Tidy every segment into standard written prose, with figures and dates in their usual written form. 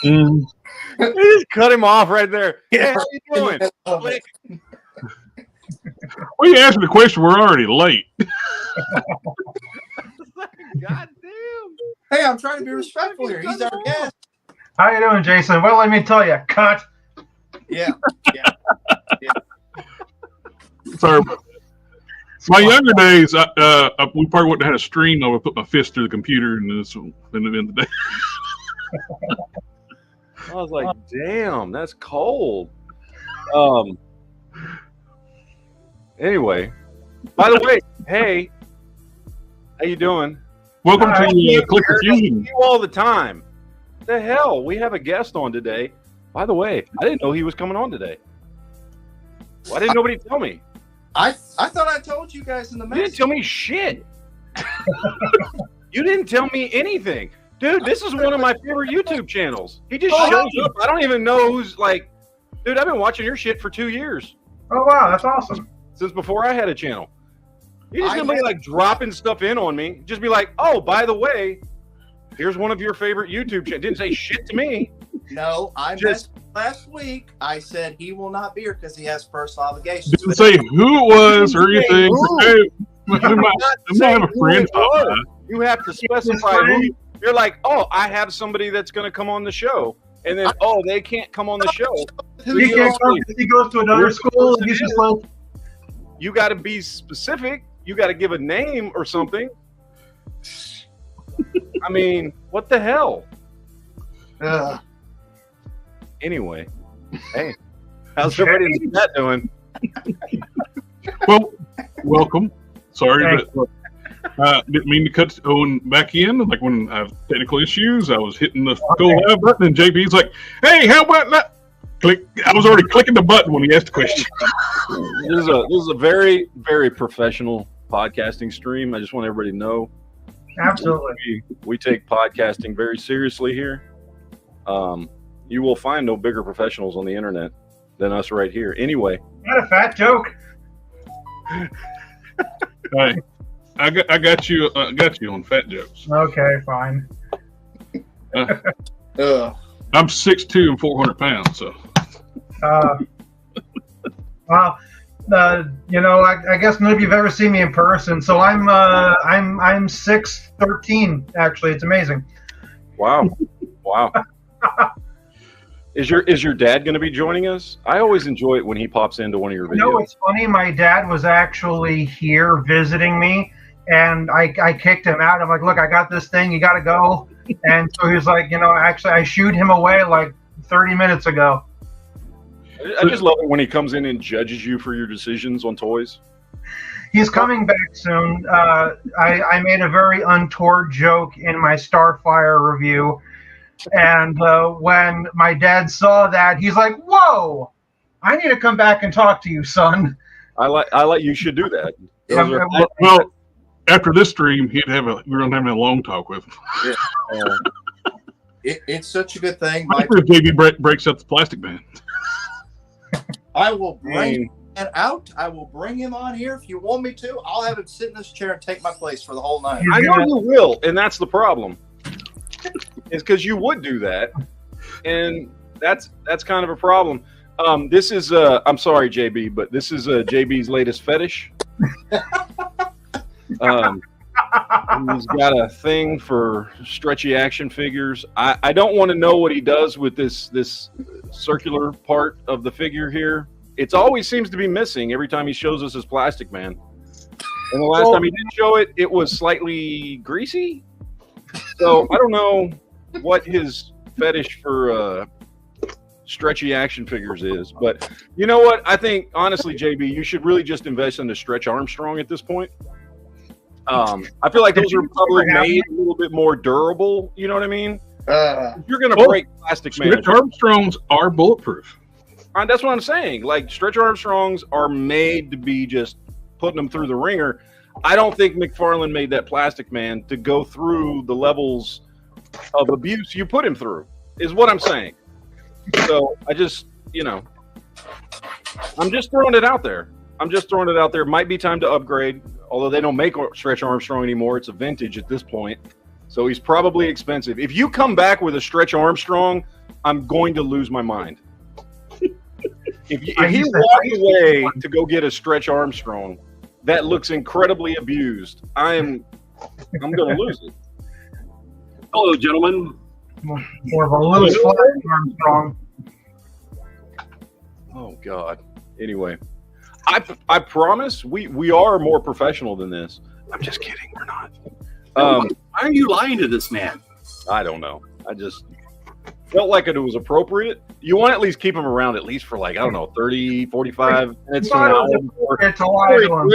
He just cut him off right there. Hey, how you doing? Well, you asked me the question. We're already late. God damn. hey, I'm trying to be respectful here. He's our guest. How you doing, Jason? Well, let me tell you, cut. Yeah. Sorry. My younger days, we probably wouldn't have had a stream. I would put my fist through the computer, and this would have been the day. I was like, damn, that's cold. Anyway, by the way, hey, how you doing? Welcome to Click Fusion. You all the time. The hell, we have a guest on today. By the way, I didn't know he was coming on today. Why didn't nobody tell me? I thought I told you guys in the message. You didn't tell me shit. You didn't tell me anything. Dude, this is one of my favorite YouTube channels. He just shows up. I don't even know who's like, dude, I've been watching your shit for 2 years. Oh, wow, that's awesome. Since before I had a channel. You're just going to be like dropping stuff in on me. Just be like, oh, by the way, here's one of your favorite YouTube channels. Didn't say shit to me. No, last week. I said he will not be here because he has personal obligations. Didn't say who it was or anything. Hey, I might have a friend. You have to specify who. You're like, oh, I have somebody that's going to come on the show. And then, oh, they can't come on the show. He can't come because he goes to another school. And he's just like, you got to be specific. You got to give a name or something. I mean, what the hell? Anyway, hey, how's everybody in the chat doing? Well, welcome. Sorry, but didn't mean to cut Owen back in. Like when I have technical issues, I was hitting the go live button, and JB's like, "Hey, how about that?" Click. I was already clicking the button when he asked the question. This is a very, very professional podcasting stream. I just want everybody to know. Absolutely. We take podcasting very seriously here. You will find no bigger professionals on the internet than us right here. Anyway. Not a fat joke. Hey, I got you on fat jokes. Okay, fine. I'm 6'2" and 400 pounds, so. Well, I guess none of you've ever seen me in person, so I'm 6'13". Actually, it's amazing. Wow. Is your dad going to be joining us? I always enjoy it when he pops into one of your videos. No, it's funny. My dad was actually here visiting me, and I kicked him out. I'm like, look, I got this thing. You got to go. And so he was like, actually, I shooed him away like 30 minutes ago. I just love it when he comes in and judges you for your decisions on toys. He's coming back soon. I made a very untoward joke in my Starfire review. And when my dad saw that, he's like, "Whoa! I need to come back and talk to you, son." I like. You should do that. Well, after this stream, we're gonna have a long talk with him. Yeah. It's such a good thing. After JB breaks up the plastic man. I will bring him out. I will bring him on here if you want me to. I'll have him sit in this chair and take my place for the whole night. I know you will, and that's the problem. Is because you would do that, and that's kind of a problem. This is I'm sorry, JB, but this is JB's latest fetish. He's got a thing for stretchy action figures. I don't want to know what he does with this circular part of the figure here. It always seems to be missing every time he shows us his Plastic Man. And the last time he did show it, it was slightly greasy. So I don't know what his fetish for stretchy action figures is, but you know what? I think honestly, JB, you should really just invest into Stretch Armstrong at this point. I feel like those are probably made a little bit more durable. You know what I mean? If you're gonna break Plastic Man, Stretch Armstrongs are bulletproof. That's what I'm saying. Like Stretch Armstrongs are made to be just putting them through the ringer. I don't think McFarlane made that Plastic Man to go through the levels of abuse you put him through, is what I'm saying. So I just, I'm just throwing it out there. It might be time to upgrade, although they don't make Stretch Armstrong anymore. It's a vintage at this point. So he's probably expensive. If you come back with a Stretch Armstrong, I'm going to lose my mind. If he walked away to go get a Stretch Armstrong that looks incredibly abused, I'm going to lose it. Hello, gentlemen. More of a loose flat Armstrong. Oh God. Anyway, I promise we are more professional than this. I'm just kidding. We're not. Why are you lying to this man? I don't know. I just felt like it was appropriate. You want to at least keep him around at least for like, I don't know, 30, 45 minutes to an hour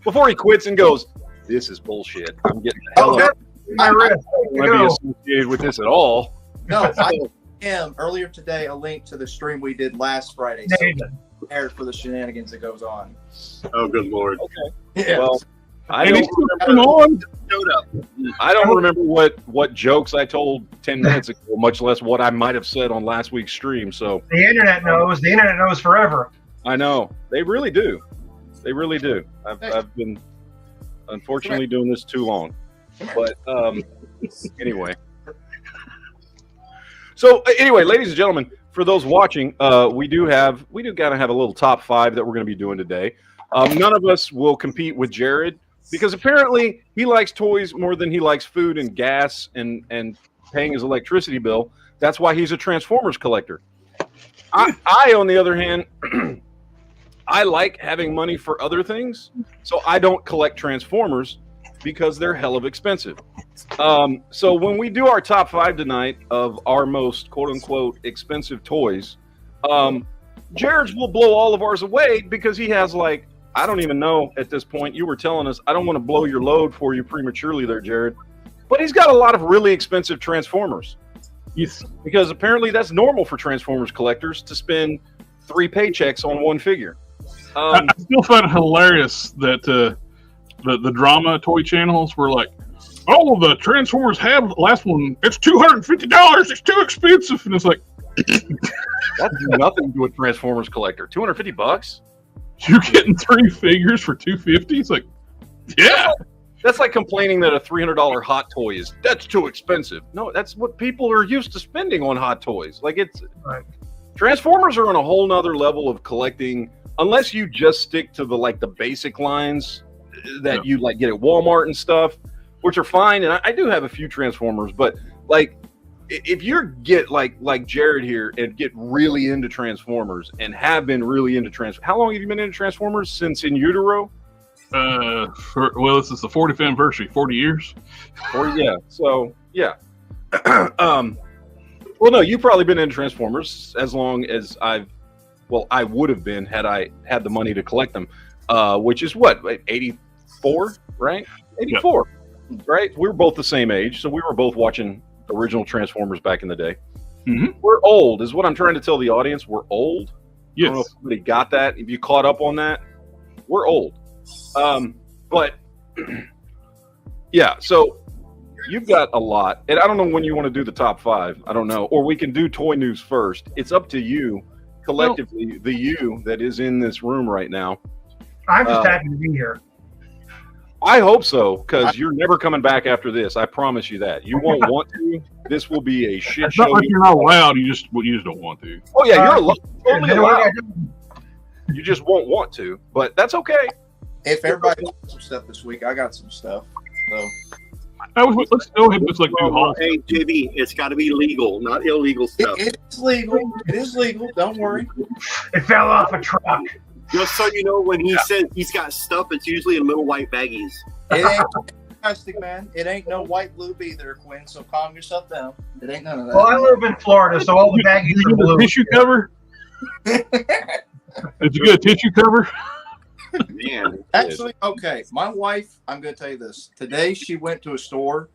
before he quits and goes, this is bullshit. I'm getting the hell out. I don't want to be associated with this at all. No, I am earlier today a link to the stream we did last Friday. So prepared for the shenanigans that goes on. Oh, good Lord. Okay. Yeah. Well, I don't remember what jokes I told 10 minutes ago, much less what I might have said on last week's stream. So the internet knows. The internet knows forever. I know. They really do. They really do. I've been unfortunately doing this too long. But anyway. So anyway, ladies and gentlemen, for those watching, we do kind of have a little top 5 that we're going to be doing today. None of us will compete with Jared because apparently he likes toys more than he likes food and gas and paying his electricity bill. That's why he's a Transformers collector. I on the other hand, I like having money for other things, so I don't collect Transformers because they're hell of expensive. So when we do our top 5 tonight of our most quote-unquote expensive toys, Jared's will blow all of ours away because he has like, I don't even know at this point. You were telling us, I don't want to blow your load for you prematurely there, Jared, but he's got a lot of really expensive Transformers. Yes. Because apparently that's normal for Transformers collectors to spend 3 paychecks on one figure. I still find it hilarious that the drama toy channels were like, oh, the Transformers have the last one. It's $250. It's too expensive. And it's like, that's nothing to a Transformers collector. $250? You're getting 3 figures for $250? It's like, yeah. That's like complaining that a $300 hot toy that's too expensive. No, that's what people are used to spending on hot toys. Like right. Transformers are on a whole nother level of collecting, unless you just stick to the basic lines that you like get at Walmart and stuff, which are fine. And I do have a few Transformers, but like if you get like Jared here and get really into Transformers and have been really into Transformers, how long have you been into Transformers? Since in utero? This is the 40th anniversary, 40 years. Yeah. So yeah. Well, no, you've probably been into Transformers as long as I would have been had I had the money to collect them, which is what, 84, right? 84, right? We were both the same age, so we were both watching original Transformers back in the day. Mm-hmm. We're old, is what I'm trying to tell the audience. We're old. Yes. I don't know if somebody got that. If you caught up on that, we're old. But yeah, so you've got a lot, and I don't know when you want to do the top 5. I don't know, or we can do toy news first. It's up to you, collectively, the you that is in this room right now. I'm just happy to be here. I hope so, because you're never coming back after this. I promise you that. You won't want to. This will be a shit It's show. not like you're not allowed. You just don't want to. Oh yeah, you're totally You know allowed. what I do? You just won't want to, but that's okay. If everybody wants some stuff this week, I got some stuff. So Let's go ahead and just like do all. Hey, JB, it's got to be legal, not illegal stuff. it is legal. It is legal. Don't worry. It fell off a truck. Just so you know, when he says he's got stuff, it's usually in little white baggies. It ain't plastic, man. It ain't no white lube either, Quinn. So calm yourself down. It ain't none of that. Well, I live in Florida, so all the baggies Did you are get a blue. tissue cover? Did you get a tissue cover? Man, Actually, okay. My wife, I'm going to tell you this. Today, she went to a store.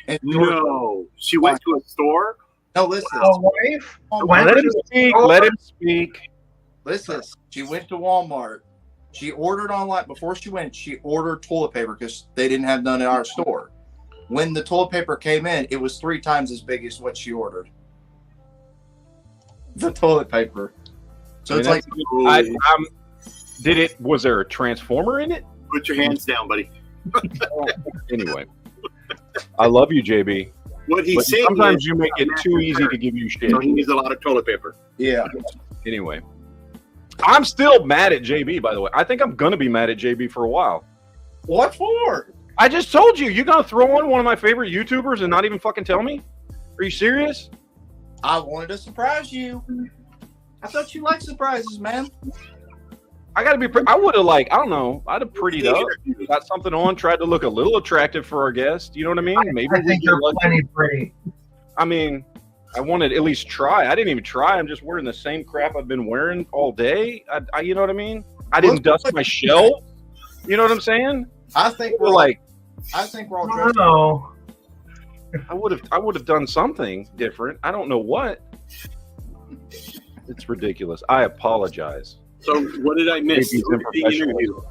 And no, she went to a store. No, listen. A wife? Let him speak. Let him speak. Listen. She went to Walmart. She ordered online. Before she went, she ordered toilet paper because they didn't have none in our store. When the toilet paper came in, it was 3 times as big as what she ordered. The toilet paper. So it's like, was there a Transformer in it? Put your hands down, buddy. Anyway, I love you, JB. What he's But saying sometimes is, you make it too easy to give you shit. so he needs a lot of toilet paper. Yeah. Anyway, I'm still mad at JB, by the way. I think I'm going to be mad at JB for a while. What for? I just told you, you're going to throw on one of my favorite YouTubers and not even fucking tell me? Are you serious? I wanted to surprise you. I thought you liked surprises, man. I got to be, I would have I don't know, I'd have prettied up, got something on, tried to look a little attractive for our guest. You know what I mean? Maybe I think you're plenty pretty. I mean, I wanted to at least try. I didn't even try. I'm just wearing the same crap I've been wearing all day. You know what I mean? I didn't dust my shelf. You know what I'm saying? I think we're like, I think we're all I dressed. don't know. I would have done something different. I don't know what. It's ridiculous. I apologize. So what did I miss? Maybe What did the interview?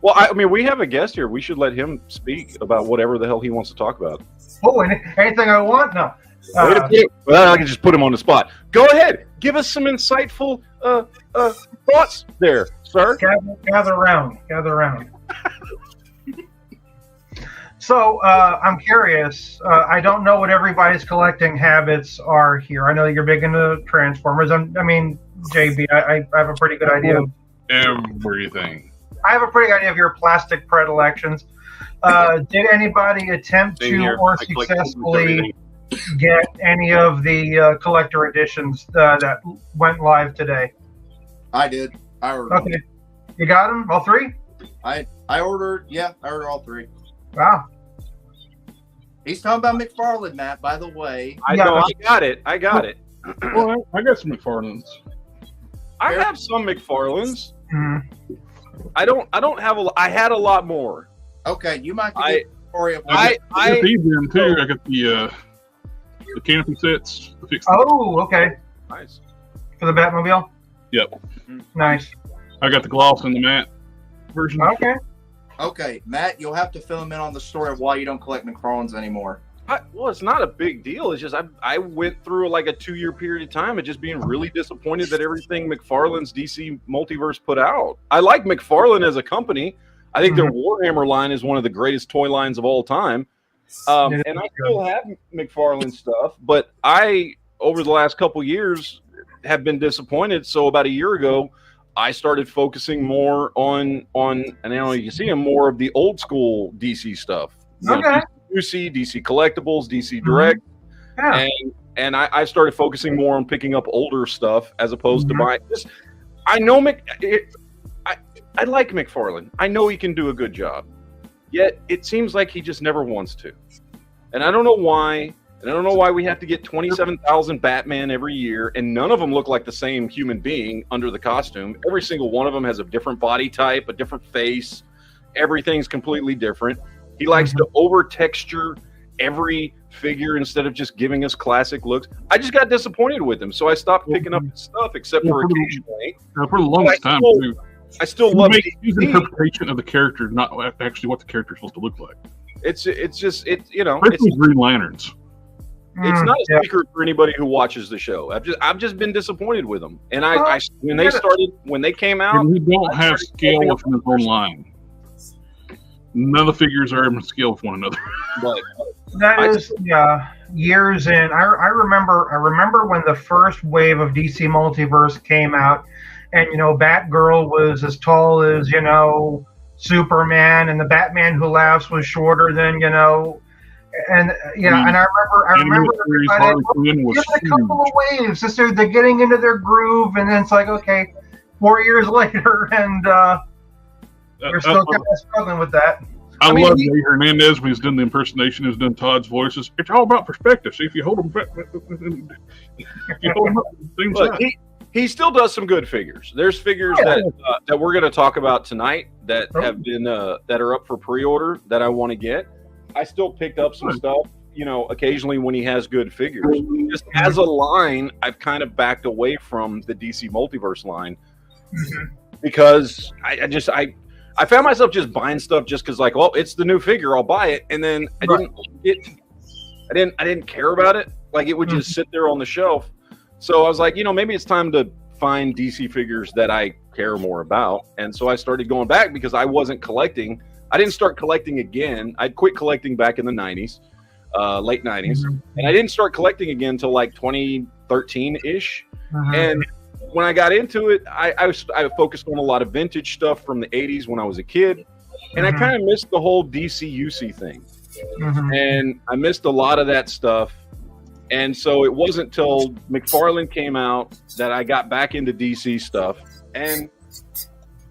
Well, I mean, we have a guest here. We should let him speak about whatever the hell he wants to talk about. Oh, anything I want? No. Well, I can just put him on the spot. Go ahead. Give us some insightful thoughts there, sir. Gather around. So I'm curious. I don't know what everybody's collecting habits are here. I know that you're big into Transformers. I mean, JB, I have a pretty good idea. Everything. I have a pretty good idea of your plastic predilections. Did anybody attempt Same to here. or I collect successfully get any of the collector editions that went live today? I did. I ordered. Okay, you got them, all three? I ordered. Yeah, I ordered all three. Wow. He's talking about McFarlane, Matt. By the way, I know. I got it. Well, I got some McFarlanes. I have some McFarlanes. Mm-hmm. I don't have a. I had a lot more. okay, you might get the story of I got these in too. I got the canopy sets. Oh, okay. Nice. For the Batmobile? Yep. Nice. I got the gloss and the matte version. Okay. Okay, Matt, you'll have to fill him in on the story of why you don't collect McFarlanes anymore. Well, it's not a big deal. It's just I went through like a 2-year period of time of just being really disappointed that everything McFarlane's DC Multiverse put out. I like McFarlane as a company. I think their Warhammer line is one of the greatest toy lines of all time. And I still have McFarlane stuff, but I, over the last couple years, have been disappointed. So about a year ago, I started focusing more on and now you can see more of the old school DC stuff. You know, DC Collectibles, DC Direct, and I started focusing more on picking up older stuff as opposed to buying. I know I like McFarlane. I know he can do a good job, yet it seems like he just never wants to, and I don't know why. And I don't know why we have to get 27,000 Batman every year, and none of them look like the same human being under the costume. Every single one of them has a different body type, a different face. Everything's completely different. He likes to over-texture every figure instead of just giving us classic looks. I just got disappointed with him, so I stopped picking up his stuff, except for occasionally. For the longest time, too. I still love his interpretation of the character, not actually what the character is supposed to look like. It's Green Lanterns. It's not a secret for anybody who watches the show. I've just been disappointed with them. And when they came out, we don't have scale within his own line. None of the figures are in scale with one another. But that is years in. I remember when the first wave of DC Multiverse came out, and Batgirl was as tall as Superman, and the Batman Who Laughs was shorter than And I remember there's a couple of waves. They're getting into their groove, and then it's like, okay, 4 years later, and you're still kind of struggling with that. I love Jay Hernandez when he's done the impersonation, he's done Todd's voices. It's all about perspective. See, if you hold them up, he still does some good figures. There's figures that we're going to talk about tonight that have been that are up for pre-order that I want to get. I still picked up some stuff, occasionally when he has good figures. Just as a line, I've kind of backed away from the DC Multiverse line because I found myself just buying stuff just because, like, well, it's the new figure, I'll buy it, and then I didn't care about it. Like, it would just sit there on the shelf. So I was like, maybe it's time to find DC figures that I care more about, and so I started going back because I wasn't collecting I didn't start collecting again. I'd quit collecting back in the 90s, late 90s. And I didn't start collecting again until like 2013-ish. And when I got into it, I focused on a lot of vintage stuff from the 80s when I was a kid. And I kind of missed the whole DC UC thing. And I missed a lot of that stuff. And so it wasn't till McFarlane came out that I got back into DC stuff. And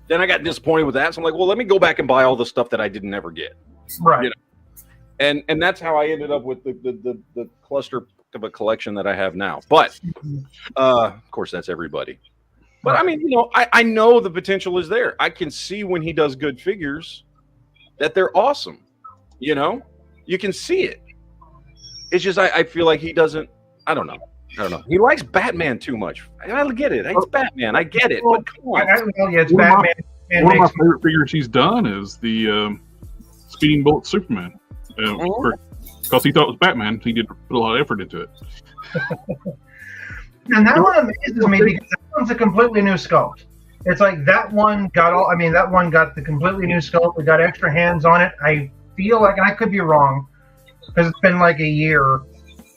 then I got disappointed with that. So I'm like, well, let me go back and buy all the stuff that I didn't ever get. Right. You know? And that's how I ended up with the cluster of a collection that I have now. But of course, that's everybody. But I mean, you know, I know the potential is there. I can see when he does good figures that they're awesome. You know, you can see it. It's just I feel like he doesn't. I don't know. He likes Batman too much. I get it. It's Batman. I get it. But come on. It's Batman. One of my favorite figures he's done is the Speeding Bullet Superman. Because he thought it was Batman, he did put a lot of effort into it. And that one amazes me because that one's a completely new sculpt. It's like that one got the completely new sculpt. We got extra hands on it. I feel like, and I could be wrong, because it's been like a year.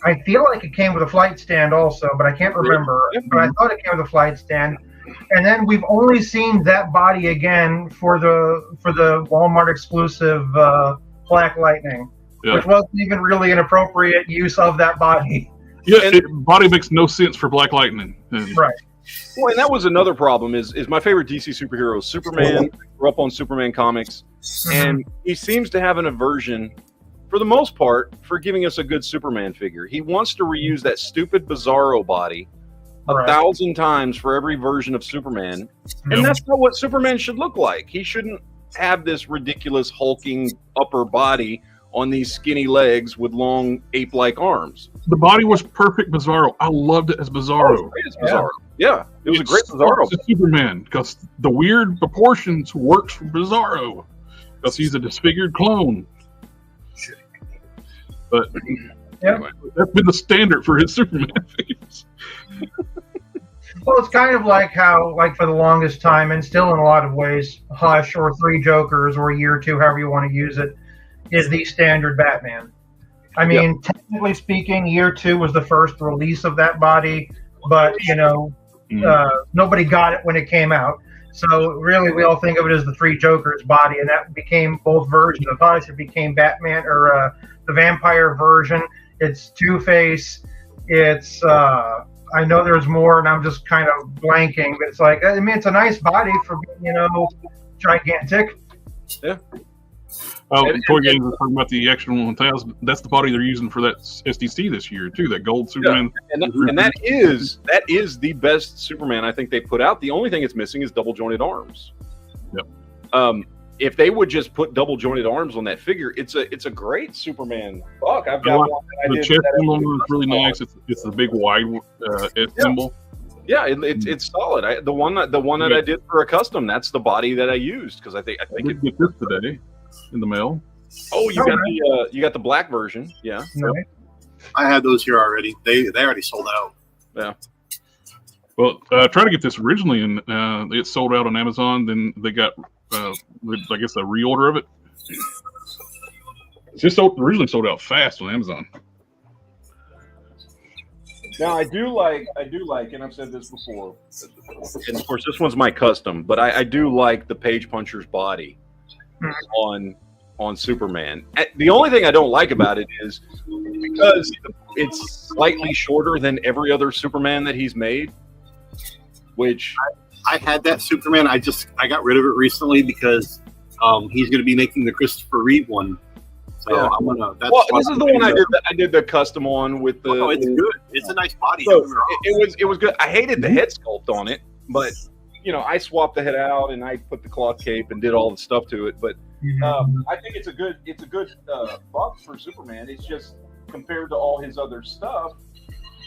I feel like it came with a flight stand also, but I can't remember. But I thought it came with a flight stand. And then we've only seen that body again for the Walmart exclusive Black Lightning, which wasn't even really an appropriate use of that body. Yeah, body makes no sense for Black Lightning. Right. Well, and that was another problem. Is my favorite DC superhero is Superman. I grew up on Superman comics, and he seems to have an aversion, for the most part, for giving us a good Superman figure. He wants to reuse that stupid Bizarro body 1,000 times for every version of Superman, and that's not what Superman should look like. He shouldn't have this ridiculous hulking upper body on these skinny legs with long ape-like arms. The body was perfect Bizarro. I loved it as Bizarro. Yeah, it was a great Bizarro. It's Superman, because the weird proportions works for Bizarro, because he's a disfigured clone. But anyway, that's been the standard for his Superman figures. Well, it's kind of like how, like for the longest time, and still in a lot of ways, Hush or Three Jokers or Year Two, however you want to use it, is the standard Batman. I mean, technically speaking, Year Two was the first release of that body, but, you know, nobody got it when it came out. So really, we all think of it as the Three Jokers body, and that became both versions of Hush. It became Batman, or the vampire version. It's Two-Face. It's, I know there's more, and I'm just kind of blanking, but it's like, I mean, it's a nice body for, you know, gigantic. Yeah. Toy Games was talking about the Action 1000. That's the body they're using for that SDC this year too. That gold Superman, and that is the best Superman I think they put out. The only thing it's missing is double jointed arms. Yep. If they would just put double jointed arms on that figure, it's a great Superman. Fuck, I've got one. The chest symbol is really nice. It's the big wide symbol. Yeah, it's solid. The one that I did for a custom, that's the body that I used, because I think it get this today in the mail. Oh, you got the black version. Yeah. Right. I had those here already. They already sold out. Yeah. Well, try to get this originally, and it sold out on Amazon. Then they got, I guess, a reorder of it. It's just originally sold out fast on Amazon. Now I do like, and I've said this before, and of course this one's my custom, but I do like the Page Puncher's body on Superman. The only thing I don't like about it is because it's slightly shorter than every other Superman that he's made. Which I had that Superman. I got rid of it recently because he's going to be making the Christopher Reeve one. So yeah. I'm gonna. This is the one I did the custom on with the. Oh, it's good. It's a nice body. So it was good. I hated the head sculpt on it, but you know I swapped the head out and I put the cloth cape and did all the stuff to it. But I think it's a good buff for Superman. It's just compared to all his other stuff,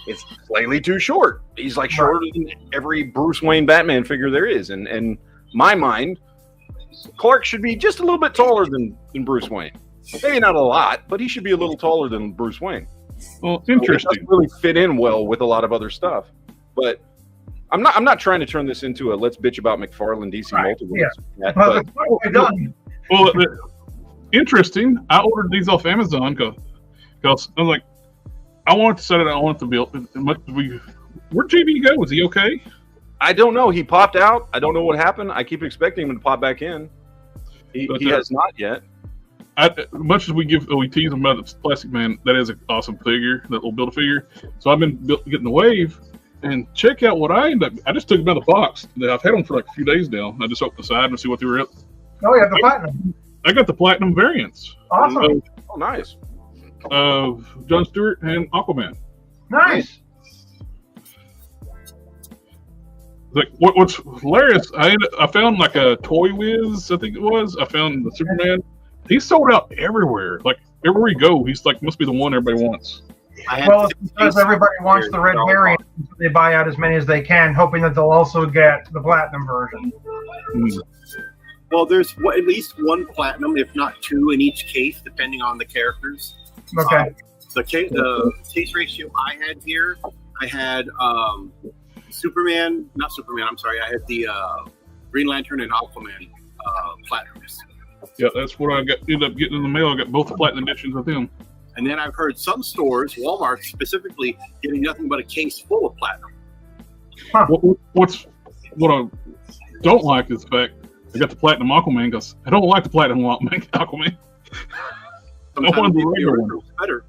it's slightly too short. He's like shorter than every Bruce Wayne Batman figure there is, and in my mind, Clark should be just a little bit taller than Bruce Wayne. Maybe not a lot, but he should be a little taller than Bruce Wayne. Well, interesting. It doesn't really fit in well with a lot of other stuff. But I'm not trying to turn this into a let's bitch about McFarlane DC Multiverse. Well, interesting. I ordered these off Amazon because I'm like, I want to set it. I want it to build. Where'd JB go? Was he okay? I don't know. He popped out. I don't know what happened. I keep expecting him to pop back in. He has not yet. Much as we tease him about the Plastic Man, that is an awesome figure, that little Build-A-Figure. So I've been getting the Wave, and check out what I just took him out of the box. I've had them for like a few days now. I just opened the side and see what they were at. Oh, yeah, the Platinum. I got the Platinum variants. Awesome. Oh, nice. Of John Stewart and Aquaman. Nice. Like what's hilarious, I found like a Toy Whiz, I think it was. I found the Superman. He's sold out everywhere. Like everywhere you go, he's like must be the one everybody wants. Well, it's because everybody wants the red variant, so they buy out as many as they can, hoping that they'll also get the Platinum version. Well, there's at least one Platinum, if not two, in each case, depending on the characters. Okay. The case ratio I had here, I had not Superman, I'm sorry. I had the Green Lantern and Aquaman Platinums. Yeah, that's what I ended up getting in the mail. I got both the Platinum editions of them. And then I've heard some stores, Walmart specifically, getting nothing but a case full of Platinum. Huh. What I don't like is the fact I got the Platinum Aquaman because I don't like the Platinum Aquaman. I want the regular one. Better.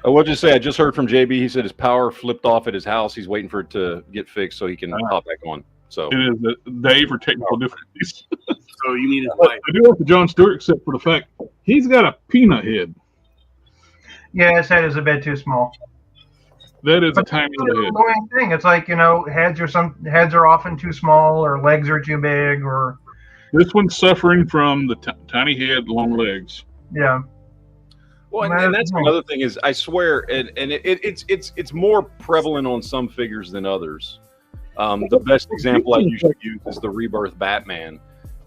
I will just say, I just heard from JB. He said his power flipped off at his house. He's waiting for it to get fixed so he can hop back on. So it is a day for technical difficulties. So you mean I do like the John Stewart, except for the fact he's got a peanut head. Yeah, his head is a bit too small. That is a tiny little head. Annoying thing. It's like, heads are often too small, or legs are too big, or this one's suffering from the tiny head, long legs. Yeah. Well, and that's another thing is, I swear, and it's more prevalent on some figures than others. The best example I usually use is the Rebirth Batman,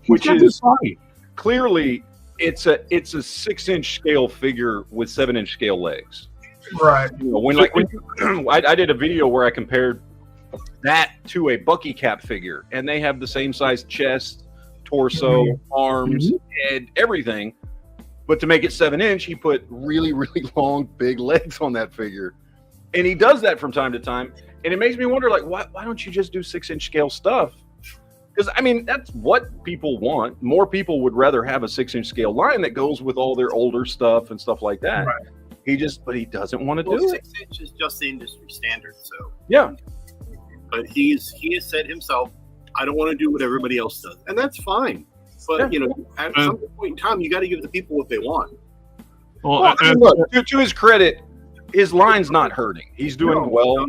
which is clearly it's a 6-inch scale figure with 7-inch scale legs. Right. I did a video where I compared that to a Bucky Cap figure, and they have the same size chest, torso, arms, head, everything. But to make it 7-inch, he put really, really long, big legs on that figure. And he does that from time to time. And it makes me wonder, like, why don't you just do 6-inch scale stuff? Because, I mean, that's what people want. More people would rather have a 6-inch scale line that goes with all their older stuff and stuff like that. Right. But he doesn't want to do it. 6 inch is just the industry standard, so. Yeah. But he has said himself, I don't want to do what everybody else does. And that's fine. But, at some point in time, you got to give the people what they want. Well, look, to his credit, his line's not hurting. He's doing well. A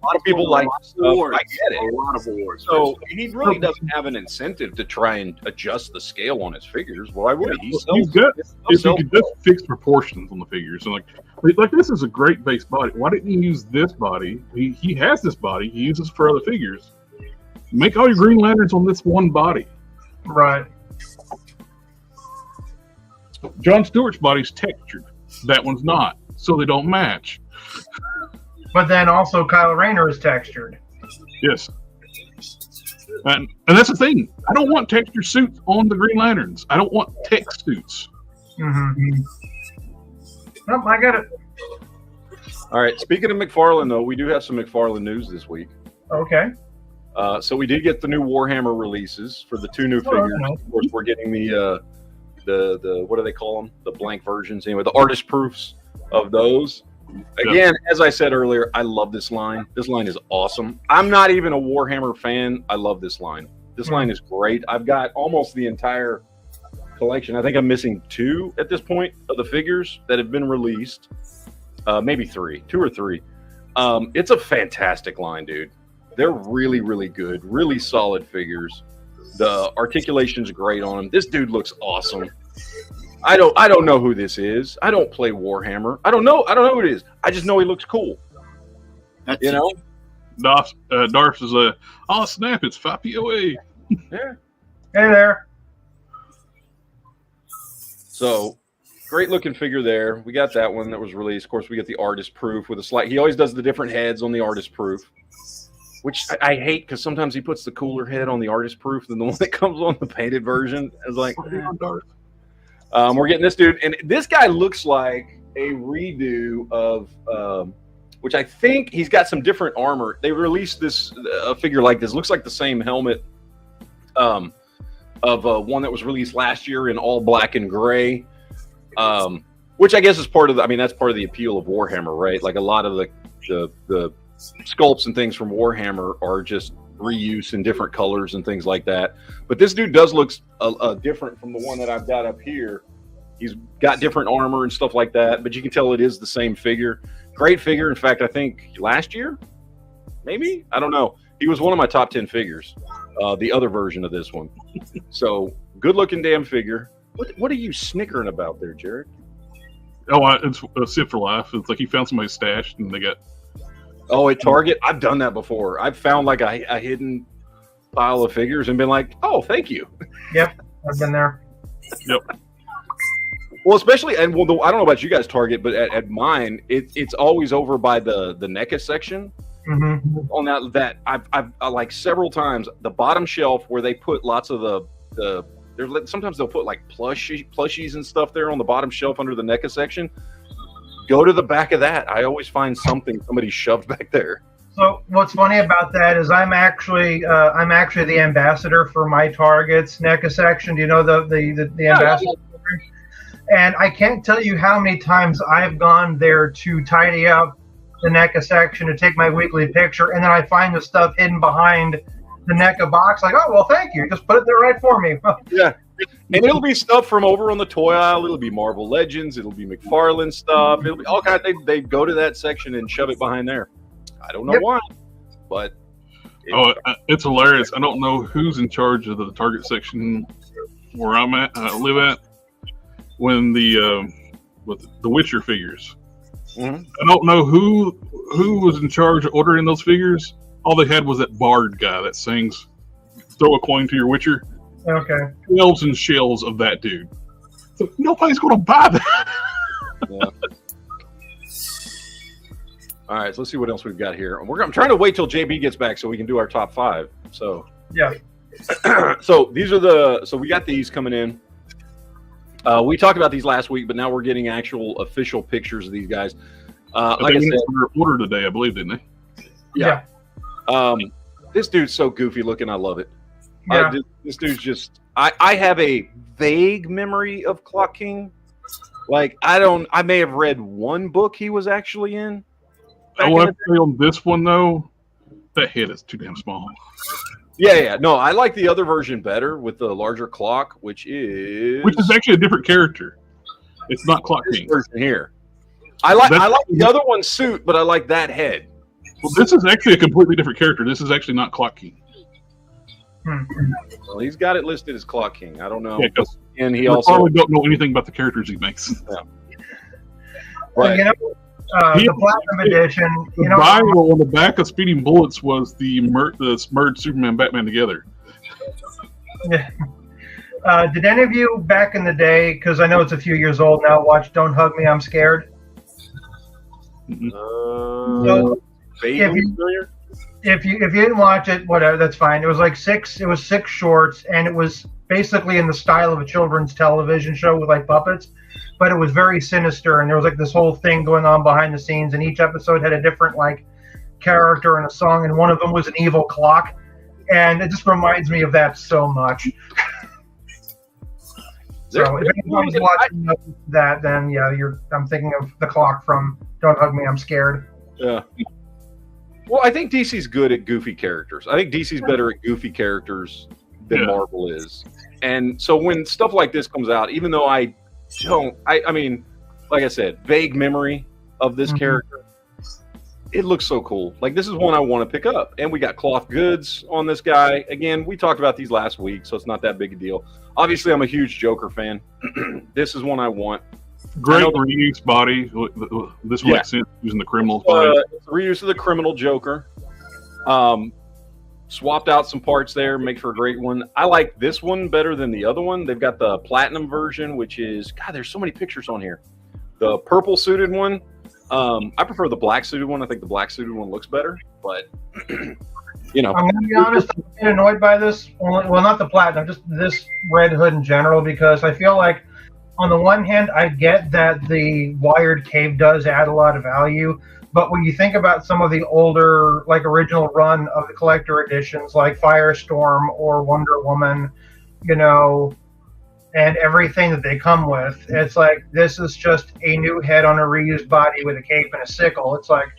lot of people like stuff. I get it. A lot of awards. So he really doesn't have an incentive to try and adjust the scale on his figures. Why would he? If he could just fix proportions on the figures, and like this is a great base body. Why didn't you use this body? He has this body. He uses for other figures. Make all your Green Lanterns on this one body. Right. John Stewart's body's textured. That one's not, so they don't match. But then also Kyle Rayner is textured. Yes. And that's the thing. I don't want texture suits on the Green Lanterns. I don't want tech suits. Mm-hmm. Nope, I got it. All right. Speaking of McFarlane, though, we do have some McFarlane news this week. Okay. So we did get the new Warhammer releases for the 2 new figures. Okay. Of course, we're getting the what do they call them? The blank versions, anyway, the artist proofs of those. Again, as I said earlier, I love this line. This line is awesome. I'm not even a Warhammer fan. I love this line. This line is great. I've got almost the entire collection. I think I'm missing 2 at this point of the figures that have been released. Maybe 3, 2 or 3. It's a fantastic line, dude. They're really, really good, really solid figures. The articulation's great on him. This dude looks awesome. I don't know who this is. I don't play Warhammer. I don't know who it is. I just know he looks cool. That's Darth is oh snap, it's Fappy. Yeah. Hey there. So great looking figure there. We got that one that was released. Of course, we get the artist proof with a slight. He always does the different heads on the artist proof, which I hate because sometimes he puts the cooler head on the artist proof than the one that comes on the painted version. It's like, We're getting this dude, and this guy looks like a redo of, which I think he's got some different armor. They released this a figure like this. Looks like the same helmet of one that was released last year in all black and gray, which I guess is part of the. I mean, that's part of the appeal of Warhammer, right? Like a lot of the sculpts and things from Warhammer are just reuse in different colors and things like that. But this dude does look different from the one that I've got up here. He's got different armor and stuff like that, but you can tell it is the same figure. Great figure. In fact, I think last year, maybe, I don't know. He was one of my top 10 figures, the other version of this one. So good looking damn figure. What are you snickering about there, Jared? Oh, it's a Sip for Life. It's like he found somebody's stash and they got. Oh, at Target? I've done that before. I've found like a hidden pile of figures and been like, oh, thank you. Yep, I've been there. Yep. Well, especially, and well, I don't know about you guys, Target, but at mine, it's always over by the NECA section. Mm-hmm. On that I've like several times, the bottom shelf where they put lots of the sometimes they'll put like plushies and stuff there on the bottom shelf under the NECA section. Go to the back of that. I always find somebody shoved back there. So what's funny about that is I'm actually the ambassador for my Target's NECA section. Do you know the ambassador? And I can't tell you how many times I've gone there to tidy up the NECA section to take my weekly picture, and then I find the stuff hidden behind the NECA box. Like, oh well, thank you. Just put it there right for me. Yeah. And it'll be stuff from over on the toy aisle. It'll be Marvel Legends. It'll be McFarlane stuff. It'll be all kinds. They go to that section and shove it behind there. I don't know why, but it's hilarious. I don't know who's in charge of the Target section where I'm at. I live at when with the Witcher figures. Mm-hmm. I don't know who was in charge of ordering those figures. All they had was that bard guy that sings "Throw a coin to your Witcher." Okay. Shelves and shelves of that dude. So nobody's going to buy that. Yeah. All right, so let's see what else we've got here. I'm trying to wait till JB gets back so we can do our top 5. So yeah. So we got these coming in. We talked about these last week, but now we're getting actual official pictures of these guys. Like I said, order today, I believe, didn't they? Yeah. This dude's so goofy looking. I love it. Yeah. This dude's just. I have a vague memory of Clock King. Like I may have read one book he was actually in. I want to say on this one though, that head is too damn small. Yeah. No, I like the other version better with the larger clock, which is actually a different character. It's not Clock King version here. I like the other one's suit, but I like that head. Well, this is actually a completely different character. This is actually not Clock King. Well, he's got it listed as Clock King. I don't know. Yeah, and he also probably don't know anything about the characters he makes. Yeah. Right. You know, the Platinum Edition. The bio on the back of Speeding Bullets was the merged Superman Batman together. Yeah. Did any of you back in the day, because I know it's a few years old now, watch Don't Hug Me, I'm Scared? So, if you didn't watch it, whatever, that's fine. It was like six shorts, and it was basically in the style of a children's television show with like puppets, but it was very sinister, and there was like this whole thing going on behind the scenes, and each episode had a different like character and a song, and one of them was an evil clock, and it just reminds me of that so much. So if anyone's watching that, then yeah, I'm thinking of the clock from Don't Hug Me, I'm Scared. Yeah. Well, I think DC's good at goofy characters. I think DC's better at goofy characters than Marvel is. And so when stuff like this comes out, even though I mean, like I said, vague memory of this character, it looks so cool. Like, this is one I want to pick up. And we got cloth goods on this guy. Again, we talked about these last week, so it's not that big a deal. Obviously, I'm a huge Joker fan. This is one I want. Great reuse body. This makes sense using the criminal's body. It's a reuse of the criminal Joker. Swapped out some parts there, makes for a great one. I like this one better than the other one. They've got the platinum version, which is, God, there's so many pictures on here. The purple suited one. I prefer the black suited one. I think the black suited one looks better, but you know. I'm going to be honest, I'm a bit annoyed by this. Well, not the platinum, just this Red Hood in general, because I feel like on the one hand, I get that the wired cave does add a lot of value, but when you think about some of the older, like original run of the collector editions, like Firestorm or Wonder Woman, you know, and everything that they come with, it's like, this is just a new head on a reused body with a cape and a sickle. It's like,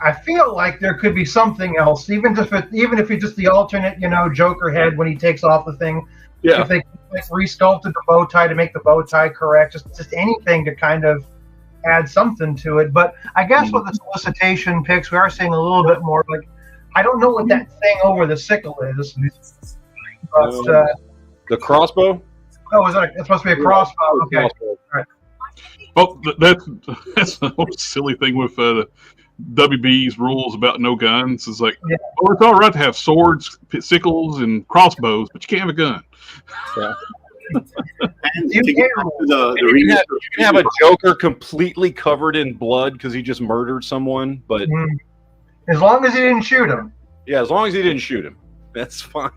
I feel like there could be something else, even if it's just the alternate, you know, Joker head when he takes off the thing. Yeah. If they resculpted the bow tie to make the bow tie correct, just anything to kind of add something to it. But I guess with the solicitation picks, we are seeing a little bit more. Like, I don't know what that thing over the sickle is. But, the crossbow? Oh, it's supposed to be a crossbow. Okay. Crossbow. Right. Well, that's the whole silly thing with WB's rules about no guns. It's like, well, it's all right to have swords, sickles, and crossbows, but you can't have a gun. Yeah. And You to get back to the You can have a Joker completely covered in blood because he just murdered someone, but As long as he didn't shoot him. yeah, as long as he didn't shoot him, that's fine.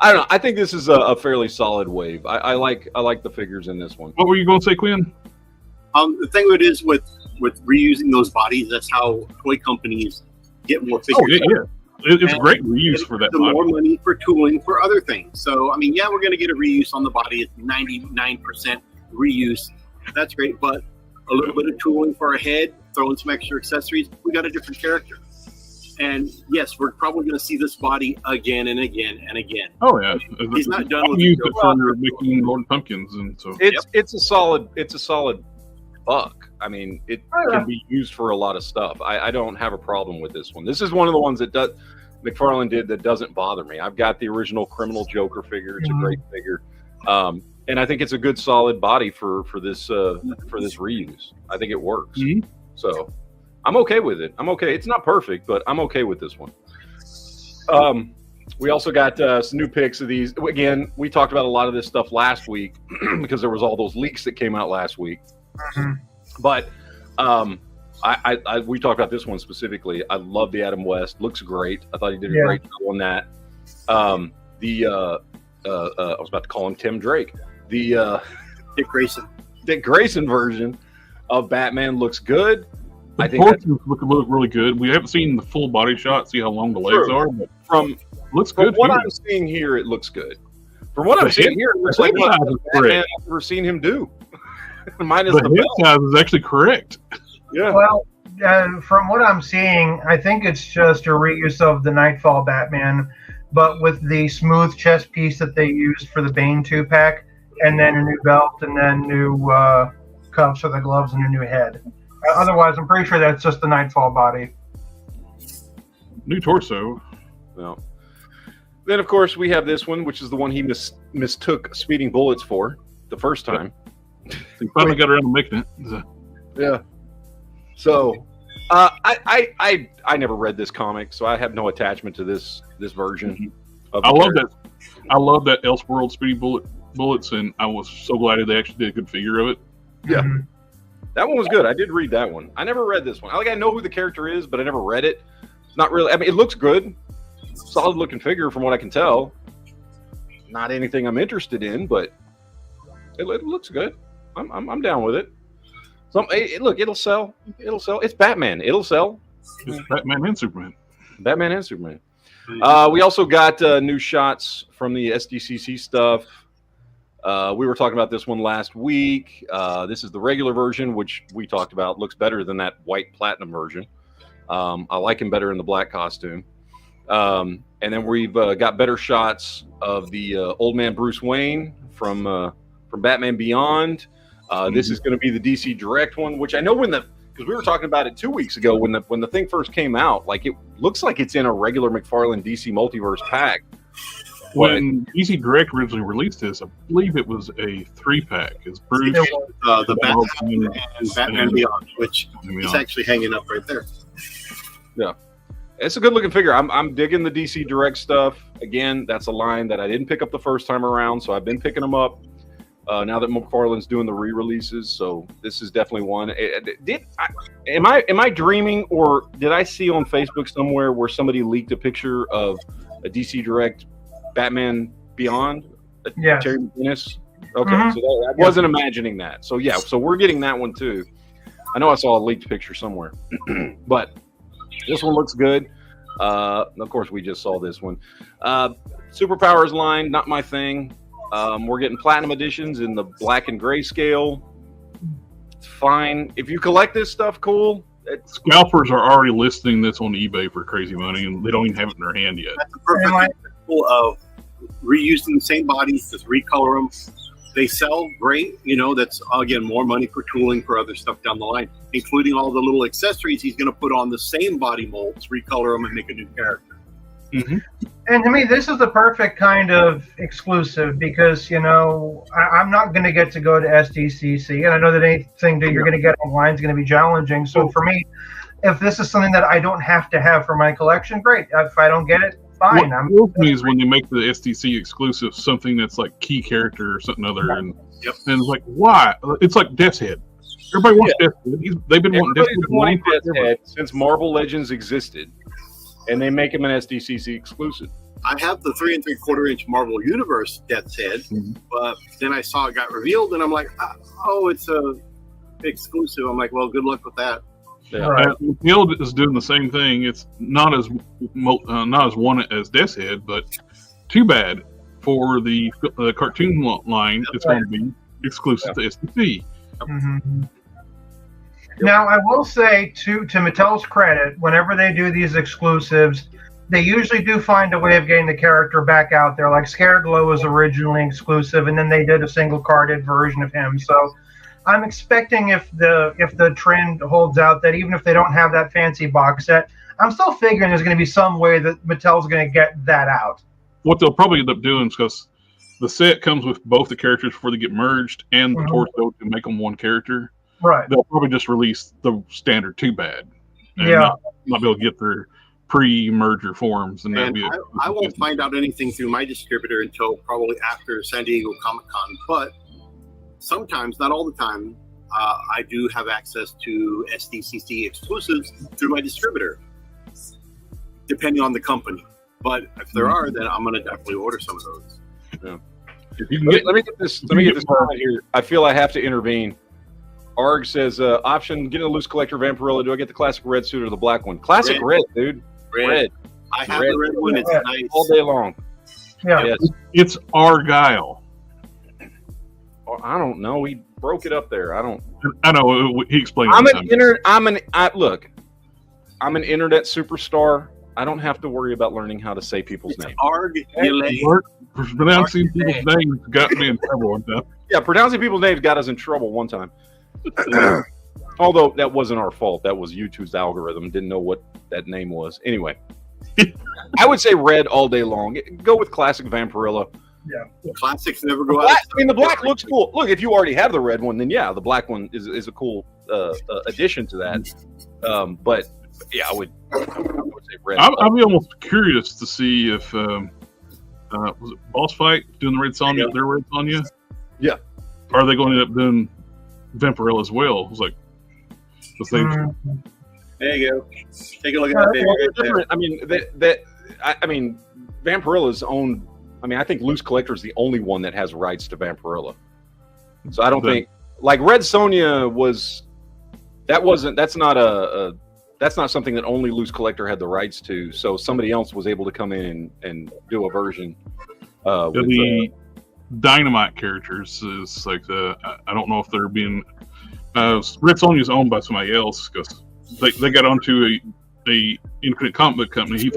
I don't know. I think this is a fairly solid wave. I like the figures in this one. What were you going to say, Quinn? The thing of it is with reusing those bodies, that's how toy companies get more figures. Oh, yeah. It's a great reuse for that The body. more money for tooling for other things. So, I mean, yeah, we're going to get a reuse on the body. It's 99% reuse. That's great. But a little bit of tooling for a head, throw in some extra accessories, we got a different character. And yes, we're probably going to see this body again and again and again. Oh, yeah. He's not done I with used the it for making Lord Pumpkins. And so It's a solid buck. I mean, it can be used for a lot of stuff. I don't have a problem with this one. This is one of the ones that McFarlane did that doesn't bother me. I've got the original Criminal Joker figure. It's a great figure, and I think it's a good solid body for this reuse. I think it works. So I'm okay with it. I'm okay. It's not perfect, but I'm okay with this one. We also got some new picks of these. Again, we talked about a lot of this stuff last week because there was all those leaks that came out last week. But we talked about this one specifically. I love the Adam West. Looks great. I thought he did a great job on that. I was about to call him Tim Drake. The Dick Grayson version of Batman looks good. I think look really good. We haven't seen the full body shot, see how long the legs are, but looks good. From what I'm seeing here, it looks good. From what I'm seeing here, it looks like what Batman I've never seen him do. Minus the head size is actually correct. Yeah. Well, from what I'm seeing, I think it's just a reuse of the Nightfall Batman, but with the smooth chest piece that they used for the Bane 2-pack, and then a new belt, and then new cuffs or the gloves, and a new head. Otherwise, I'm pretty sure that's just the Nightfall body. New torso. Well, then, of course, we have this one, which is the one he mistook speeding bullets for the first time. He finally got around to making it. Yeah. So, I never read this comic, so I have no attachment to this version. Of I love that. I love that Elseworld speeding bullets, and I was so glad they actually did a good figure of it. Yeah. That one was good. I did read that one. I never read this one. I know who the character is, but I never read it. It's not really. I mean, it looks good. Solid looking figure from what I can tell. Not anything I'm interested in, but it looks good. I'm down with it. Look, it'll sell. It'll sell. It's Batman. It'll sell. It's Batman and Superman. Batman and Superman. We also got new shots from the SDCC stuff. We were talking about this one last week. This is the regular version, which we talked about. Looks better than that white platinum version. I like him better in the black costume. And then we've got better shots of the old man Bruce Wayne from Batman Beyond. This is going to be the DC Direct one, which I know because we were talking about it 2 weeks ago when the thing first came out. Like, it looks like it's in a regular McFarlane DC Multiverse pack. When DC Direct originally released this, I believe it was a 3-pack. It's Bruce, the Batman and Batman Beyond, which is actually hanging up right there. Yeah, it's a good looking figure. I'm digging the DC Direct stuff. Again, that's a line that I didn't pick up the first time around, so I've been picking them up now that McFarlane's doing the re-releases. So this is definitely one. Am I dreaming, or did I see on Facebook somewhere where somebody leaked a picture of a DC Direct Batman Beyond? Yes. Terry McGinnis? Okay, Mhm. so I wasn't imagining that. So yeah, so we're getting that one too. I know I saw a leaked picture somewhere, but this one looks good. Of course, we just saw this one. Superpowers line, not my thing. We're getting platinum editions in the black and gray scale. It's fine. If you collect this stuff, cool. Scalpers are already listing this on eBay for crazy money, and they don't even have it in their hand yet. That's a perfect example of reusing the same bodies, just recolor them. They sell great. That's again more money for tooling for other stuff down the line, including all the little accessories he's going to put on the same body molds, recolor them, and make a new character. Mm-hmm. And to me, this is the perfect kind of exclusive because, I'm not going to get to go to SDCC. And I know that anything that you're going to get online is going to be challenging. So for me, if this is something that I don't have to have for my collection, great. If I don't get it, fine. What kills me is when they make the SDC exclusive something that's like key character or something other. And it's like, why? It's like Death's Head. Everybody wants Death's Head. They've been wanting Death's Head since Marvel Legends existed. And they make him an SDCC exclusive. I have the 3 3/4-inch Marvel Universe Death's Head, but then I saw it got revealed, and I'm like, oh, it's a exclusive. I'm like, well, good luck with that. Yeah. Right. Guild is doing the same thing. It's not as one as Death's Head, but too bad for the cartoon line. It's going to be exclusive to SDC. Mm-hmm. Now, I will say, to Mattel's credit, whenever they do these exclusives, they usually do find a way of getting the character back out there. Like Scareglow was originally exclusive, and then they did a single-carded version of him. So I'm expecting if the trend holds out that even if they don't have that fancy box set, I'm still figuring there's going to be some way that Mattel's going to get that out. What they'll probably end up doing is because the set comes with both the characters before they get merged and the torso to make them one character. Right. They'll probably just release the standard Too Bad and not be able to get their pre-merger forms. And I won't find out anything through my distributor until probably after San Diego Comic-Con. But sometimes, not all the time, I do have access to SDCC exclusives through my distributor, depending on the company. But if there are, then I'm going to definitely order some of those. Yeah. Let me get this comment here. I feel I have to intervene. Arg says, option, getting a loose collector Vampirella. Do I get the classic red suit or the black one? Classic red, dude. Red. I have the red one. It's nice. All day long. Yeah. Yes. It's Argyle. I don't know. He broke it up there. I know. He explained. I'm an internet superstar. I don't have to worry about learning how to say people's names. Pronouncing people's names got me in trouble one time. Yeah, pronouncing people's names got us in trouble one time. Although that wasn't our fault. That was YouTube's algorithm. Didn't know what that name was. Anyway, I would say red all day long. Go with classic Vampirella. Yeah. Classics never go out. I mean, the black looks cool. Look, if you already have the red one, then yeah, the black one is a cool addition to that. But yeah, I would say red. I'd be almost curious to see if was it Boss Fight doing the Red Sonja? Their Red Sonja? Yeah. Are they going to end up doing Vampirella as well? It's like the thing. There you go. Take a look at that. I mean, Vampirilla's own. I mean, I think Loose Collector is the only one that has rights to Vampirella. So I don't think like Red Sonja was. That's not something that only Loose Collector had the rights to. So somebody else was able to come in and do a version. The Dynamite characters is like I don't know if they're being Red Sonja is owned by somebody else because they got onto a independent comic book company.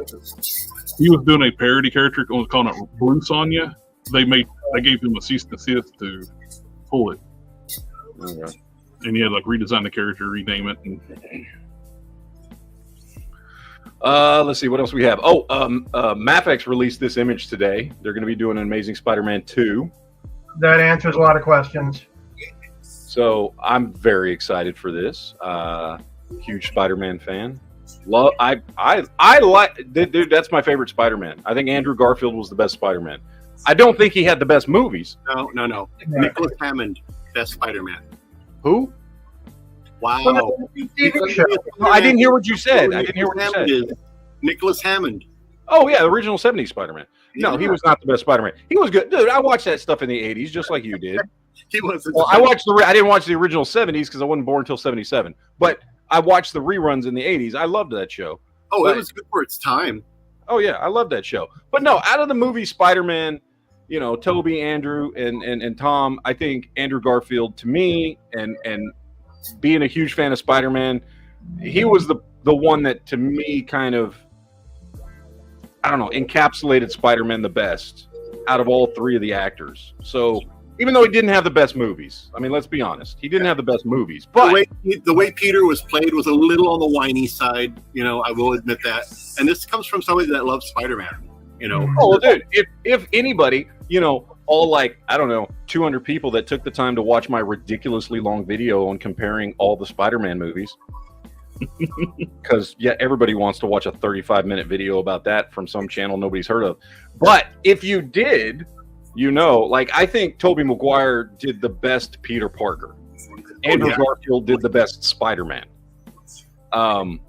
He was doing a parody character calling it Blue Sonja. They gave him a cease and desist to pull it. Okay. And he had like redesign the character, rename it. And... let's see what else we have. Mafex released this image today. They're going to be doing an Amazing Spider-Man 2. That answers a lot of questions. So I'm very excited for this. Huge Spider-Man fan. I like, dude. That's my favorite Spider-Man. I think Andrew Garfield was the best Spider-Man. I don't think he had the best movies. No. Nicholas Hammond, best Spider-Man. Who? Wow. I didn't hear what you said. Is Nicholas Hammond. Oh yeah, the original '70s Spider-Man. No, he was not the best Spider-Man. He was good, dude. I watched that stuff in the '80s, just like you did. He wasn't. Well, I didn't watch the original '70s because I wasn't born until '77. But I watched the reruns in the '80s. I loved that show. Oh, it was good for its time. Oh yeah, I love that show. But no, out of the movie Spider-Man, Toby, Andrew, and Tom, I think Andrew Garfield, to me, and being a huge fan of Spider-Man, he was the one that, to me, kind of, I don't know, encapsulated Spider-Man the best out of all three of the actors. So even though he didn't have the best movies, I mean, let's be honest, he didn't have the best movies. But the way Peter was played was a little on the whiny side. I will admit that. And this comes from somebody that loves Spider-Man. Oh, well, dude, if anybody, all like, I don't know, 200 people that took the time to watch my ridiculously long video on comparing all the Spider-Man movies. Because, everybody wants to watch a 35-minute video about that from some channel nobody's heard of. But if you did, I think Tobey Maguire did the best Peter Parker. Andrew Garfield did the best Spider-Man. Tom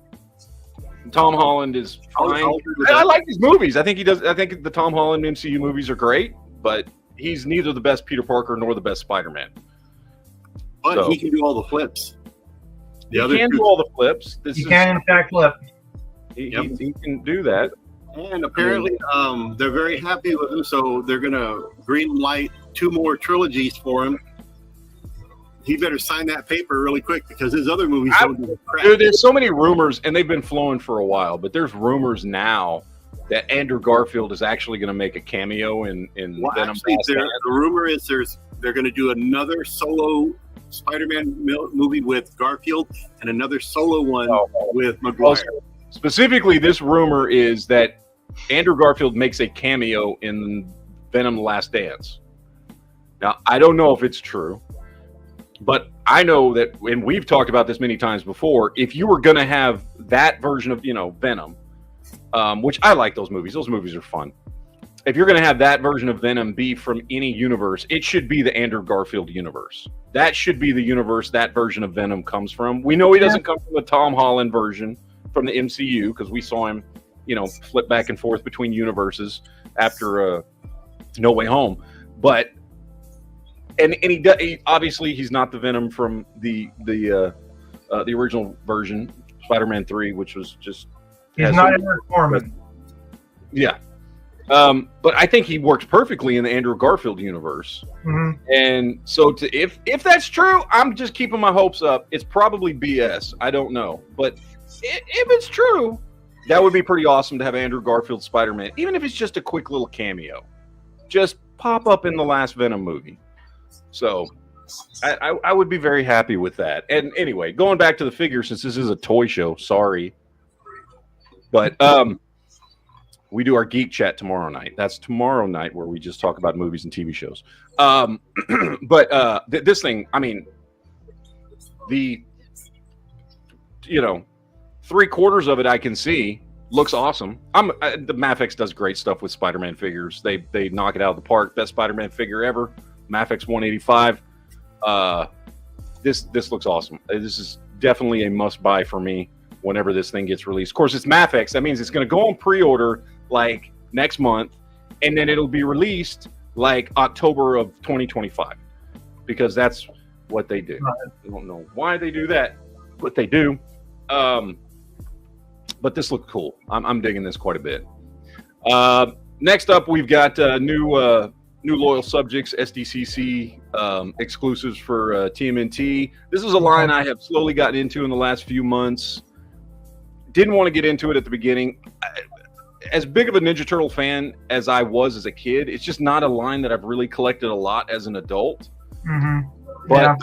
Holland is fine. I like his movies. I think he does. I think the Tom Holland MCU movies are great, but he's neither the best Peter Parker nor the best Spider-Man. But he can do all the flips. He can do all the flips. He can, in fact, flip. He can do that. And apparently, they're very happy with him, so they're going to green light 2 more trilogies for him. He better sign that paper really quick because his other movies don't do crap. Dude, there's so many rumors, and they've been flowing for a while, but there's rumors now that Andrew Garfield is actually going to make a cameo in Venom. Actually, the rumor is they're going to do another solo Spider-Man movie with Garfield and another solo one with Maguire. Specifically, this rumor is that Andrew Garfield makes a cameo in Venom: The Last Dance. Now, I don't know if it's true, but I know that, and we've talked about this many times before, if you were going to have that version of, Venom, which I like those movies are fun. If you're going to have that version of Venom be from any universe, it should be the Andrew Garfield universe. That should be the universe that version of Venom comes from. We know he doesn't come from the Tom Holland version from the MCU because we saw him, flip back and forth between universes after No Way Home. But and he obviously he's not the Venom from the original version, Spider-Man 3, which was just he's not in Foreman. Yeah. But I think he works perfectly in the Andrew Garfield universe. Mm-hmm. And so if that's true, I'm just keeping my hopes up. It's probably BS. I don't know. But if it's true, that would be pretty awesome to have Andrew Garfield Spider-Man, even if it's just a quick little cameo. Just pop up in the last Venom movie. So I would be very happy with that. And anyway, going back to the figure, since this is a toy show, sorry. But we do our geek chat tomorrow night. That's tomorrow night where we just talk about movies and TV shows. But this thing, I mean, the 3/4 of it I can see looks awesome. The Mafex does great stuff with Spider-Man figures. They knock it out of the park. Best Spider-Man figure ever. Mafex 185. This looks awesome. This is definitely a must buy for me whenever this thing gets released. Of course, it's Mafex. That means it's going to go on pre-order like next month, and then it'll be released like October of 2025 because that's what they do. I don't know why they do that, but they do. But this looks cool. I'm digging this quite a bit. Next up, we've got new loyal subjects, SDCC exclusives for TMNT. This is a line I have slowly gotten into in the last few months. Didn't want to get into it at the beginning. As big of a Ninja Turtle fan as I was as a kid, it's just not a line that I've really collected a lot as an adult. Mm-hmm. But Yeah.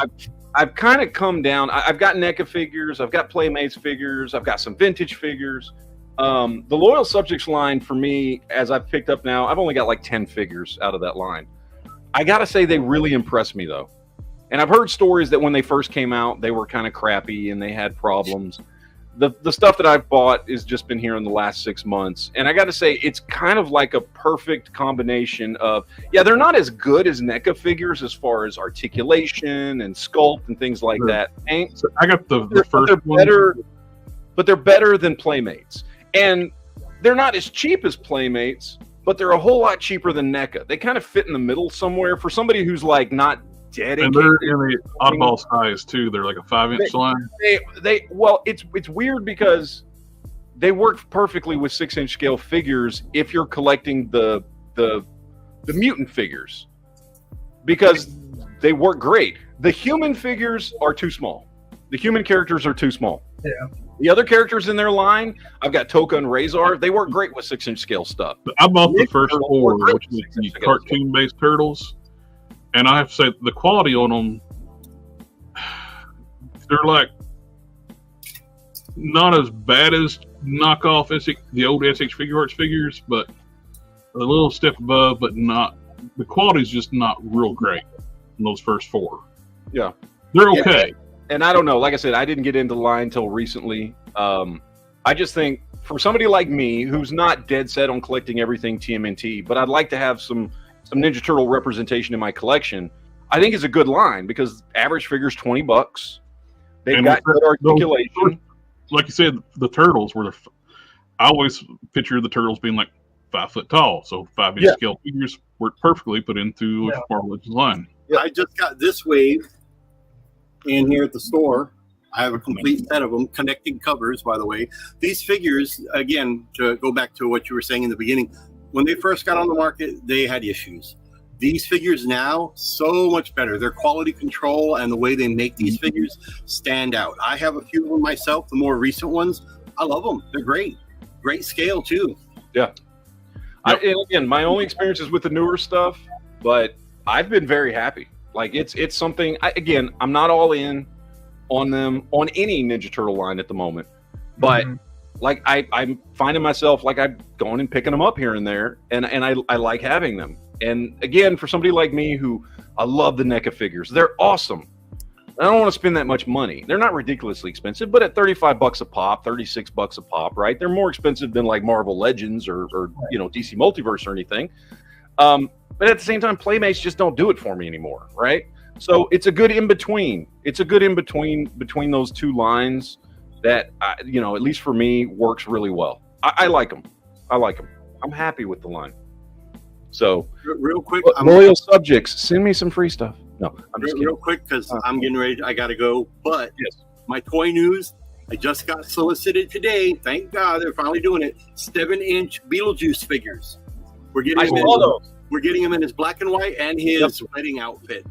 I've kind of come down. I've got NECA figures. I've got Playmates figures. I've got some vintage figures. The Loyal Subjects line for me, as I've picked up now, I've only got like 10 figures out of that line. I got to say they really impressed me, though. And I've heard stories that when they first came out, they were kind of crappy and they had problems. The stuff that I've bought has just been here in the last 6 months. And I got to say, it's kind of like a perfect combination of, yeah, they're not as good as NECA figures as far as articulation and sculpt and things like that. So I got the first one. But they're better than Playmates. And they're not as cheap as Playmates, but they're a whole lot cheaper than NECA. They kind of fit in the middle somewhere for somebody who's like not dedicated. And they're in the oddball size too. They're like a 5-inch line. Well, it's weird because they work perfectly with 6-inch scale figures if you're collecting the mutant figures, because they work great. The human figures are too small. The human characters are too small. Yeah. The other characters in their line, I've got Toka and Razor. They work great with 6-inch scale stuff. I bought the first Turtles 4, work great which was with the 6-inch cartoon-based turtles, and I have to say the quality on them, they're like not as bad as knockoff the old SH Figure Arts figures, but a little step above, but not. The quality's just not real great in those first 4. Yeah. They're okay. And I don't know. Like I said, I didn't get into the line until recently. I just think for somebody like me who's not dead set on collecting everything TMNT, but I'd like to have some Ninja Turtle representation in my collection, I think it's a good line because average figure's $20. They've got good articulation. Like you said, the turtles were. I always picture the turtles being like 5 foot tall, so 5-inch scale figures work perfectly put into a Marvel Legends line. I just got this wave in here at the store. I have a complete set of them, connecting covers, by the way. These figures, again, to go back to what you were saying in the beginning, when they first got on the market, they had issues. These figures now, so much better. Their quality control and the way they make these figures stand out. I have a few of them myself, the more recent ones. I love them. They're great. Great scale, too. Yeah. And again, my only experience is with the newer stuff, but I've been very happy. Like, it's something, again, I'm not all in on them, on any Ninja Turtle line at the moment. But, like, I'm finding myself, like, I'm going and picking them up here and there, and I like having them. And, again, for somebody like me who, I love the NECA figures. They're awesome. I don't want to spend that much money. They're not ridiculously expensive, but at $35 a pop, $36 a pop, right? They're more expensive than, like, Marvel Legends or DC Multiverse or anything. But at the same time, Playmates just don't do it for me anymore, right? So it's a good in-between. It's a good in-between between those two lines that, at least for me, works really well. I like them. I'm happy with the line. So, real quick, loyal subjects, send me some free stuff. No, I'm just real quick because I'm getting ready. I got to go. But my toy news, I just got solicited today. Thank God they're finally doing it. 7-inch Beetlejuice figures. We're getting him in his black and white and his wedding outfit.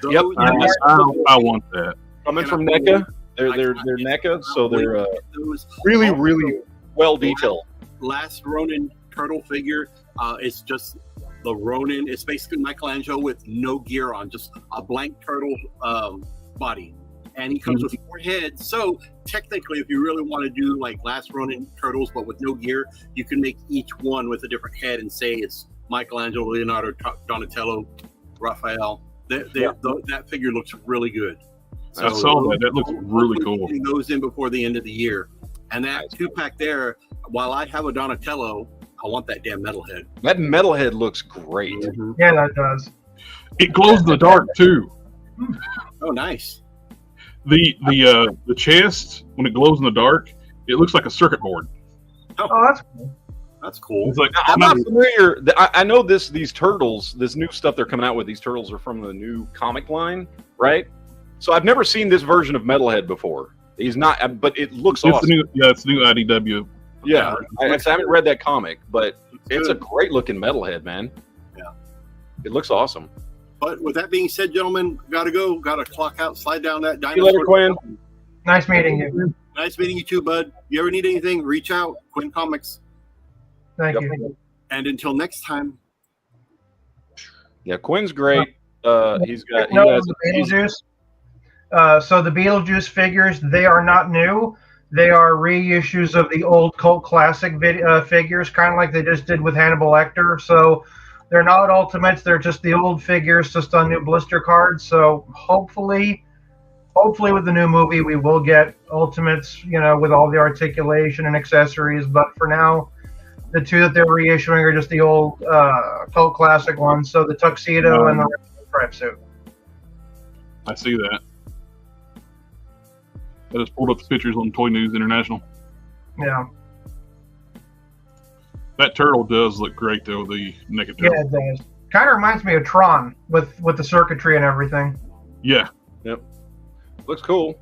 Those I want that. Coming from NECA, they're NECA, so they're really well detailed. Last Ronin turtle figure. It's just the Ronin. It's basically Michelangelo with no gear on, just a blank turtle body. And he comes with 4 heads. So technically, if you really want to do like Last Ronin turtles, but with no gear, you can make each one with a different head and say it's Michelangelo, Leonardo, Donatello, Raphael. That figure looks really good. So I saw that. That looks really cool. Getting those in before the end of the year. And that 2-pack there, while I have a Donatello, I want that damn metalhead. That metalhead looks great. Yeah, that does. It glows in the dark too. Oh, nice. The chest, when it glows in the dark, it looks like a circuit board. Oh, that's cool. That's cool. It's like, I'm not familiar. I know these turtles, this new stuff they're coming out with. These turtles are from the new comic line, right? So I've never seen this version of Metalhead before. He's not, but it looks awesome. It's the new IDW. Yeah, I haven't read that comic, but it's a great looking Metalhead, man. Yeah, it looks awesome. But with that being said, gentlemen, gotta go. Gotta clock out. Slide down that dinosaur. See you later, Quinn. Nice meeting you. Nice meeting you too, bud. You ever need anything, reach out. Quinn Comics. Thank you. And until next time. Yeah, Quinn's great. He's got the Beetlejuice. So the Beetlejuice figures, they are not new. They are reissues of the old cult classic figures, kind of like they just did with Hannibal Lecter. So they're not ultimates. They're just the old figures, just on new blister cards. So hopefully with the new movie, we will get ultimates, with all the articulation and accessories. But for now, the two that they're reissuing are just the old cult classic ones. So the tuxedo and the striped suit. I see that. I just pulled up the pictures on Toy News International. Yeah. That turtle does look great though. The naked turtle. Yeah, it does. Kind of reminds me of Tron with the circuitry and everything. Yeah. Yep. Looks cool.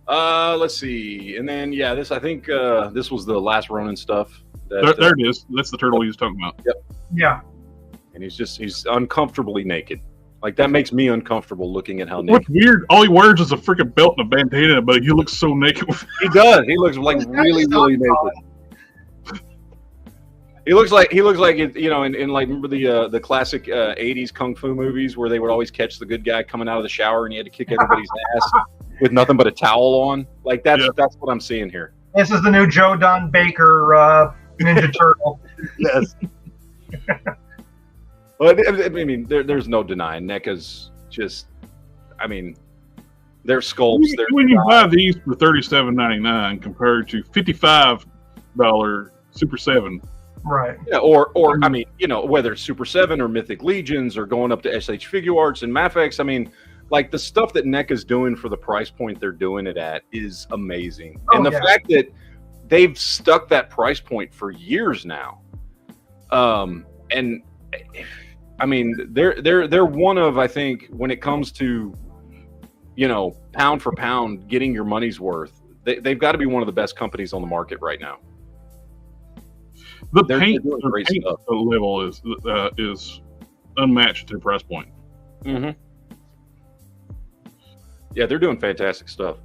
Let's see. And then I think this was the last Ronin stuff. There it is. That's the turtle he was talking about. Yep. Yeah. And he's uncomfortably naked. Like that makes me uncomfortable looking at how What's naked. weird? All he wears is a freaking belt and a bandana, but he looks so naked. He does. He looks like really naked. He looks like it, in like, remember the classic 80s kung fu movies where they would always catch the good guy coming out of the shower and he had to kick everybody's ass with nothing but a towel on. Like that's what I'm seeing here. This is the new Joe Don Baker Ninja Turtle. Yes. Well, I mean, there's no denying NECA's just. I mean, their sculpts. When you buy these for $37.99 compared to $55 Super 7. Right. Yeah, or I mean, whether it's Super 7 or Mythic Legions or going up to SH Figure Arts and Mafex, I mean, like the stuff that NECA's doing for the price point they're doing it at is amazing. And the fact that they've stuck that price point for years now. And I mean, they're one of, I think, when it comes to, pound for pound, getting your money's worth, they've got to be one of the best companies on the market right now. The paint level is unmatched to price point. Mm-hmm. Yeah, they're doing fantastic stuff.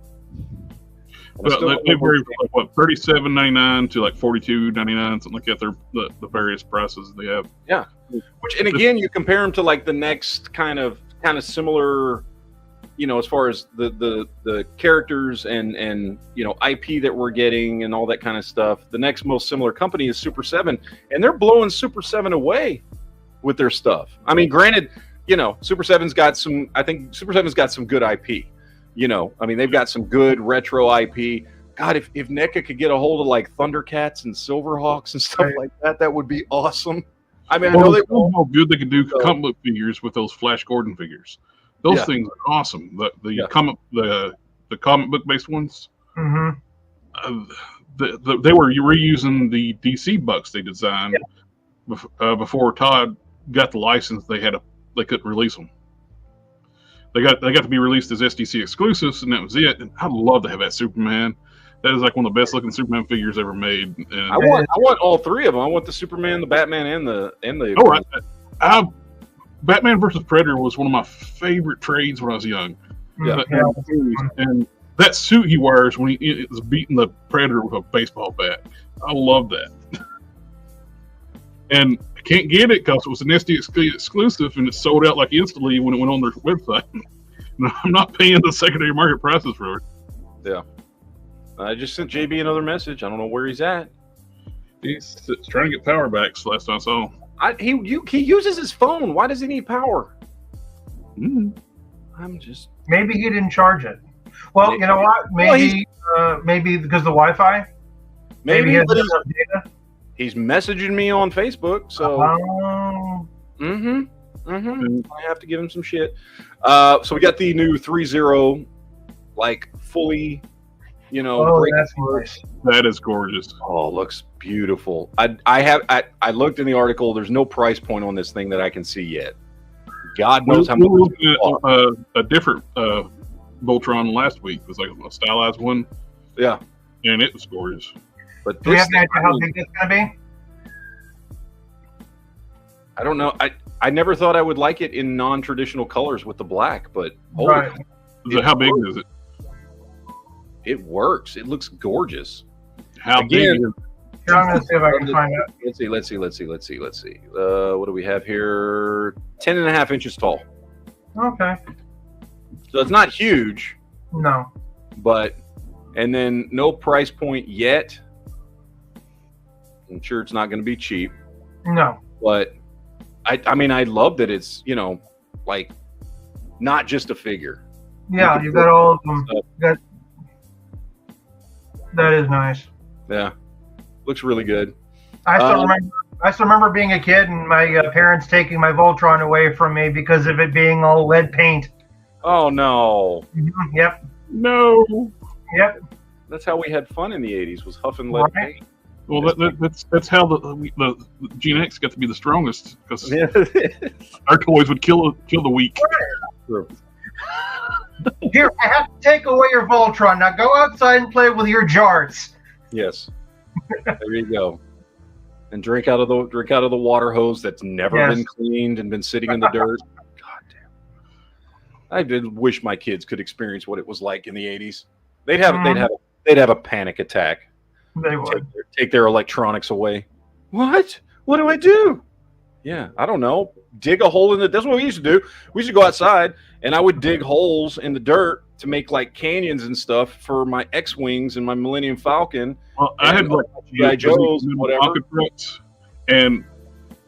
But they vary from what $37.99 to like $42.99, something like that. They're the various prices they have. Yeah, and again, you compare them to like the next kind of similar, as far as the characters and IP that we're getting and all that kind of stuff. The next most similar company is Super 7, and they're blowing Super 7 away with their stuff. I mean, granted, Super 7's got some. I think Super 7's got some good IP. I mean, they've got some good retro IP. God, if NECA could get a hold of like Thundercats and Silverhawks and stuff like that, that would be awesome. I mean, I know how good they can do comic book figures with those Flash Gordon figures. Those things are awesome. The comic book based ones. Mm-hmm. They were reusing the DC Bucks they designed before Todd got the license. They couldn't release them. They got to be released as SDC exclusives, and that was it. And I'd love to have that Superman. That is like one of the best looking Superman figures ever made. And I want all three of them. I want the Superman, the Batman, and the. Oh, right. Batman versus Predator was one of my favorite trades when I was young. Yeah. And that suit he wears when he is beating the Predator with a baseball bat, I love that. And I can't get it because it was an SD exclusive and it sold out like instantly when it went on their website. And I'm not paying the secondary market prices for it. Yeah. I just sent JB another message. I don't know where he's at. He's trying to get power backs last time I saw him. He uses his phone. Why does he need power? Mm-hmm. Maybe he didn't charge it. Well, you know what? Maybe because of the Wi-Fi. Maybe he has enough data. He's messaging me on Facebook, so. I have to give him some shit. So we got the new 3.0, like fully, that's nice. That is gorgeous. Oh, looks beautiful. I looked in the article. There's no price point on this thing that I can see yet. God knows how much. We looked at a different Voltron last week. It was like a stylized one. Yeah, and it was gorgeous. But do we have an idea how big it's going to be? I don't know. I never thought I would like it in non-traditional colors with the black, but how big is it? It works. It looks gorgeous. How big? I'm going to see if I can find it. Let's see. What do we have here? 10.5 inches tall. Okay. So it's not huge. No. And then no price point yet. I'm sure it's not going to be cheap. No. But I mean, I love that it's, like not just a figure. Yeah, you got all of them. That is nice. Yeah. Looks really good. I still remember being a kid and my parents taking my Voltron away from me because of it being all lead paint. Oh, no. Yep. No. Yep. That's how we had fun in the 80s, was huffing lead paint. Well, that's how the Gen X got to be the strongest, because our toys would kill the weak. True. Here, I have to take away your Voltron. Now go outside and play with your jarts. Yes. There you go. And drink out of the water hose that's never been cleaned and been sitting in the dirt. God damn. I did wish my kids could experience what it was like in the 80s. They'd have a panic attack. They would take their electronics away. What? What do I do? Yeah, I don't know. Dig a hole in the. That's what we used to do. We used to go outside, and I would dig holes in the dirt to make like canyons and stuff for my X-wings and my Millennium Falcon. Well, I had like G.I. Joes and whatever. And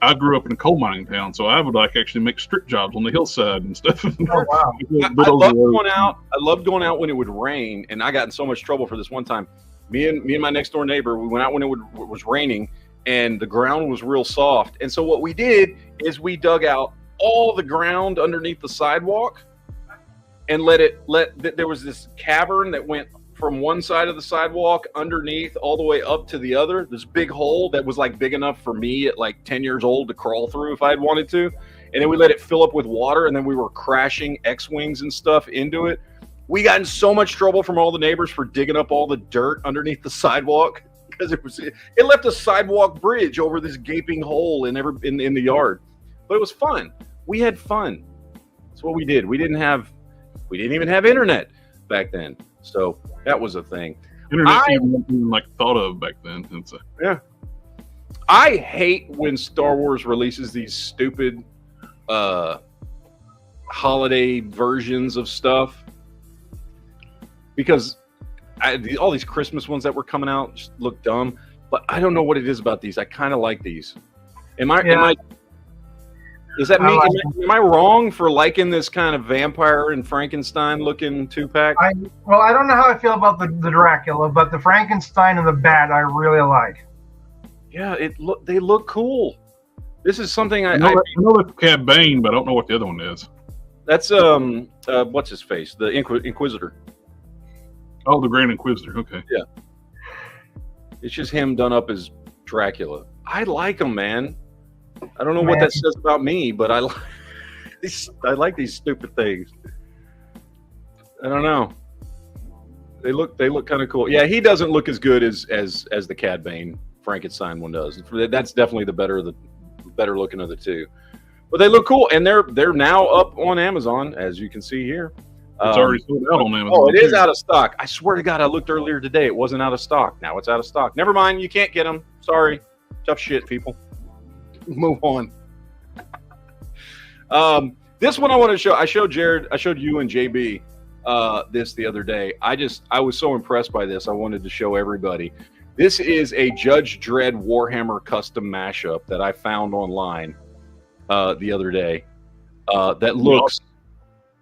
I grew up in a coal mining town, so I would like actually make strip jobs on the hillside and stuff. Oh wow! I loved going out. I loved going out when it would rain, and I got in so much trouble for this one time. Me and my next door neighbor, we went out when it was raining, and the ground was real soft. And so what we did is we dug out all the ground underneath the sidewalk, and there was this cavern that went from one side of the sidewalk underneath all the way up to the other. This big hole that was like big enough for me at like 10 years old to crawl through if I'd wanted to. And then we let it fill up with water, and then we were crashing X-wings and stuff into it. We got in so much trouble from all the neighbors for digging up all the dirt underneath the sidewalk, because it left a sidewalk bridge over this gaping hole in the yard. But it was fun. We had fun. That's what we did. We didn't even have internet back then, so that was a thing. Internet even like thought of back then. Yeah. I hate when Star Wars releases these stupid holiday versions of stuff, because all these Christmas ones that were coming out just look dumb. But I don't know what it is about these. I kind of like these. Am I? Does that mean am I wrong for liking this kind of vampire and Frankenstein looking 2-pack? I don't know how I feel about the Dracula, but the Frankenstein and the Bat I really like. Yeah, they look cool. This is something I know that's Cad Bane, but I don't know what the other one is. That's what's his face? The Inquisitor. Oh, the Grand Inquisitor. Okay. Yeah. It's just him done up as Dracula. I like him, man. I don't know what that says about me, but I like these stupid things. I don't know. They look kind of cool. Yeah, he doesn't look as good as the Cad Bane Frankenstein one does. That's definitely the better looking of the two. But they look cool, and they're now up on Amazon, as you can see here. It's already sold out on Amazon. Oh, it is out of stock. I swear to God, I looked earlier today. It wasn't out of stock. Now it's out of stock. Never mind. You can't get them. Sorry. Tough shit, people. Move on. This one I want to show. I showed you and JB this the other day. I was so impressed by this. I wanted to show everybody. This is a Judge Dredd Warhammer custom mashup that I found online the other day. That looks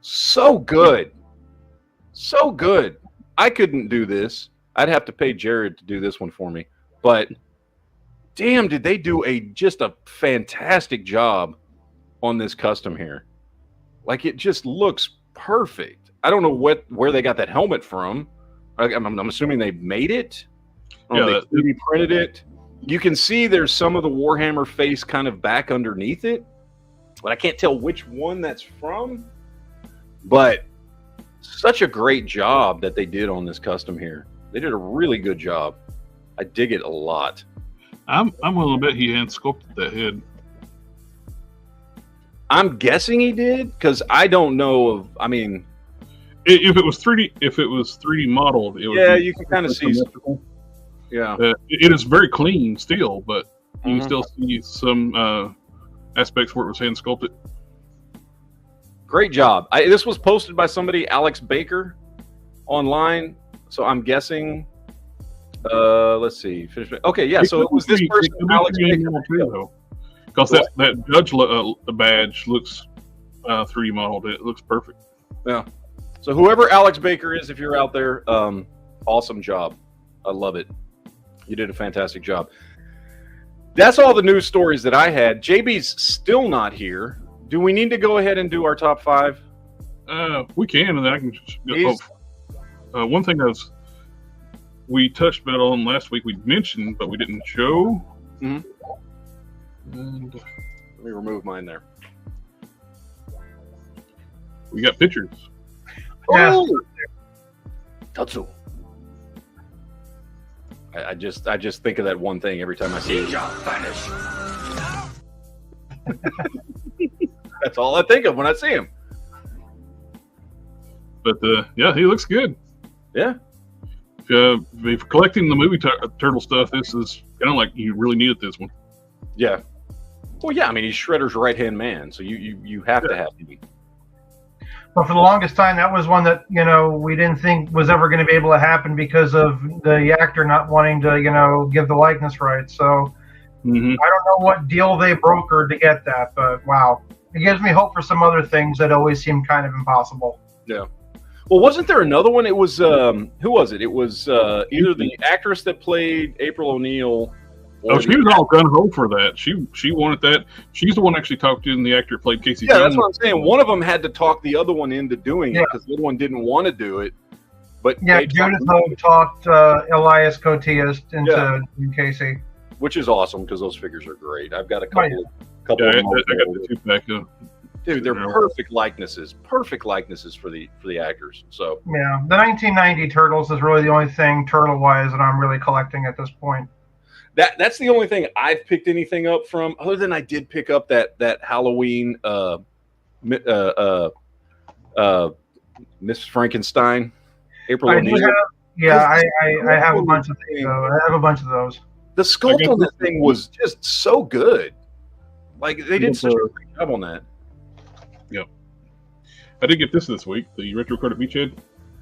so good. So good. I couldn't do this. I'd have to pay Jared to do this one for me. But damn, did they do just a fantastic job on this custom here. Like, it just looks perfect. I don't know where they got that helmet from. I'm assuming they made it. They 3D printed it. You can see there's some of the Warhammer face kind of back underneath it, but I can't tell which one that's from. But such a great job that they did on this custom here. They did a really good job. I dig it a lot. I'm willing to bet he hand sculpted that head. I'm guessing he did, because I don't know of. I mean, if it was 3D modeled, it would. Yeah, you can kind of see. Yeah, it is very clean still, but you can still see some aspects where it was hand sculpted. Great job. This was posted by somebody, Alex Baker, online. So I'm guessing. Let's see. Okay, yeah. So it was this person, Alex Baker. Because that judge badge looks 3D modeled. It looks perfect. Yeah. So whoever Alex Baker is, if you're out there, awesome job. I love it. You did a fantastic job. That's all the news stories that I had. JB's still not here. Do we need to go ahead and do our top 5? We can, and then I can just go. One thing we touched about on last week. We mentioned, but we didn't show. Mhm. And Let me remove mine there. we got pictures. Yes. Oh! Tatsu. I just think of that one thing every time I see it. That's all I think of when I see him. But yeah, he looks good. Yeah. If you're collecting the movie turtle stuff, this is kind of like you really needed this one. Yeah. Well, yeah. I mean, he's Shredder's right-hand man, so you have to have him. But for the longest time, that was one that, we didn't think was ever going to be able to happen because of the actor not wanting to, give the likeness rights. So I don't know what deal they brokered to get that, but wow. It gives me hope for some other things that always seem kind of impossible. Yeah. Well, wasn't there another one? It was, who was it? It was either the actress that played April O'Neil. Oh, she was all gun-ho for that. She wanted that. She's the one actually talked to, and the actor played Casey Yeah, Jones. that's what I'm saying. One of them had to talk the other one into doing it because the other one didn't want to do it. But yeah, Judith Hogue talked Elias Cotillas into Casey. Which is awesome because those figures are great. I've got a couple Yeah, of I them. got the two back up. Dude, they're perfect likenesses for the actors. So yeah, the 1990 Turtles is really the only thing turtle-wise that I'm really collecting at this point. That's the only thing I've picked anything up from, other than I did pick up that Halloween Miss Frankenstein, April O'Neil. I have a bunch of things. I have a bunch of those. The sculpt on that thing was just so good. Like they did such a great job on that. Yeah, I did get this week. The Retro Credit Beachhead.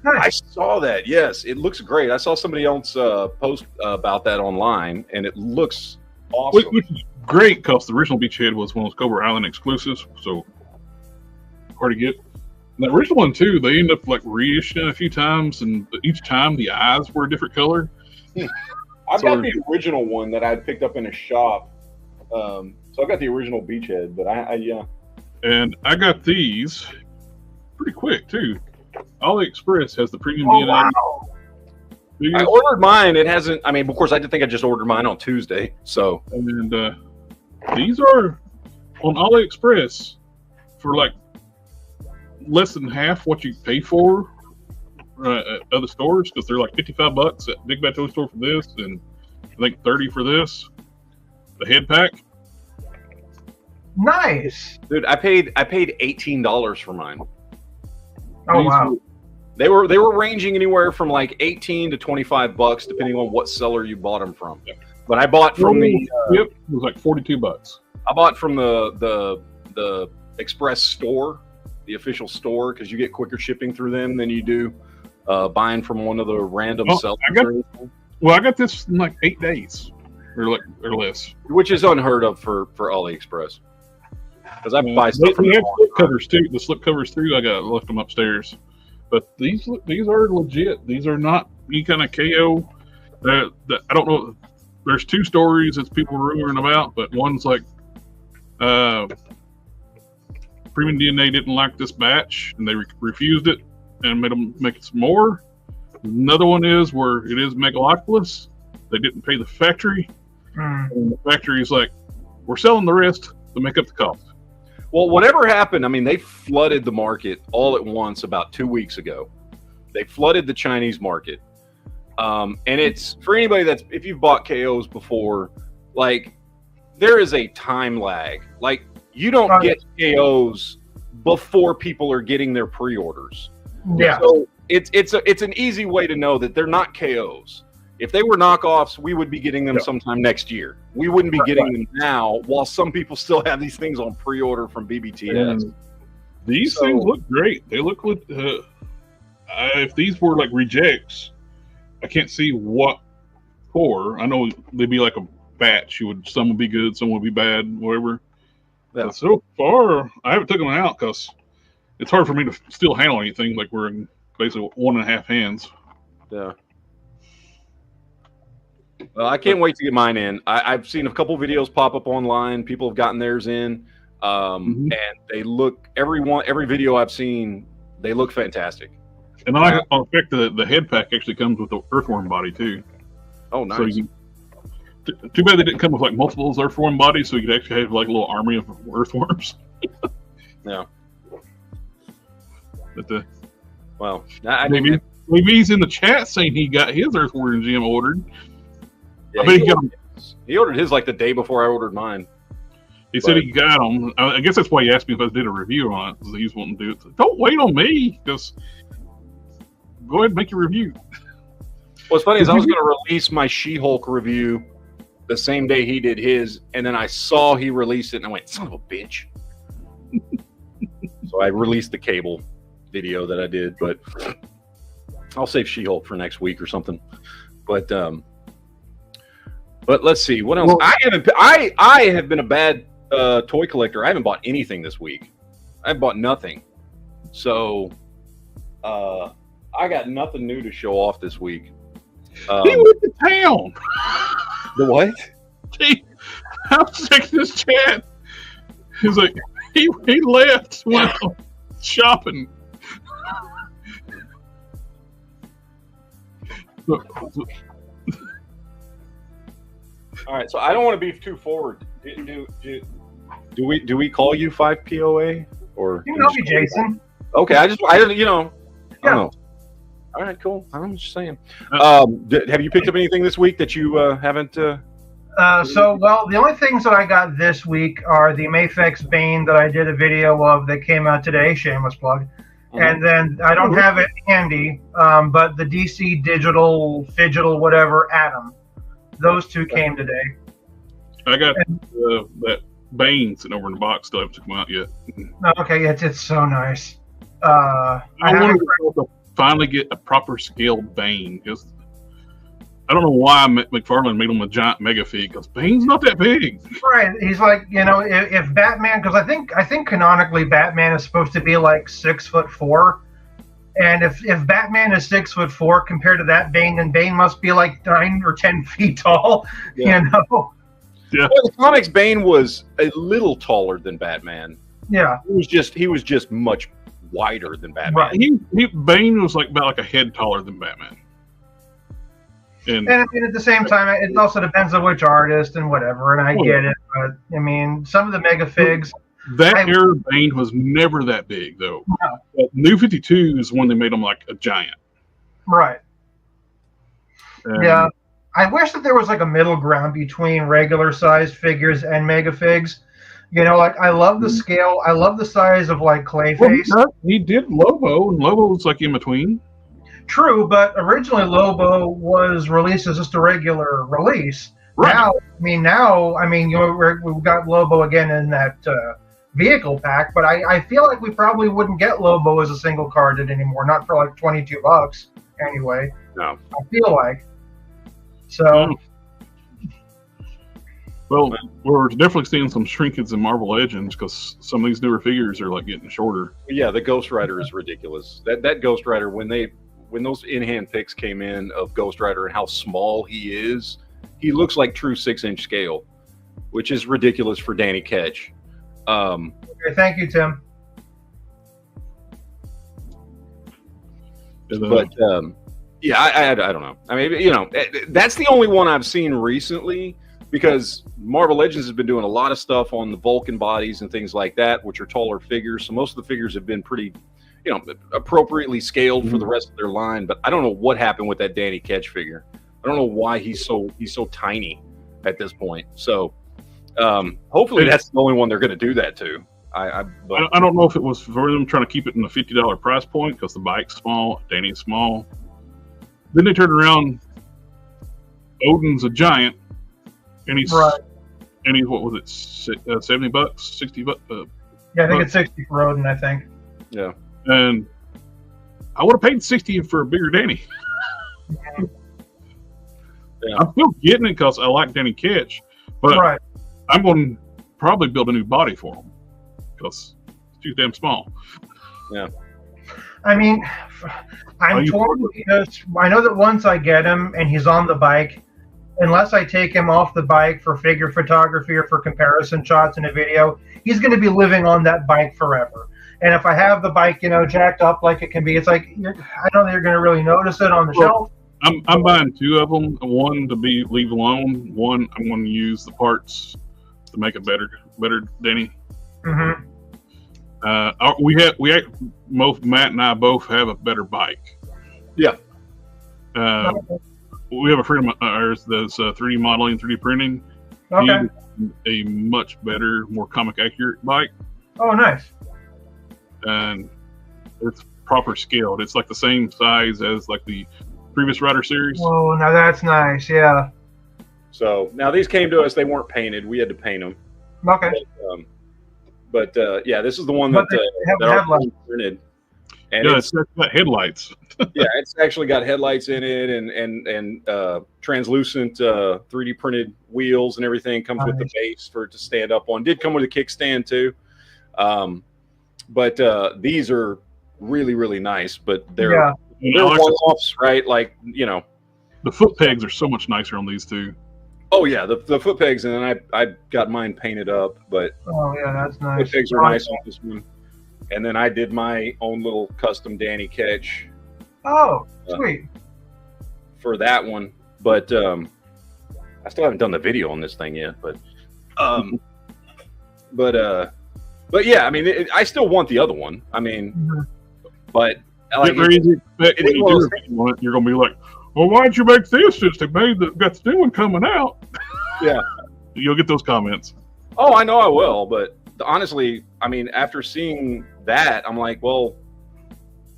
I saw that. Yes, it looks great. I saw somebody else post about that online, and it looks awesome. Which is great because the original Beachhead was one of those Cobra Island exclusives, so hard to get. And the original one too, they ended up like reissuing a few times, and each time the eyes were a different color. I've got the original one that I picked up in a shop. So I've got the original Beachhead, but yeah. And I got these pretty quick too. AliExpress has the premium DNA. Wow. I ordered mine. It hasn't. I mean, of course, I think I just ordered mine on Tuesday. So, and these are on AliExpress for like less than half what you pay for at other stores because they're like $55 at Big Bad Toy Store for this, and I think $30 for this. The head pack. Nice, dude. I paid $18 for mine. Oh wow. They were ranging anywhere from like $18 to $25, depending on what seller you bought them from. But I bought from it was like $42. I bought from the Express store, the official store, because you get quicker shipping through them than you do buying from one of the random sellers. I got this in like 8 days or less, which is unheard of for AliExpress. Because I buy stuff from slip covers too. The slip covers too. I left them upstairs. But these are legit. These are not any kind of KO. I don't know. There's two stories that people are rumoring about, but one's like Premium DNA didn't like this batch and they refused it and made them make some more. Another one is where it is Megalopolis. They didn't pay the factory. And the factory's like, we're selling the rest to make up the cost. Well, whatever happened, I mean, they flooded the market all at once about 2 weeks ago. They flooded the Chinese market. And it's for anybody if you've bought KOs before, like there is a time lag. Like you don't get KOs before people are getting their pre-orders. Yeah. So it's an easy way to know that they're not KOs. If they were knockoffs, we would be getting them sometime next year. We wouldn't be getting them now, while some people still have these things on pre-order from BBTS. These things look great. They look like if these were like rejects, I can't see what for. I know they'd be like a batch. Some would be good, some would be bad, whatever. Yeah. But so far, I haven't taken them out because it's hard for me to still handle anything. Like we're in basically 1.5 hands. Yeah. Well, I can't wait to get mine in. I've seen a couple videos pop up online. People have gotten theirs in, and they look every video I've seen. They look fantastic. And then I expect the head pack actually comes with the earthworm body too. Oh, nice. So you can, too bad they didn't come with like multiple earthworm bodies, so you could actually have like a little army of earthworms. Yeah. But Well, maybe he's in the chat saying he got his earthworm gem ordered. Yeah, I bet he ordered his like the day before I ordered mine. He said he got them. I guess that's why he asked me if I did a review on it, because he was wanting to do it. So, don't wait on me, because go ahead and make your review. What's funny is I was going to release my She-Hulk review the same day he did his, and then I saw he released it, and I went, son of a bitch. So I released the Cable video that I did, but I'll save She-Hulk for next week or something. But let's see what else. Well, I have been a bad toy collector. I haven't bought anything this week. I've bought nothing. So I got nothing new to show off this week. He went to town. The what? I was checking his chat. He's like, he left, went shopping. All right, so I don't want to be too forward. Do we call you 5 POA or? You know me, Jason. Okay, I don't know. Yeah. All right, cool. I'm just saying. Have you picked up anything this week that you haven't? The only things that I got this week are the Mafex Bane that I did a video of that came out today. Shameless plug. Mm-hmm. And then I don't have it handy, but the DC Digital whatever Atom. Those two came today. I got that Bane sitting over in the box. Still haven't took them out yet. Okay, it's so nice. I want to finally get a proper scaled Bane. Because I don't know why McFarlane made him a giant mega fig. Because Bane's not that big. Right. He's like, if Batman, because I think canonically Batman is supposed to be like 6'4". And if Batman is 6'4" compared to that Bane, then Bane must be like 9 or 10 feet tall. Yeah. Yeah. Well, the comics Bane was a little taller than Batman. Yeah. He was just much wider than Batman. Right. Bane was about a head taller than Batman. And I mean, at the same time, it also depends on which artist and whatever. And I get it, but I mean, some of the mega figs. That era Bane was never that big, though. No. New 52 is when they made him like a giant. Right. Yeah. I wish that there was like a middle ground between regular sized figures and mega figs. I love the scale. I love the size of like Clayface. Well, he did Lobo, and Lobo was like in between. True, but originally Lobo was released as just a regular release. Right. Now, we've got Lobo again in that vehicle pack, but I feel like we probably wouldn't get Lobo as a single carded anymore, not for like $22 anyway. No. I feel like. So. Well, we're definitely seeing some shrinkage in Marvel Legends because some of these newer figures are like getting shorter. Yeah, the Ghost Rider is ridiculous. That Ghost Rider, when those in-hand pics came in of Ghost Rider and how small he is, he looks like true 6-inch scale, which is ridiculous for Danny Ketch. Okay, thank you, Tim. But I don't know. I mean, that's the only one I've seen recently because Marvel Legends has been doing a lot of stuff on the Vulcan bodies and things like that, which are taller figures. So most of the figures have been pretty, appropriately scaled for the rest of their line. But I don't know what happened with that Danny Ketch figure. I don't know why he's so tiny at this point. So hopefully that's the only one they're going to do that to. I don't know if it was for them trying to keep it in the $50 price point because the bike's small, Danny's small. Then they turned around. Odin's a giant, and he's what was it, $70, $60? Yeah, I think it's 60 for Odin. I think. Yeah, and I would have paid 60 for a bigger Danny. Yeah. I'm still getting it because I like Danny Ketch, but I'm going to probably build a new body for him because it's too damn small. Yeah. I mean, I'm torn because I know that once I get him and he's on the bike, unless I take him off the bike for figure photography or for comparison shots in a video, he's going to be living on that bike forever. And if I have the bike, jacked up like it can be, it's like I don't think you're going to really notice it on the shelf. I'm buying 2 of them. One to leave alone. One I'm going to use the parts to make it better, Denny. Mm-hmm. Matt and I both have a better bike. Yeah. We have a friend of ours that's 3D modeling, 3D printing. Okay. A much better, more comic accurate bike. Oh, nice. And it's proper scaled. It's like the same size as like the previous Rider series. Oh, now that's nice. Yeah. So now these came to us. They weren't painted. We had to paint them. Okay. But yeah, this is the one that our printed. And yeah, it's got headlights. Yeah, it's actually got headlights in it and translucent 3D printed wheels and everything. Comes with the base for it to stand up on. Did come with a kickstand too. But these are really, really nice. But they're one-offs, right? Like, the foot pegs are so much nicer on these two. Oh yeah, the foot pegs, and then I got mine painted up. But oh yeah, that's nice. Foot pegs are nice on this one. And then I did my own little custom Danny catch. Oh, sweet. For that one, but I still haven't done the video on this thing yet. But yeah, I mean, I still want the other one. I mean, but like, you're going to be like, well, why'd you make this since they got the new one coming out? Yeah, you'll get those comments. Oh, I know I will, but honestly, I mean, after seeing that, I'm like, well,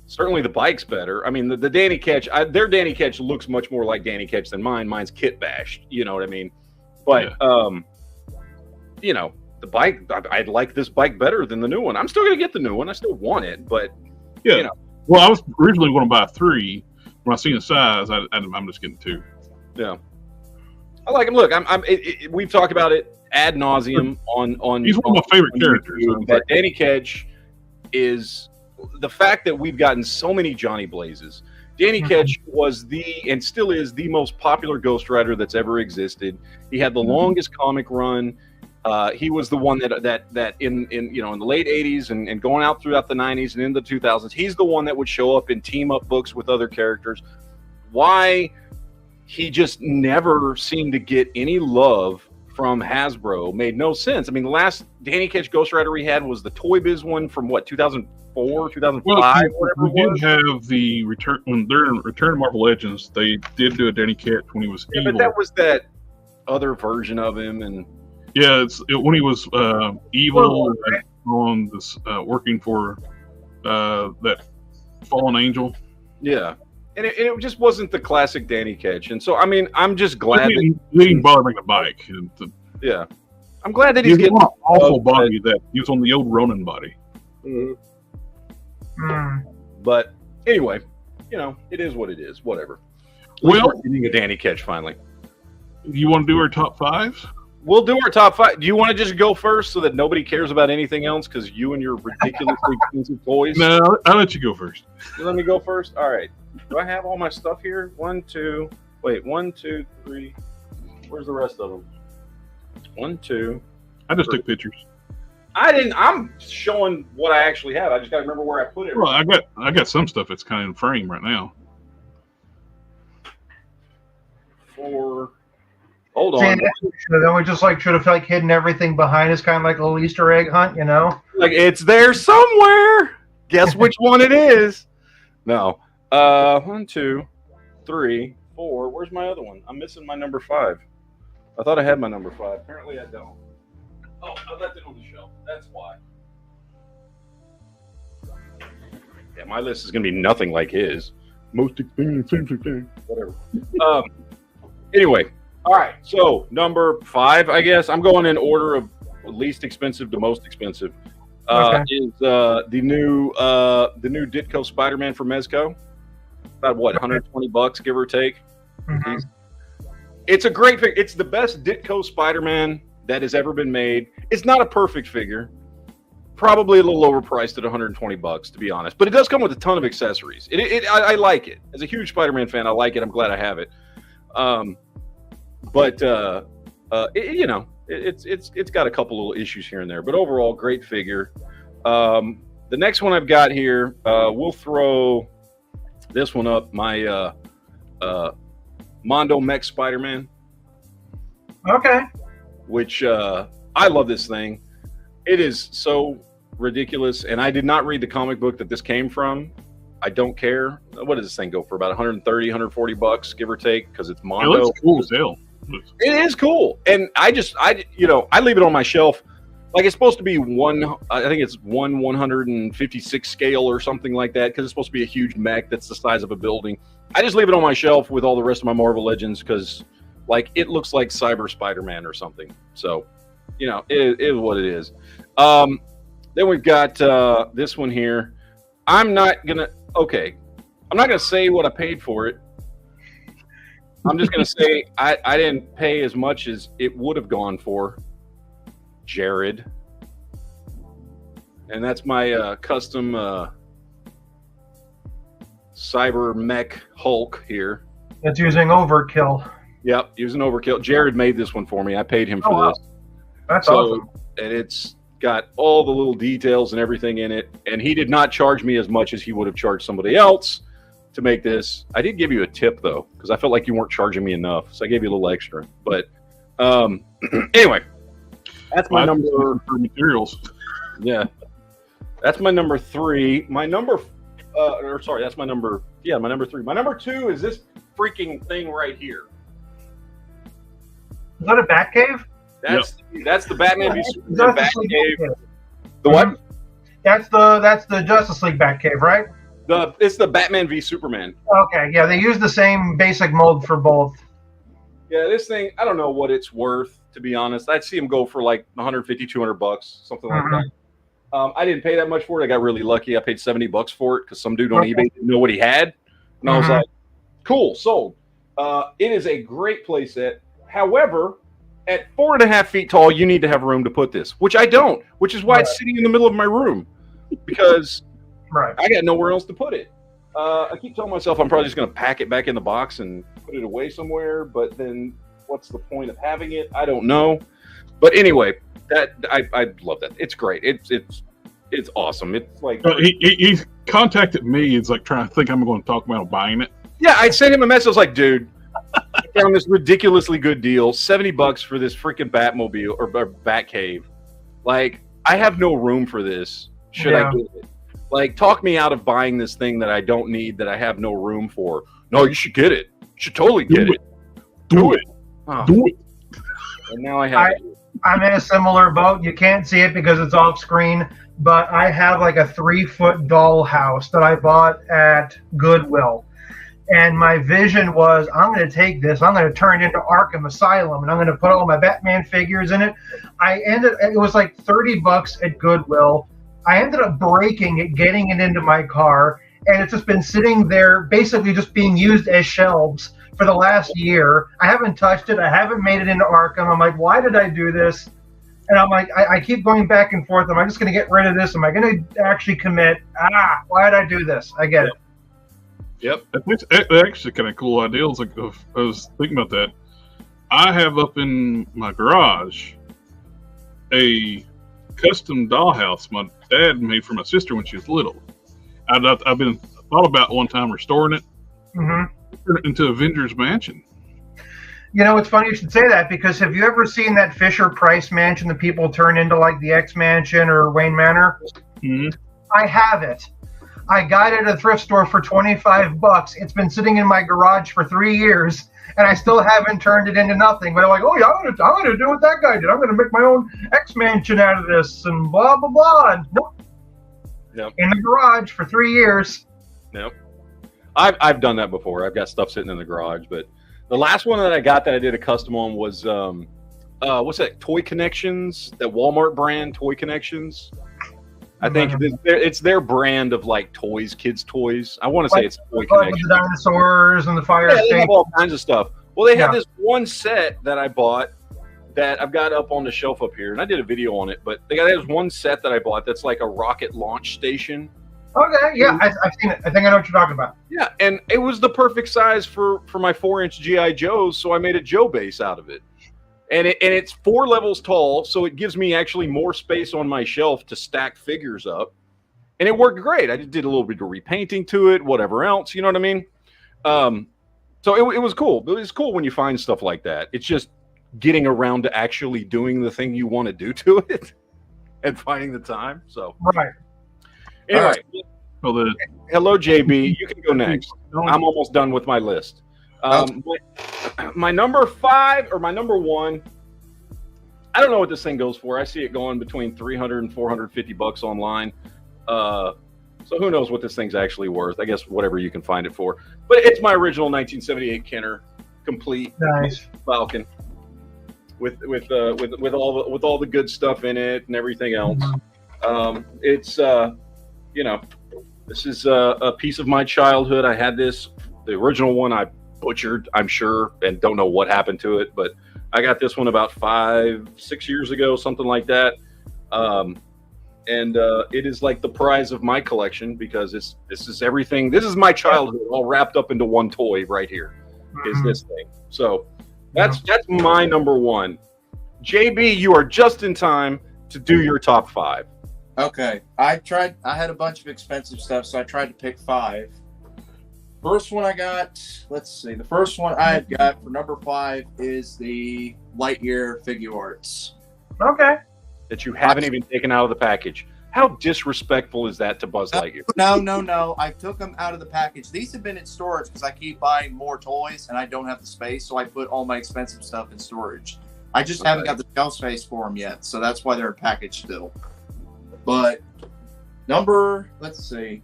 certainly the bike's better. I mean, the Danny Ketch, their Danny Ketch looks much more like Danny Ketch than mine. Mine's kit bashed, you know what I mean? But, the bike, I'd like this bike better than the new one. I'm still going to get the new one. I still want it, but, Well, I was originally going to buy 3. When I seen the size, I'm just getting 2. Yeah. I like him. Look, we've talked about it ad nauseum on. He's one of my favorite characters. But Danny Ketch is the fact that we've gotten so many Johnny Blazes. Danny Ketch was and still is the most popular Ghost Rider that's ever existed. He had the longest comic run. He was the one that in the late 80s and going out throughout the 90s and in the 2000s, he's the one that would show up in team up books with other characters. Why he just never seemed to get any love from Hasbro made no sense. I mean, the last Danny Ketch Ghost Rider we had was the Toy Biz one from 2004, 2005, whatever. We did have the return when they're in Return of Marvel Legends. They did do a Danny Ketch when he was evil. But that was that other version of him, and when he was evil on this working for that fallen angel. Yeah. And it just wasn't the classic Danny Ketch. And so, I mean, I'm just glad he didn't bother making a bike. Yeah. I'm glad that he's getting an awful body that he was on the old Ronin body. But anyway, it is what it is. Whatever. Well, we're getting a Danny Ketch finally. You want to do our top 5s? We'll do our top 5. Do you want to just go first so that nobody cares about anything else because you and your ridiculously expensive toys? No, I'll let you go first. You let me go first? All right. Do I have all my stuff here? 1, 2, 3. Where's the rest of them? 1, 2. I just took pictures. I'm showing what I actually have. I just got to remember where I put it. Well, I got some stuff that's kind of in frame right now. 4. Hold on. Then we just should have hidden everything behind us, kind of like a little Easter egg hunt, Like it's there somewhere. Guess which one it is? No. 1, 2, 3, 4. Where's my other one? I'm missing my number 5. I thought I had my number 5. Apparently I don't. Oh, I left it on the shelf. That's why. Yeah, my list is gonna be nothing like his. Most expensive thing. Whatever. Anyway. All right, so number 5, I guess I'm going in order of least expensive to most expensive. Is the new Ditko Spider-Man from Mezco? About what, $120, give or take. It's a great figure. It's the best Ditko Spider-Man that has ever been made. It's not a perfect figure, probably a little overpriced at $120, to be honest. But it does come with a ton of accessories. I like it. As a huge Spider-Man fan, I like it. I'm glad I have it. But it's got a couple little issues here and there, but overall, great figure. The next one I've got here, we'll throw this one up. My Mondo Mech Spider-Man. Okay. Which I love this thing. It is so ridiculous, and I did not read the comic book that this came from. I don't care. What does this thing go for? About 130, 140 bucks, give or take, because it's Mondo. It looks cool as hell. It is cool, and I leave it on my shelf. Like, it's supposed to be I think it's 156 scale or something like that, because it's supposed to be a huge mech that's the size of a building. I just leave it on my shelf with all the rest of my Marvel Legends because, like, it looks like Cyber Spider-Man or something. So, it is what it is. Then we've got this one here. I'm not gonna say what I paid for it. I'm just gonna say I didn't pay as much as it would have gone for. Jared, and that's my custom Cyber Mech Hulk here. It's using overkill. Yep, using overkill. Jared made this one for me. I paid him for this. That's awesome. And it's got all the little details and everything in it. And he did not charge me as much as he would have charged somebody else to make this. I did give you a tip, though, because I felt like you weren't charging me enough. So I gave you a little extra. But anyway, that's my number for materials. Yeah. That's my number 3. My number that's my number. Yeah, my number 3. My number 2 is this freaking thing right here. Is that a Batcave? That's the Batman v Superman Batcave. The what? That's the Justice League Batcave, right? It's the Batman v Superman. Okay, yeah, they use the same basic mold for both. Yeah, this thing, I don't know what it's worth, to be honest. I'd see them go for like 150, 200 bucks, something like that. I didn't pay that much for it. I got really lucky. I paid $70 for it because some dude on eBay didn't know what he had. And I was like, cool, sold. It is a great playset. However, at 4.5 feet tall, you need to have room to put this, which I don't, which is why it's sitting in the middle of my room because I got nowhere else to put it. I keep telling myself I'm probably just going to pack it back in the box and put it away somewhere, but then what's the point of having it? I don't know. But anyway, that I love that. It's great. It's awesome. It's like he contacted me. It's like trying to think I'm going to talk about buying it. Yeah, I sent him a message. I was like, dude, I found this ridiculously good deal, $70 for this freaking Batmobile or Batcave. Like, I have no room for this. Should I get it? Like, talk me out of buying this thing that I don't need, that I have no room for. No, you should get it. You should totally get it. Do it. Oh. Do it. And now I have it. I'm in a similar boat. You can't see it because it's off screen, but I have like a 3-foot doll house that I bought at Goodwill. And my vision was, I'm going to take this, I'm going to turn it into Arkham Asylum, and I'm going to put all my Batman figures in it. It was like $30 at Goodwill. I ended up breaking it, getting it into my car, and it's just been sitting there, basically just being used as shelves for the last year. I haven't touched it. I haven't made it into Arkham. I'm like, why did I do this? And I'm like, I keep going back and forth. Am I just going to get rid of this? Am I going to actually commit? Why did I do this? I get it. Yep. That's actually kind of cool idea. I was thinking about that. I have up in my garage a custom dollhouse my dad made for my sister when she was little. I've thought about one time restoring it, turn it into Avengers Mansion. You know, it's funny you should say that, because have you ever seen that Fisher Price mansion that people turn into like the X Mansion or Wayne Manor? I have it. I got it at a thrift store for $25. It's been sitting in my garage for 3 years, and I still haven't turned it into nothing. But I'm like, oh yeah, I'm gonna do what that guy did. I'm gonna make my own X Mansion out of this, and blah blah blah. And in the garage for 3 years. Yep. I've done that before. I've got stuff sitting in the garage, but the last one that I got that I did a custom on was what's that? Toy Connections, that Walmart brand, Toy Connections. I think it's their brand of like toys, kids' toys. I want to say it's Toy Connections. The dinosaurs and the fire escape. They have all kinds of stuff. Well, they have this one set that I bought that I've got up on the shelf up here, and I did a video on it. But they got this one set that I bought that's like a rocket launch station. Okay, yeah, I've seen it. I think I know what you're talking about. Yeah, and it was the perfect size for my 4-inch GI Joes, so I made a Joe base out of it. And it's 4 levels tall, so it gives me actually more space on my shelf to stack figures up. and it worked great. I just did a little bit of repainting to it, whatever else, you know what I mean? So it was cool. It was cool when you find stuff like that. It's just getting around to actually doing the thing you want to do to it and finding the time. So Right. anyway, Well, hello JB. You can go next. I'm almost done with my list. My number 5 or my number 1. I don't know what this thing goes for. I see it going between $300 and $450 online. So who knows what this thing's actually worth? I guess whatever you can find it for. But it's my original 1978 Kenner, complete Nice. Falcon, with all the good stuff in it and everything else. It's you know, this is a piece of my childhood. I had this, the original one I butchered, I'm sure, and don't know what happened to it, but I got this one about 5-6 years ago, something like that. And it is like the prize of my collection because this is everything. This is my childhood all wrapped up into one toy right here. Is this thing. So that's my number 1. JB, you are just in time to do your top 5. Okay. I had a bunch of expensive stuff, so I tried to pick 5. First one I got, let's see. The first one I had got for number 5 is the Lightyear Figure Arts. Okay. That you haven't even taken out of the package. How disrespectful is that to Buzz Lightyear? No. I took them out of the package. These have been in storage because I keep buying more toys and I don't have the space, so I put all my expensive stuff in storage. I just haven't got the shelf space for them yet, so that's why they're packaged still. But let's see.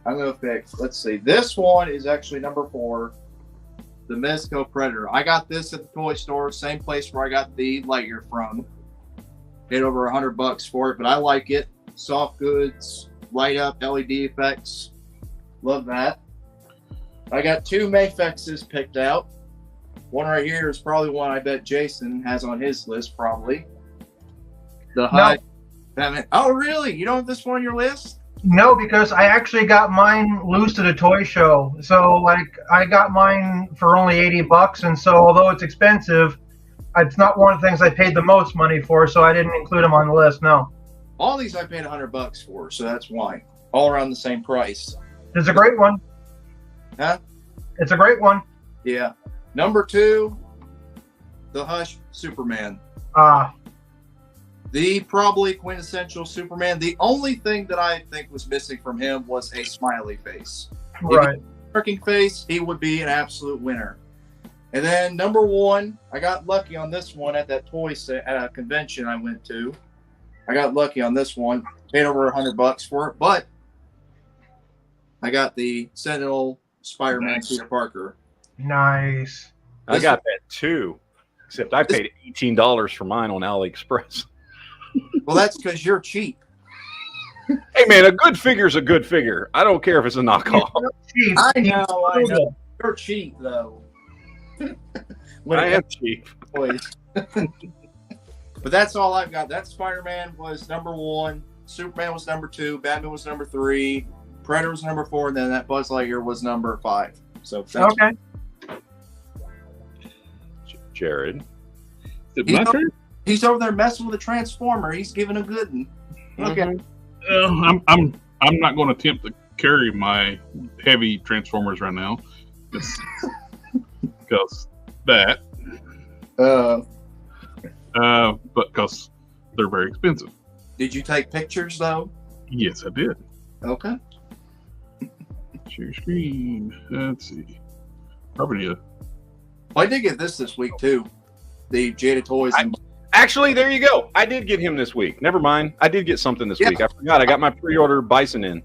I'm going to pick, this one is actually number 4, the Mezco Predator. I got this at the toy store, same place where I got the Lightyear from. Paid over $100 for it, but I like it. Soft goods, light up, LED effects. Love that. I got 2 Mafexes picked out. One right here is probably one I bet Jason has on his list, probably. The High Batman. Oh, really? You don't have this one on your list? No, because I actually got mine loose at a toy show. So, like, I got mine for only $80, and so although it's expensive, it's not one of the things I paid the most money for, so I didn't include them on the list. No. All these I paid $100 for, so that's why. All around the same price. It's a great one. Huh? It's a great one. Yeah. Number 2, the Hush Superman. The probably quintessential Superman. The only thing that I think was missing from him was a smiley face. Right. If he had a working face, he would be an absolute winner. And then number 1, I got lucky on this one at that toy convention I went to. I got lucky on this one. Paid over $100 for it, but I got the Sentinel Spider-Man Peter Parker. Nice. I got that too, except I paid $18 for mine on AliExpress. Well, that's because you're cheap. Hey man, a good figure's a good figure. I don't care if it's a knockoff. I know. You're cheap though. I am cheap. But that's all I've got. That Spider-Man was number 1. Superman was number 2. Batman was number 3. Predator was number 4. And then that Buzz Lightyear was number 5. So that's okay. Jared. He's over there messing with a Transformer. He's giving a good one. Okay. I'm not going to attempt to carry my heavy Transformers right now. Because that. But because they're very expensive. Did you take pictures though? Yes, I did. Okay. Share screen. Let's see. Probably Well, I did get this week too. The Jada Toys. Actually, there you go. I did get him this week. Never mind. I did get something this week. I forgot. I got my pre-order Bison in.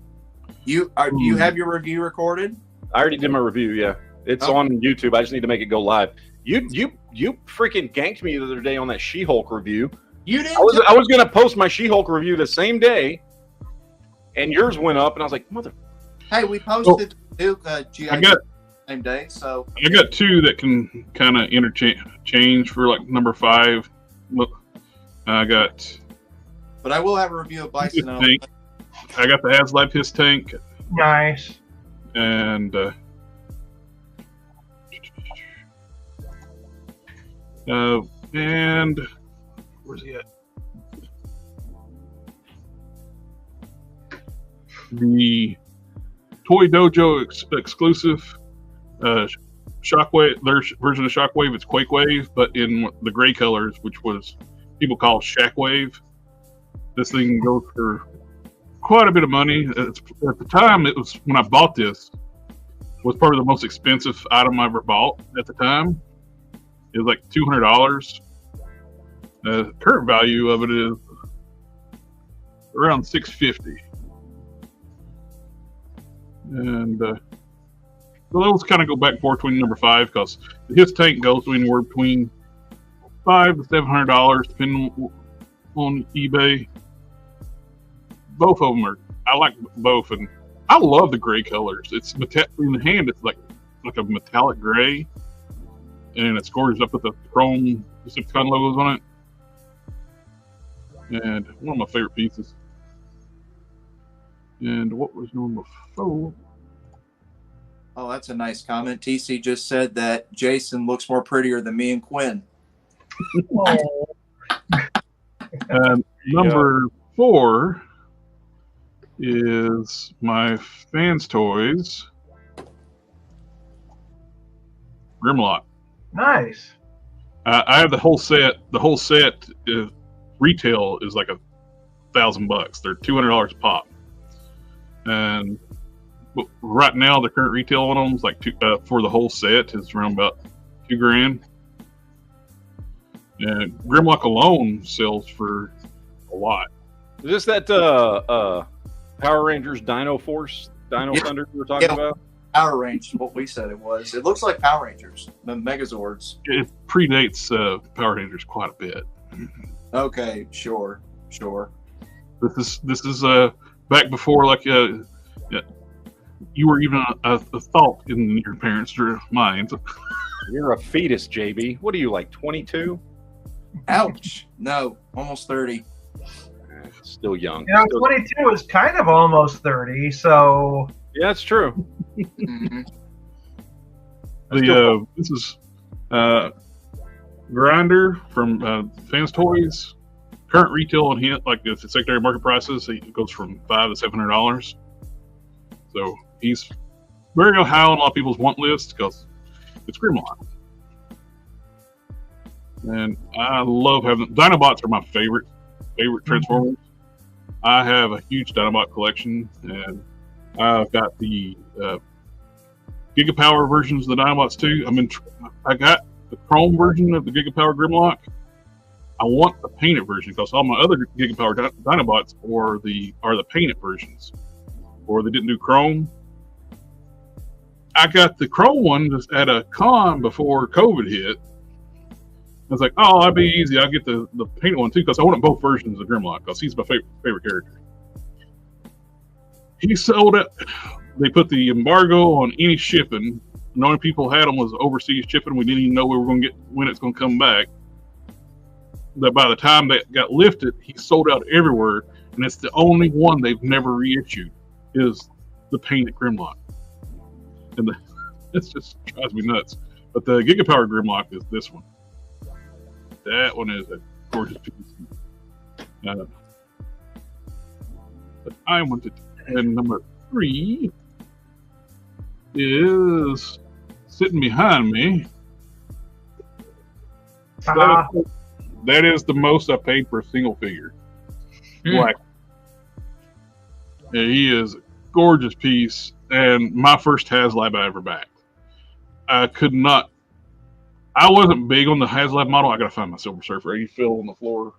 Do you have your review recorded? I already did my review. Yeah, it's on YouTube. I just need to make it go live. You freaking ganked me the other day on that She-Hulk review. You did. I was gonna post my She-Hulk review the same day, and yours went up, and I was like, mother. Hey, we posted Duke same day, so I got 2 that can kind of interchange for like number 5. Look, I got. But I will have a review of Bison. I got the HasLab His Tank. Nice. And where's he at? the Toy Dojo exclusive Shockwave, their version of Shockwave, it's Quake Wave, but in the gray colors, which was people call Shackwave. This thing goes for quite a bit of money. At the time, it was when I bought this, was probably the most expensive item I ever bought at the time. It was like $200. The current value of it is around $650. And so those kind of go back and forth between number 5, because his tank goes anywhere between $500 to $700, depending on eBay. Both of them are, I like both, and I love the gray colors. It's in the hand, it's like a metallic gray, and it's gorgeous up with the chrome Decepticon logos on it. And one of my favorite pieces. And what was number 4? Oh, that's a nice comment. TC just said that Jason looks more prettier than me and Quinn. Number 4 is my Fans Toys Grimlock. Nice. I have the whole set. The whole set retail is like $1,000. They're $200 a pop. And right now, the current retail on them is like for the whole set is around about $2,000. And Grimlock alone sells for a lot. Is this that Power Rangers Dino Force, Dino Thunder we were talking about? Power Rangers, what we said it was. It looks like Power Rangers, the Megazords. It predates Power Rangers quite a bit. Okay, sure. This is back before you were even a thought in your parents' minds. You're a fetus, JB. What are you, like 22? Ouch. No, almost 30. Still young. 22 is kind of almost 30, so... Yeah, that's true. Mm-hmm. This is Grinder from Fans Toys. Current retail on him, like the secondary market prices, it goes from $500 to $700. So he's very high on a lot of people's want list because it's Grimlock. And I love having Dinobots are my favorite Transformers. I have a huge Dinobot collection, and I've got the Gigapower versions of the Dinobots too. I got the Chrome version of the Gigapower Grimlock. I want the painted version because all my other Gigapower Dinobots are the painted versions, or they didn't do Chrome. I got the Chrome one just at a con before COVID hit. I was like, oh, that'd be easy. I'll get the painted one too because I wanted both versions of Grimlock because he's my favorite character. He sold it. They put the embargo on any shipping. The only people had them was overseas shipping. We didn't even know we were going to get when it's going to come back. That by the time that got lifted, he sold out everywhere, and it's the only one they've never reissued is the painted Grimlock, and it just drives me nuts. But the Gigapower Grimlock is this one. That one is a gorgeous piece. But I wanted, and number 3 is sitting behind me. That is the most I paid for a single figure. Black. Yeah, he is a gorgeous piece, and my first HasLab I ever backed. I wasn't big on the HasLab model. I gotta find my Silver Surfer. He fell on the floor.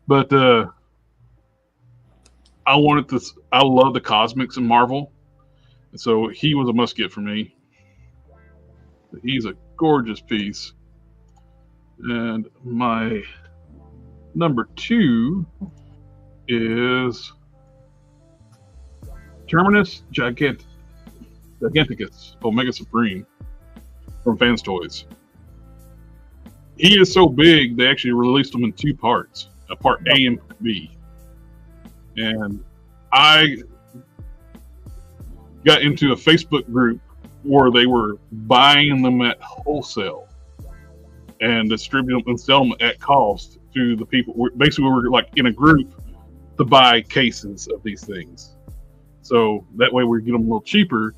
But I wanted this. I love the Cosmics and Marvel, and so he was a must get for me. He's a gorgeous piece. And my number 2 is Terminus Giganticus Omega Supreme from Fans Toys. He is so big, they actually released him in 2 parts, a part A and part B. And I got into a Facebook group where they were buying them at wholesale and distribute them and sell them at cost to the people. Basically, we were like in a group to buy cases of these things. So that way we get them a little cheaper,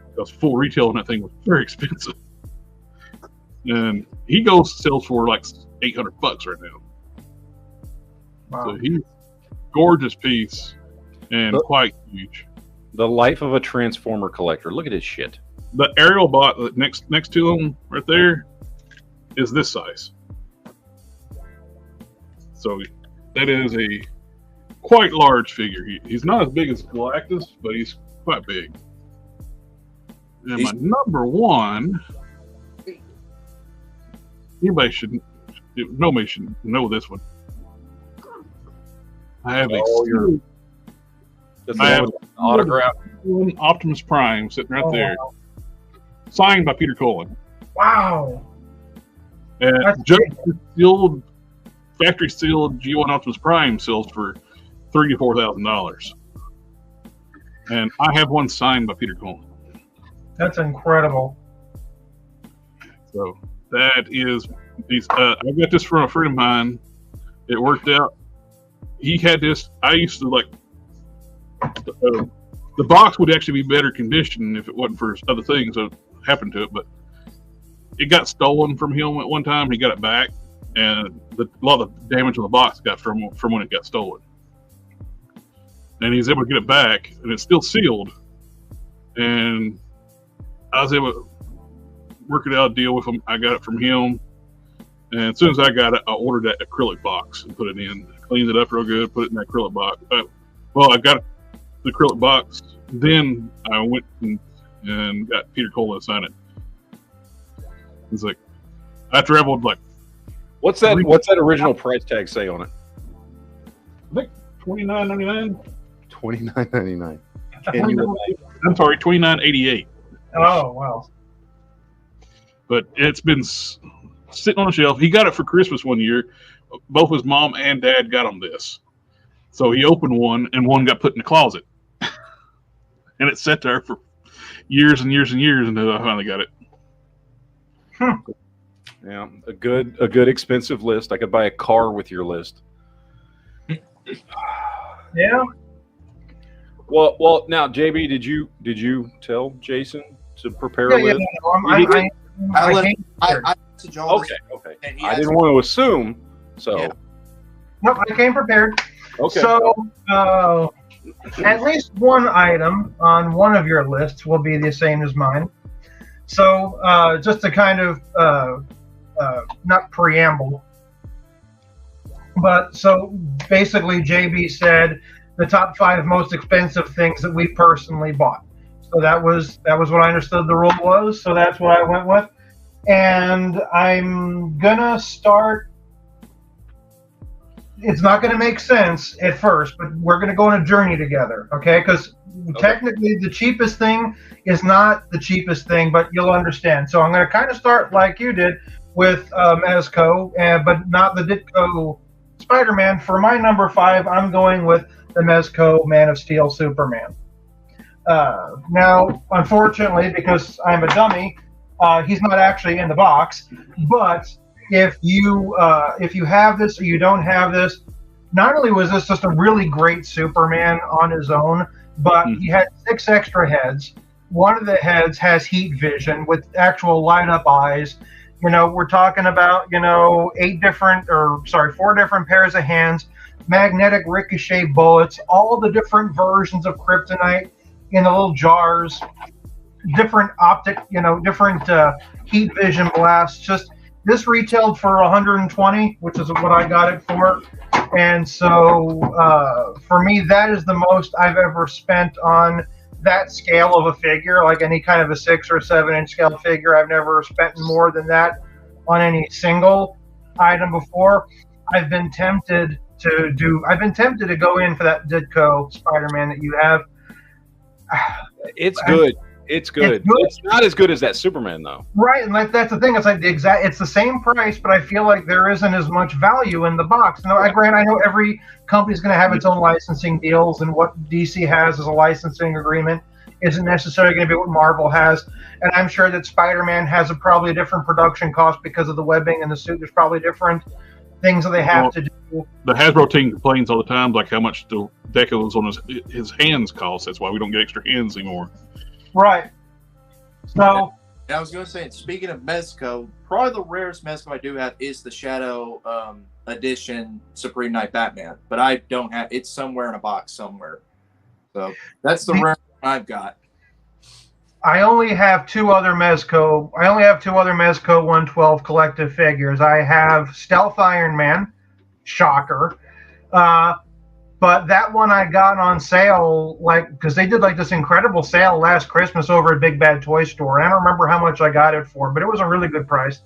because full retail on that thing was very expensive. And he sells for like $800 right now. Wow. So he's a gorgeous piece and quite huge. The life of a Transformer collector. Look at his shit. The aerial bot next to him right there is this size. So that is a quite large figure. He's not as big as Galactus, but he's quite big. And my number one, nobody should know this one. I have an autograph. Optimus Prime sitting right there, signed by Peter Cullen. Wow. And just sealed, factory sealed G1 Optimus Prime sells for $3,000 to $4,000, and I have one signed by Peter Cullen. That's incredible. So that is these. I got this from a friend of mine. It worked out. He had this. I used to like. The box would actually be better condition if it wasn't for other things that happened to it, but it got stolen from him at one time. He got it back, and a lot of the damage on the box got from when it got stolen. And he's able to get it back, and it's still sealed. And I was able to work it out, deal with him. I got it from him, and as soon as I got it, I ordered that acrylic box and put it in. Cleaned it up real good, put it in that acrylic box. I got the acrylic box. Then I went and got Peter Cullen to sign it. It's like I traveled like. What's that original price tag say on it? I think $29.99. $29.99. I'm sorry, $29.88. Oh wow! But it's been sitting on the shelf. He got it for Christmas one year. Both his mom and dad got him this. So he opened one, and one got put in the closet, and it sat there for years and years and years until I finally got it. Yeah, a good expensive list. I could buy a car with your list. Yeah. Well. Now, JB, did you tell Jason to prepare a list? I Okay. I didn't want to assume. So. Yeah. Nope, I came prepared. Okay. So, at least one item on one of your lists will be the same as mine. So, just to kind of not preamble, but so basically, JB said the top 5 most expensive things that we personally bought. So that was what I understood the rule was. So that's what I went with, and I'm gonna start. It's not going to make sense at first, but we're going to go on a journey together, okay? Because technically the cheapest thing is not the cheapest thing, but you'll understand. So I'm going to kind of start like you did with Mezco, but not the Ditko Spider-Man. For my number 5, I'm going with the Mezco Man of Steel Superman. Now, unfortunately, because I'm a dummy, he's not actually in the box, but if you have this or you don't have this, not only was this just a really great Superman on his own, but he had 6 extra heads. One of the heads has heat vision with actual light up eyes. You know, we're talking about, 4 different pairs of hands, magnetic ricochet bullets, all the different versions of kryptonite in the little jars, different different heat vision blasts. Just this retailed for $120, which is what I got it for. And so for me, that is the most I've ever spent on that scale of a figure, like any kind of a 6 or 7 inch scale figure. I've never spent more than that on any single item before. I've been tempted to go in for that Ditko Spider-Man that you have. It's good. It's good. It's not as good as that Superman, though. Right, and that's the thing. It's like it's the same price, but I feel like there isn't as much value in the box. Now, I know every company's going to have its own licensing deals, and what DC has as a licensing agreement isn't necessarily going to be what Marvel has. And I'm sure that Spider-Man has probably a different production cost because of the webbing and the suit. There's probably different things that they have to do. The Hasbro team complains all the time, like how much the decals on his hands cost. That's why we don't get extra hands anymore. Right. So. And I was going to say, speaking of Mezco, probably the rarest Mezco I do have is the Shadow Edition Supreme Knight Batman. But I don't have it's somewhere in a box somewhere. So that's the rarest one I've got. I only have two other Mezco 112 collective figures. I have Stealth Iron Man, shocker. But that one I got on sale, like, because they did like this incredible sale last Christmas over at Big Bad Toy Store. I don't remember how much I got it for, but it was a really good price.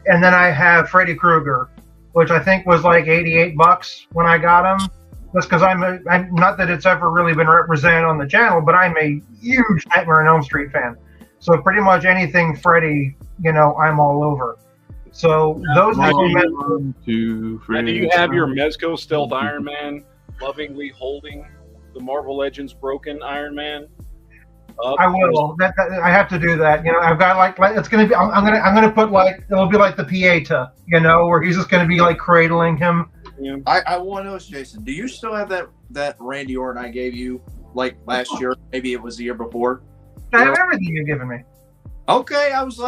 And then I have Freddy Krueger, which I think was like $88 when I got him. That's because I'm not that it's ever really been represented on the channel, but I'm a huge Nightmare on Elm Street fan. So pretty much anything Freddy, I'm all over. So those are do you have your Mezco Stealth Iron Man lovingly holding the Marvel Legends broken Iron Man? I will. I have to do that. I've got like it's gonna be. I'm gonna put like it'll be like the Pieta, where he's just gonna be like cradling him. Yeah. I want to know, Jason, do you still have that Randy Orton I gave you like last year? Maybe it was the year before. I have everything you've given me. Okay, I was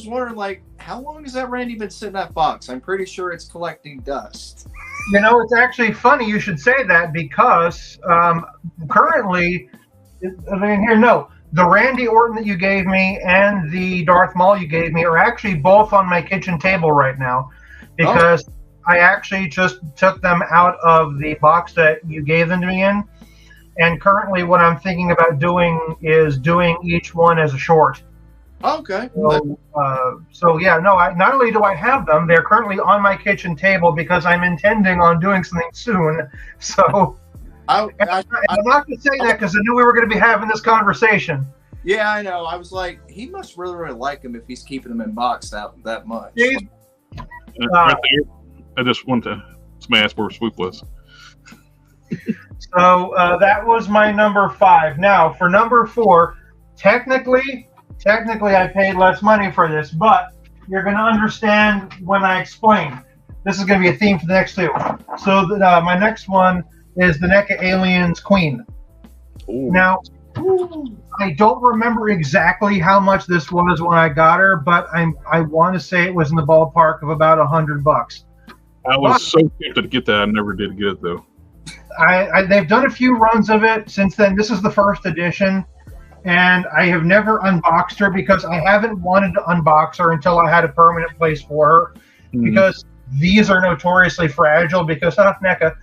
wondering like how long has that Randy been sitting in that box? I'm pretty sure it's collecting dust. It's actually funny you should say that because currently, the Randy Orton that you gave me and the Darth Maul you gave me are actually both on my kitchen table right now because I actually just took them out of the box that you gave them to me in. And currently what I'm thinking about doing is doing each one as a short. Okay. Not only do I have them, they're currently on my kitchen table because I'm intending on doing something soon. So I'm not going to say that because I knew we were going to be having this conversation. Yeah, I know. I was like, he must really, really like him if he's keeping them in box that much. Right there, I just want to smash where Swoop was. So that was my number 5. Now, for number 4, technically I paid less money for this, but you're going to understand when I explain. This is going to be a theme for the next 2. So my next one is the NECA Aliens Queen. Ooh. Now, I don't remember exactly how much this was when I got her, but I want to say it was in the ballpark of about $100. I was so tempted to get that. I never did get it, though. They've done a few runs of it since then. This is the first edition. And I have never unboxed her because I haven't wanted to unbox her until I had a permanent place for her. Because these are notoriously fragile because NECA,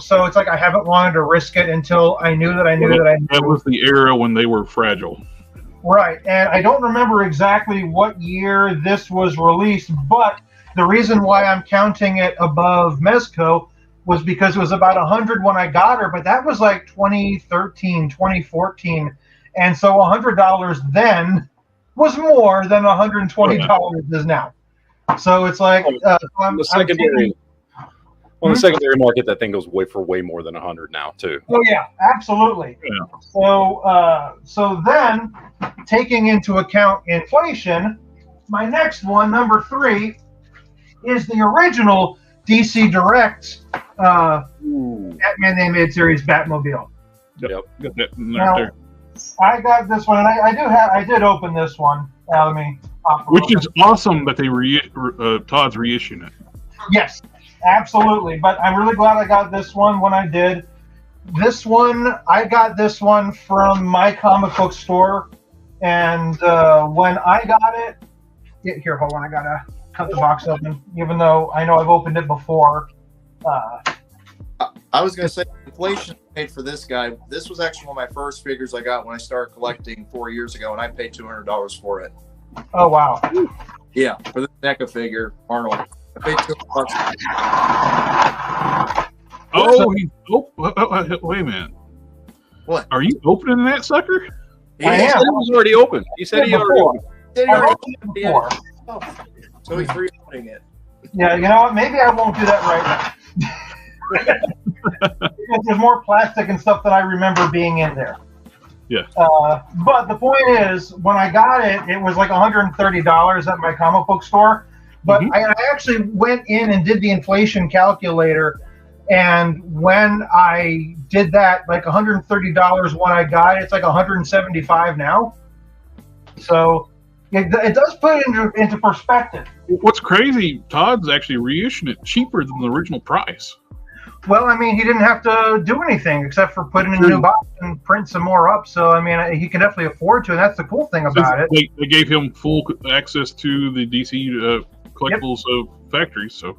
so it's like I haven't wanted to risk it until I knew that I knew. That was the era when they were fragile. Right. And I don't remember exactly what year this was released, but the reason why I'm counting it above Mezco was because it was about 100 when I got her, but that was like 2013, 2014. And so $100 then was more than $120 is now. So it's like on the secondary market, that thing goes way more than 100 now too. Oh yeah, absolutely. Yeah. So then, taking into account inflation, my next one, number 3, is the original DC Direct Batman the Animated Series Batmobile. Yep. Got that Now, there. I got this one, and I did open this one. Let me. Which is awesome that they Todd's reissuing it. Yes, absolutely. But I'm really glad I got this one when I did. This one, I got this one from my comic book store, and when I got it, here, hold on, I gotta cut the box open, even though I know I've opened it before. I was going to say, inflation paid for this guy. This was actually one of my first figures I got when I started collecting 4 years ago, and I paid $200 for it. Oh, wow. Yeah, for the NECA figure, Arnold. I paid $200. Wait a minute. What? Are you opening that sucker? He said it was already open. He said he already opened. I opened it before. So he's reopening it. Yeah, you know what? Maybe I won't do that right now. Because there's more plastic and stuff that I remember being in there. Yeah. But the point is, when I got it, it was like $130 at my comic book store. But I actually went in and did the inflation calculator, and when I did that, like $130 when I got it, it's like $175 now. So it does put it into perspective. What's crazy, Todd's actually reissuing it cheaper than the original price. Well, I mean, he didn't have to do anything except for put in a new box and print some more up. So, I mean, he can definitely afford to, and that's the cool thing about it. They gave him full access to the DC collectibles of factories. So,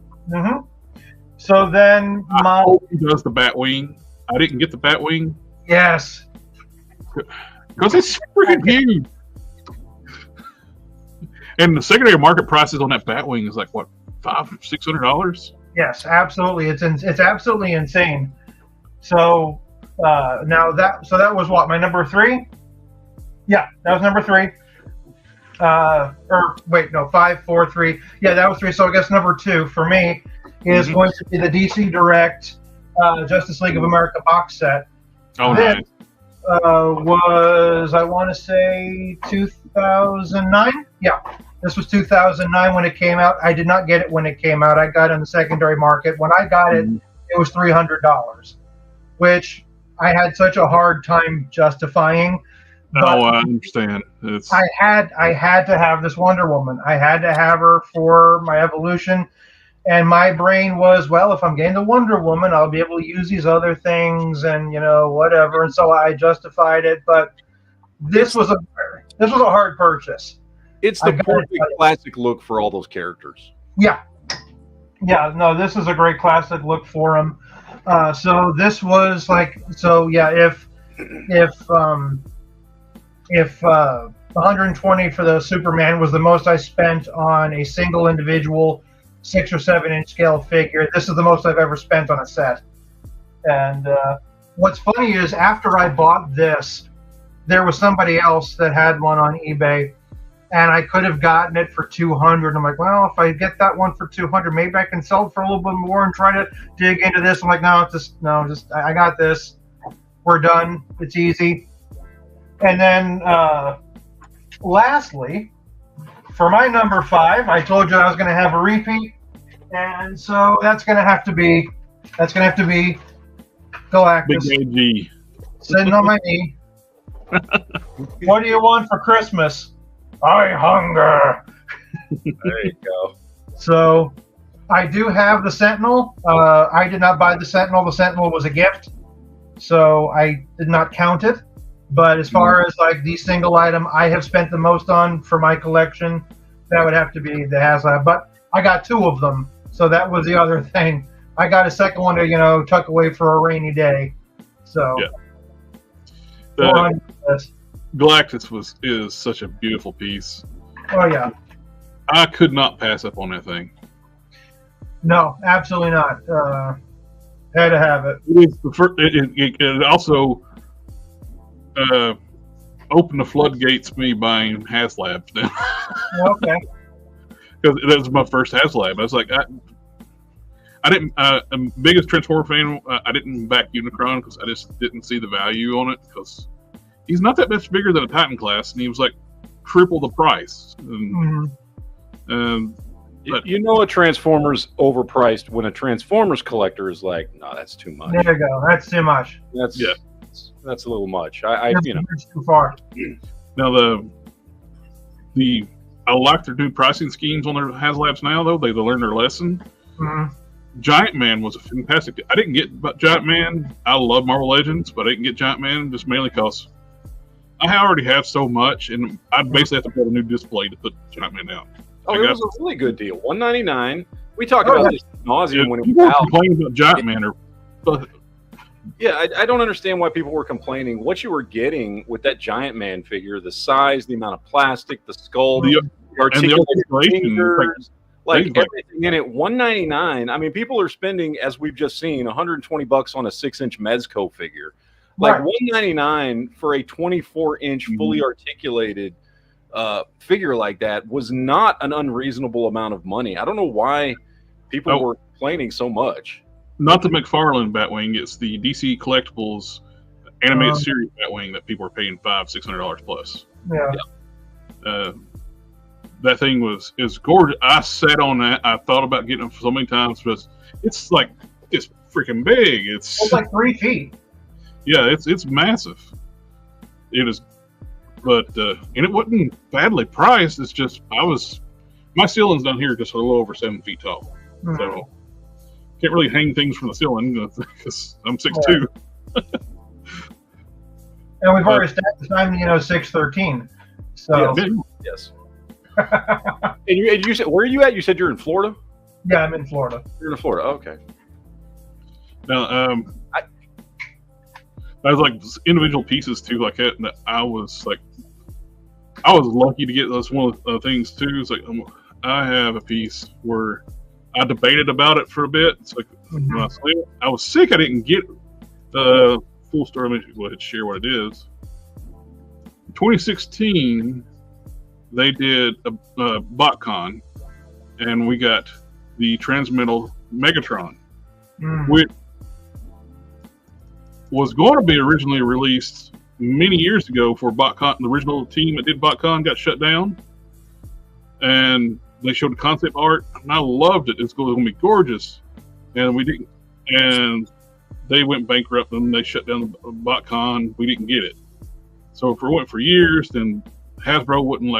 So then, I hope he does the Batwing. I didn't get the Batwing. Yes, because it's freaking huge. And the secondary market prices on that Batwing is like what, $500-$600? Yes, absolutely. It's absolutely insane. So that was what, my number 3? Yeah, that was number 3. 5, 4, 3. Yeah, that was 3. So I guess number 2 for me is going to be the DC Direct Justice League of America box set. Oh, nice. Was, I want to say, 2009? Yeah. This was 2009 when it came out. I did not get it when it came out. I got it on the secondary market. When I got it, it was $300, which I had such a hard time justifying. Oh, I understand. I had to have this Wonder Woman. I had to have her for my evolution. And my brain was, well, if I'm getting the Wonder Woman, I'll be able to use these other things and, whatever. And so I justified it. But this was a hard purchase. It's the perfect classic look for all those characters. Yeah. Yeah, no, this is a great classic look for him. So this was like, if 120 for the Superman was the most I spent on a single individual 6 or 7 inch scale figure, this is the most I've ever spent on a set. And what's funny is after I bought this, there was somebody else that had one on eBay, and I could have gotten it for $200. I'm like, well, if I get that one for $200, maybe I can sell it for a little bit more and try to dig into this. I'm like, I got this. We're done. It's easy. And then, lastly, for my number 5, I told you I was going to have a repeat, and so that's going to have to be Galactus. Big AG. Sitting on my knee. What do you want for Christmas? I hunger. There you go. So I do have the Sentinel. I did not buy the Sentinel. The Sentinel was a gift, so I did not count it. But as far as like the single item I have spent the most on for my collection, that would have to be the HasLab. But I got 2 of them, so that was the other thing. I got a second one to tuck away for a rainy day. So Galactus is such a beautiful piece. Oh yeah. I could not pass up on that thing. No, absolutely not. Had to have it. It is the first. It also opened the floodgates me buying HasLabs now. Okay. Because that was my first HasLab. I was like, I didn't. Biggest Transformer fan. I didn't back Unicron because I just didn't see the value on it because he's not that much bigger than a Titan class, and he was like triple the price. A Transformer's overpriced when a Transformers collector is like, no, that's too much. There you go. That's too much. That's a little much. It's too far. Now I like their new pricing schemes on their HasLabs now, though. They learned their lesson. Giant Man was a fantastic. I didn't get Giant Man. I love Marvel Legends, but I didn't get Giant Man just mainly because I already have so much, and I basically have to put a new display to put Giant Man out. Oh, it was a really good deal. $199. We talked about this ad nauseum when it was out. Complaining about Giant Man I don't understand why people were complaining. What you were getting with that Giant Man figure, the size, the amount of plastic, the skull, the articulated fingers, like everything in it. $199. I mean, people are spending, as we've just seen, $120 on a 6-inch Mezco figure. Like $199 for a 24-inch fully articulated figure like that was not an unreasonable amount of money. I don't know why people were complaining so much. Not the McFarlane Batwing; it's the DC Collectibles animated series Batwing that people are paying $500-$600 plus. that thing is gorgeous. I sat on that. I thought about getting it so many times, but it's like it's freaking big. It's like 3 feet. Yeah, it's massive. It is, but and it wasn't badly priced. It's just my ceiling's down here just a little over 7 feet tall, so can't really hang things from the ceiling because I'm 6'2". And we've already established I'm 6'13". So yes. And you said, where are you at? You said you're in Florida? Yeah, I'm in Florida. You're in Florida. Okay. Now, I was like individual pieces too, like that. And I was lucky to get this one of the things too. It's like I have a piece where I debated about it for a bit. It's like when I was sick, I didn't get the full story. Let me go ahead and share what it is. In 2016, they did a BotCon, and we got the Transmetal Megatron, which was going to be originally released many years ago for BotCon. The original team that did BotCon got shut down, and they showed the concept art, and I loved it. It's going to be gorgeous, and we didn't. And they went bankrupt, and they shut down the BotCon. We didn't get it, so it went for years. Then Hasbro wouldn't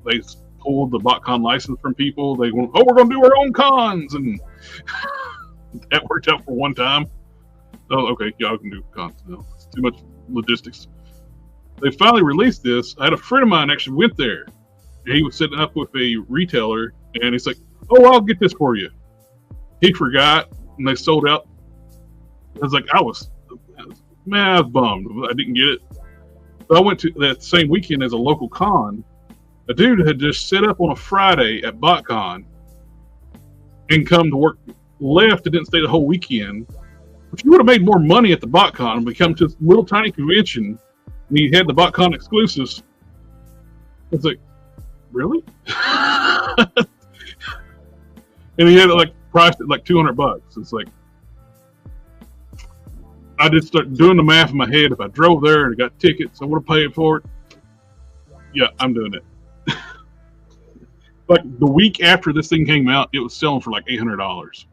they pulled the BotCon license from people. They went, we're going to do our own cons, and that worked out for one time. Oh, okay, y'all can do cons now. It's too much logistics. They finally released this. I had a friend of mine actually went there. He was sitting up with a retailer, and he's like, I'll get this for you. He forgot, and they sold out. I was bummed. I didn't get it. But I went to that same weekend as a local con. A dude had just set up on a Friday at BotCon and come to work, left and didn't stay the whole weekend. But you would have made more money at the BotCon and become to this little tiny convention, and he had the BotCon exclusives. It's like, really? And he had it priced at $200. It's like, I did start doing the math in my head. If I drove there and got tickets, I would have paid for it. Yeah, I'm doing it. The week after this thing came out, it was selling for $800.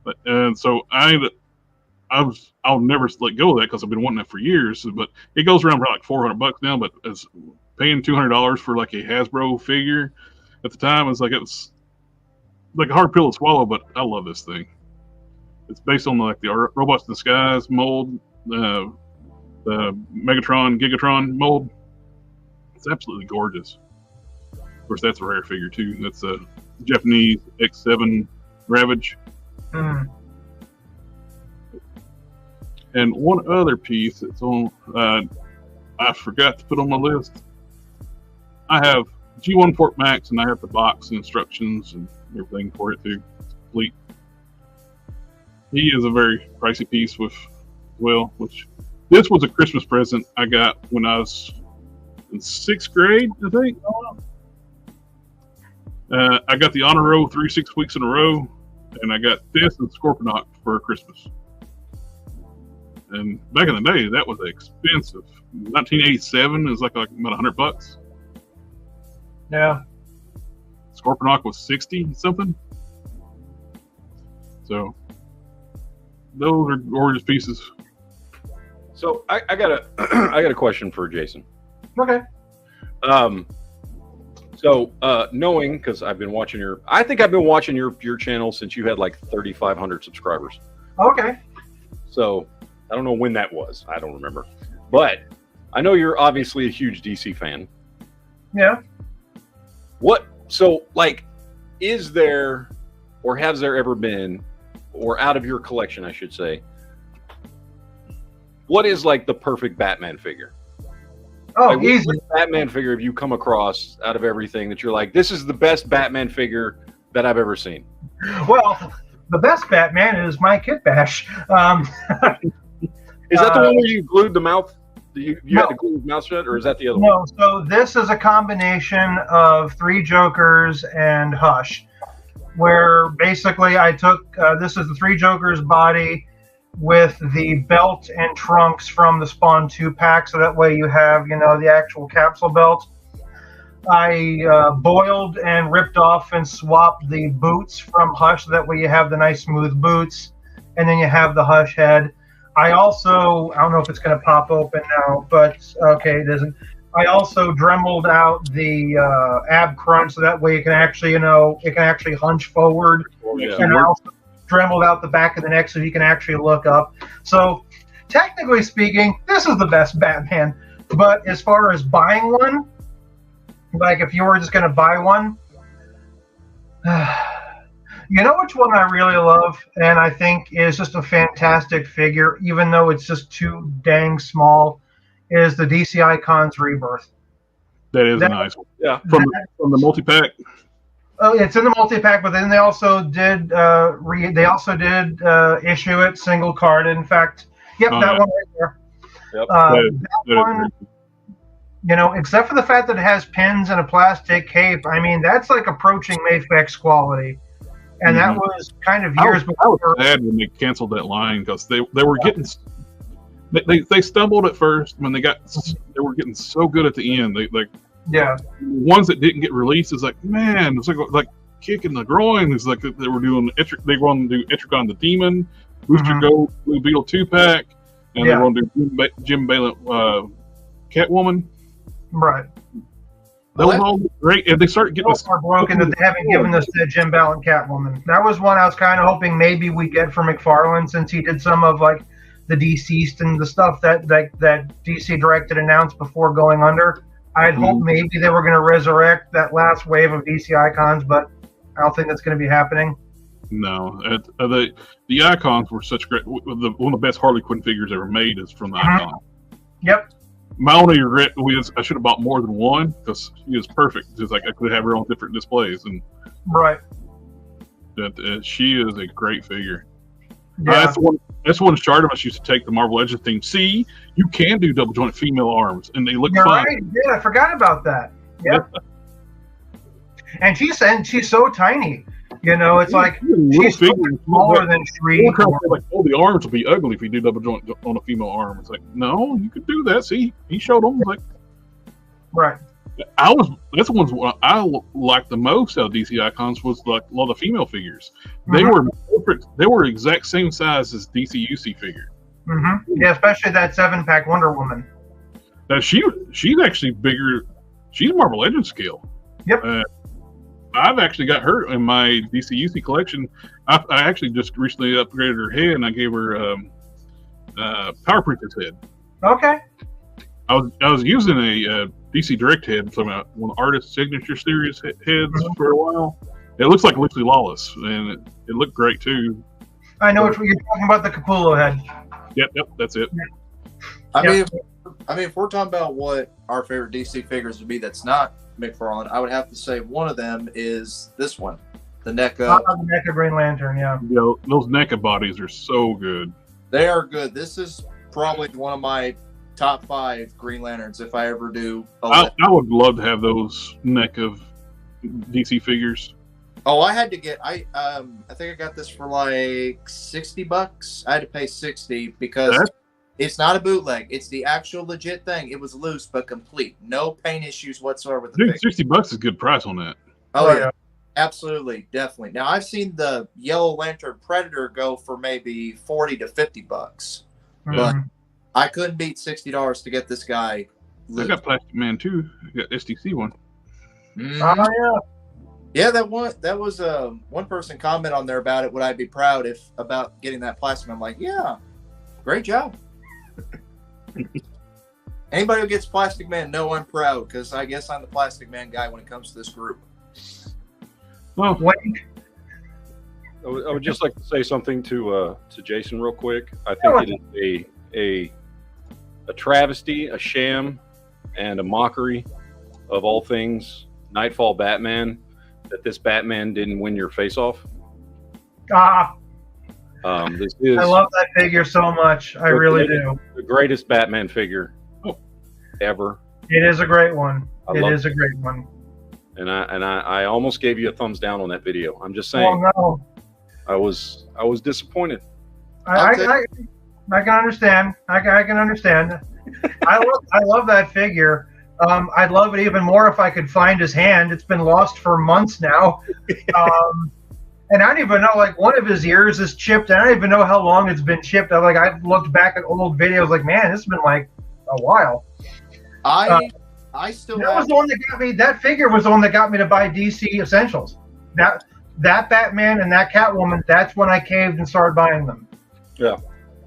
But and so I'll never let go of that because I've been wanting that for years. But it goes around for $400 now. But as paying $200 for a Hasbro figure at the time, it was like a hard pill to swallow. But I love this thing. It's based on the Robots in the Skies mold, the Megatron, Gigatron mold. It's absolutely gorgeous. Of course, that's a rare figure too. That's a Japanese X7 Ravage. And one other piece that's on, I forgot to put on my list. I have G1 Fort Max, and I have the box and instructions and everything for it too. It's complete. He is a very pricey piece which this was a Christmas present I got when I was in 6th grade, I think. I got the Honor Roll 6 weeks in a row, and I got this and Scorponok for Christmas. And back in the day, that was expensive. 1987 is about $100. Yeah. Scorponok was 60 something. So those are gorgeous pieces. So I got a question for Jason. Okay. So knowing, because I've been watching I think I've been watching your channel since you had 3,500 subscribers. Okay. So I don't know when that was. I don't remember. But I know you're obviously a huge DC fan. Yeah. Is there, or has there ever been, or out of your collection, I should say, what is the perfect Batman figure? Oh, easy. What Batman figure have you come across out of everything that you're this is the best Batman figure that I've ever seen? Well, the best Batman is my Kit Bash. Is that the one where you glued the mouth? You had to glue his mouth shut, or is that the other one? No, so this is a combination of 3 Jokers and Hush, where basically I took, this is the 3 Jokers body with the belt and trunks from the Spawn 2 pack, so that way you have, the actual capsule belt. I boiled and ripped off and swapped the boots from Hush. That way you have the nice smooth boots, and then you have the Hush head. I also, I don't know if it's going to pop open now, but okay, it isn't. I also dremeled out the ab crunch, so that way it can actually, it can actually hunch forward. Yeah. And I also dremeled out the back of the neck so you can actually look up. So technically speaking, this is the best Batman. But as far as buying one, like if you were just going to buy one, you know which one I really love and I think is just a fantastic figure, even though it's just too dang small, is the DC Icons Rebirth. That is a nice one. Yeah. From the multi-pack. Oh, it's in the multi-pack, but then they also did issue it single card. In fact, yep, that one right there. Yep. That one, except for the fact that it has pins and a plastic cape, I mean, that's like approaching Mafex quality. And that was kind of years before. I was sad when they canceled that line because they were getting they stumbled at first when they were getting so good at the end. The ones that didn't get released is like, man, it's like kicking the groin. It's like they were doing to do Etrigan the Demon, Booster Gold, Blue Beetle 2-pack, and they were going to do Jim Balent Catwoman. Right. That was all great, and they started getting us broken that they haven't given us the Jim Balent Catwoman. That was one I was kind of hoping maybe we get from McFarlane, since he did some of like the DCeased and the stuff that DC directed announced before going under. I'd hoped maybe they were going to resurrect that last wave of DC Icons, but I don't think that's going to be happening. No, the Icons were such great. One of the best Harley Quinn figures ever made is from the Icons. Yep. My only regret was I should have bought more than one because she was perfect. Just like I could have her on different displays, and right. That she is a great figure. Yeah. That's one Chartemus used to take the Marvel Legends theme. See, you can do double jointed female arms, and they look You're fine. Right. Yeah, I forgot about that. Yep. And she's so tiny. It's like she's so smaller than Shriek. Like, the arms will be ugly if you do double joint on a female arm. It's like, no, you could do that. See, he showed them. Like, right. That's the ones I liked the most out of DC Icons was like a lot of the female figures. They were perfect. They were exact same size as DC UC figure. Yeah, especially that 7-pack Wonder Woman. Now she's actually bigger. She's Marvel Legends scale. Yep. I've actually got her in my DC UC collection. I actually just recently upgraded her head, and I gave her Power Princess head. Okay. I was using a DC Direct head from one of the Artist Signature Series heads for a while. It looks like Lucy Lawless, and it looked great too. I know what you're talking about, the Capullo head. Yep, that's it. I mean, if we're talking about what our favorite DC figures would be, that's not McFarlane, I would have to say one of them is this one, the NECA. The NECA Green Lantern, yeah. Those NECA bodies are so good. They are good. This is probably one of my top 5 Green Lanterns if I ever do. I would love to have those NECA DC figures. Oh, I had to get. I think I got this for like $60. I had to pay $60 because it's not a bootleg. It's the actual legit thing. It was loose but complete. No paint issues whatsoever with the figure. $60 is a good price on that. Oh yeah, absolutely, definitely. Now I've seen the Yellow Lantern Predator go for maybe $40 to $50, but I couldn't beat $60 to get this guy. I got Plastic Man too. I got STC one. Oh yeah. Yeah, that was one person comment on there about it. Would I be proud about getting that plastic? I'm like, yeah, great job. Anybody who gets Plastic Man, know I'm proud because I guess I'm the Plastic Man guy when it comes to this group. Well, I would just like to say something to Jason real quick. I think it is a travesty, a sham, and a mockery of all things Nightfall Batman that this Batman didn't win your face off. This is I love that figure so much. I really do. The greatest Batman figure ever. It is a great one. It is a great one. And I almost gave you a thumbs down on that video. I'm just saying. Oh no. I was disappointed. I can understand. I can understand. I love that figure. I'd love it even more if I could find his hand. It's been lost for months now. And I don't even know, like, one of his ears is chipped. And I don't even know how long it's been chipped. I've looked back at old videos, like, man, this has been like a while. I still that was the one that got me. That figure was the one that got me to buy DC Essentials. That Batman and that Catwoman. That's when I caved and started buying them. Yeah.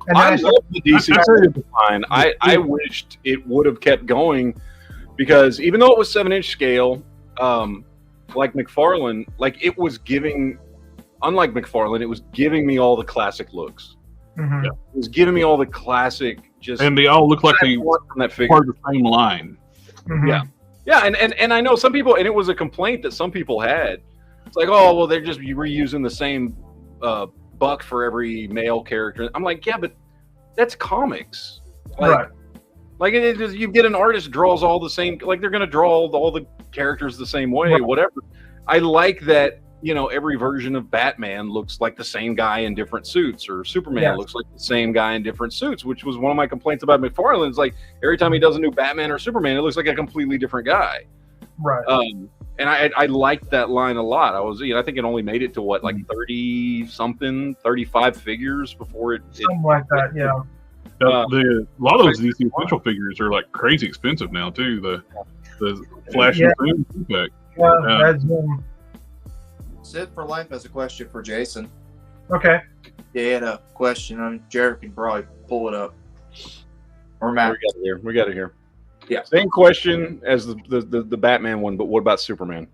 And I love the DC line. I wished it would have kept going, because even though it was 7-inch scale, like McFarlane, like it was giving, unlike McFarlane, it was giving me all the classic looks. Mm-hmm. Yeah. It was giving me all the classic, and they all look like they were that figure. Part of the same line. Mm-hmm. Yeah. Yeah, and I know some people, and it was a complaint that some people had. It's like, oh, well, they're just reusing the same buck for every male character. I'm like, yeah, but that's comics. Like, right. Like it is, you get an artist draws all the same, like they're going to draw all the characters the same way, right. Whatever. I like that, every version of Batman looks like the same guy in different suits, or Superman looks like the same guy in different suits, which was one of my complaints about McFarlane. It's like every time he does a new Batman or Superman, it looks like a completely different guy. Right. And I liked that line a lot. I think it only made it to what, like 30-something, 35 figures before it. Something like that, yeah. A lot of those DC Essential figures are like crazy expensive now too. The Flash and Zoom pack. Yeah, that's Sid for Life has a question for Jason. Okay. Yeah, he had a question. Jared can probably pull it up. Or Matt. We got it here. Yeah. Same question as the Batman one, but what about Superman?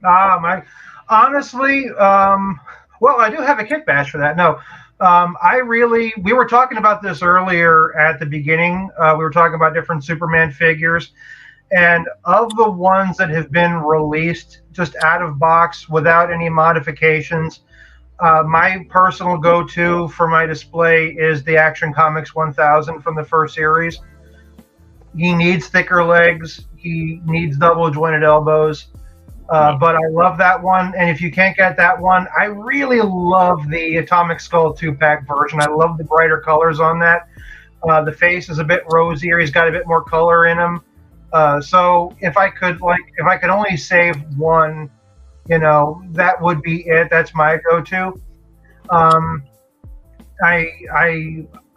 Honestly, well, I do have a kick bash for that. No, we were talking about this earlier at the beginning. We were talking about different Superman figures, and of the ones that have been released just out of box without any modifications, my personal go-to for my display is the Action Comics 1000 from the first series. He needs thicker legs. He needs double jointed elbows. But I love that one. And if you can't get that one, I really love the Atomic Skull 2-pack version. I love the brighter colors on that. The face is a bit rosier. He's got a bit more color in him. So if I could only save one, that would be it. That's my go-to.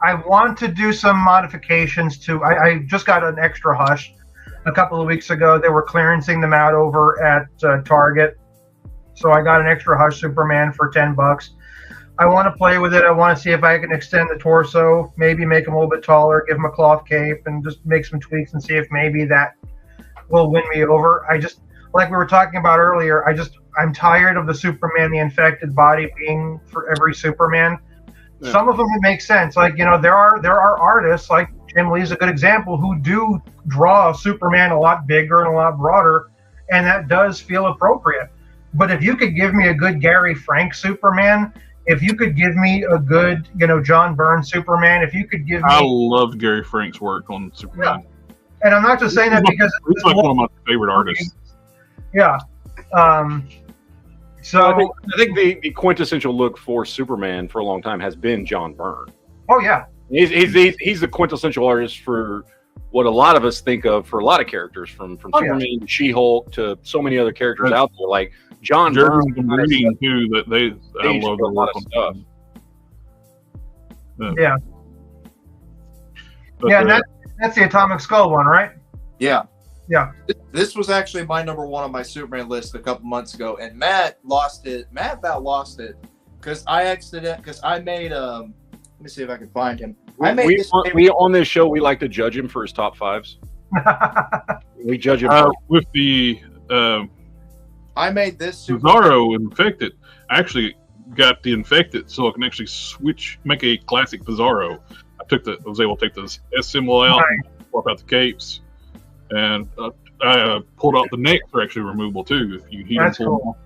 I want to do some modifications to. I just got an extra Hush a couple of weeks ago. They were clearancing them out over at Target, so I got an extra Hush Superman for $10. I want to play with it. I want to see if I can extend the torso, maybe make him a little bit taller, give him a cloth cape, and just make some tweaks and see if maybe that will win me over. I just, like we were talking about earlier, I'm tired of the Superman, the infected body being for every Superman. Yeah. Some of them it makes sense. Like, there are artists, like Jim Lee's a good example, who do draw Superman a lot bigger and a lot broader, and that does feel appropriate. But if you could give me a good Gary Frank Superman, if you could give me a good, John Byrne Superman, if you could give me... I loved Gary Frank's work on Superman. Yeah. And I'm not just saying that because... He's like one of my favorite artists. Yeah. So I think the quintessential look for Superman for a long time has been John Byrne. Oh, yeah. He's the quintessential artist for what a lot of us think of for a lot of characters, from Superman to She-Hulk to so many other characters out there. Like John Byrne, reading too, that I love a lot of stuff. Yeah. But, and that's the Atomic Skull one, right? Yeah. Yeah. This was actually my number one on my Superman list a couple months ago, and Matt lost it. Matt about lost it because I made let me see if I can find him. We on this show we like to judge him for his top fives. We judge him with the. I made this Bizarro infected. I actually got the infected so I can actually make a classic Bizarro. I was able to take the S symbol out, swap out the capes, and I pulled out the necks are actually removable too if you heat them. Cool.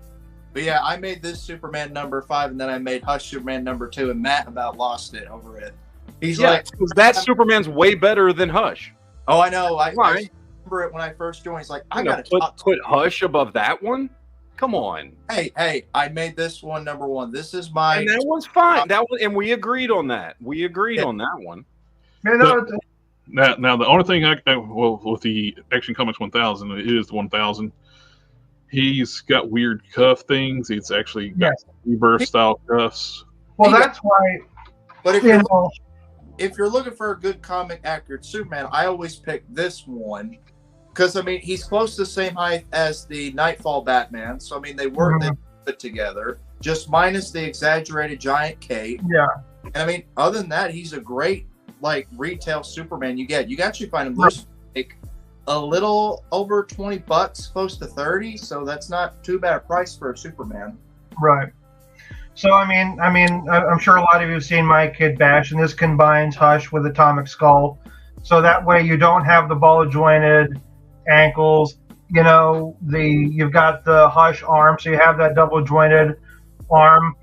But yeah, I made this Superman number 5, and then I made Hush Superman number 2, and Matt about lost it over it. He's like, that Superman's way better than Hush. Oh, I know. I remember it when I first joined. He's like, I got to put Hush above that one. Come on. Hey! I made this one number 1. This is my. And that one's fine. And we agreed on that. We agreed on that one. Now the only thing well, with the Action Comics 1000, it is the 1000. He's got weird cuff things. It's actually got rebirth style cuffs. Well, that's why. But if You you're looking for a good comic accurate Superman, I always pick this one because I mean he's close to the same height as the Nightfall Batman. So I mean they work they put together, just minus the exaggerated giant cape. Yeah. And I mean, other than that, he's a great like retail Superman. You actually find him like a little over $20, close to 30. So that's not too bad a price for a Superman. Right. So I mean, I'm sure a lot of you have seen My Kid Bash, and this combines Hush with Atomic Skull, so that way you don't have the ball jointed ankles. You know, you've got the Hush arm, so you have that double jointed arm.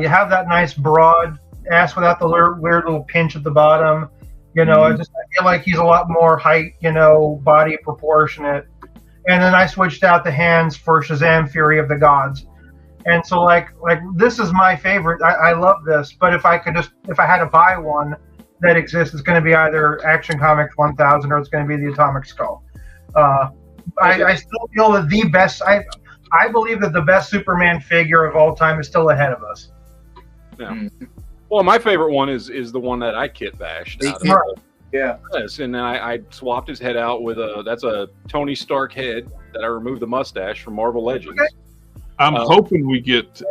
You have that nice broad ass without the weird little pinch at the bottom. You know, I feel like he's a lot more height, body proportionate. And then I switched out the hands for Shazam Fury of the Gods. And so like this is my favorite. I love this, but if I had to buy one that exists, it's going to be either Action Comics 1000 or it's going to be the Atomic Skull. I still feel that the best. I believe that the best Superman figure of all time is still ahead of us. Yeah. Well, my favorite one is the one that I kit bashed. Yeah. Yes, and then I swapped his head out with that's a Tony Stark head that I removed the mustache from Marvel Legends. Okay. I'm hoping we get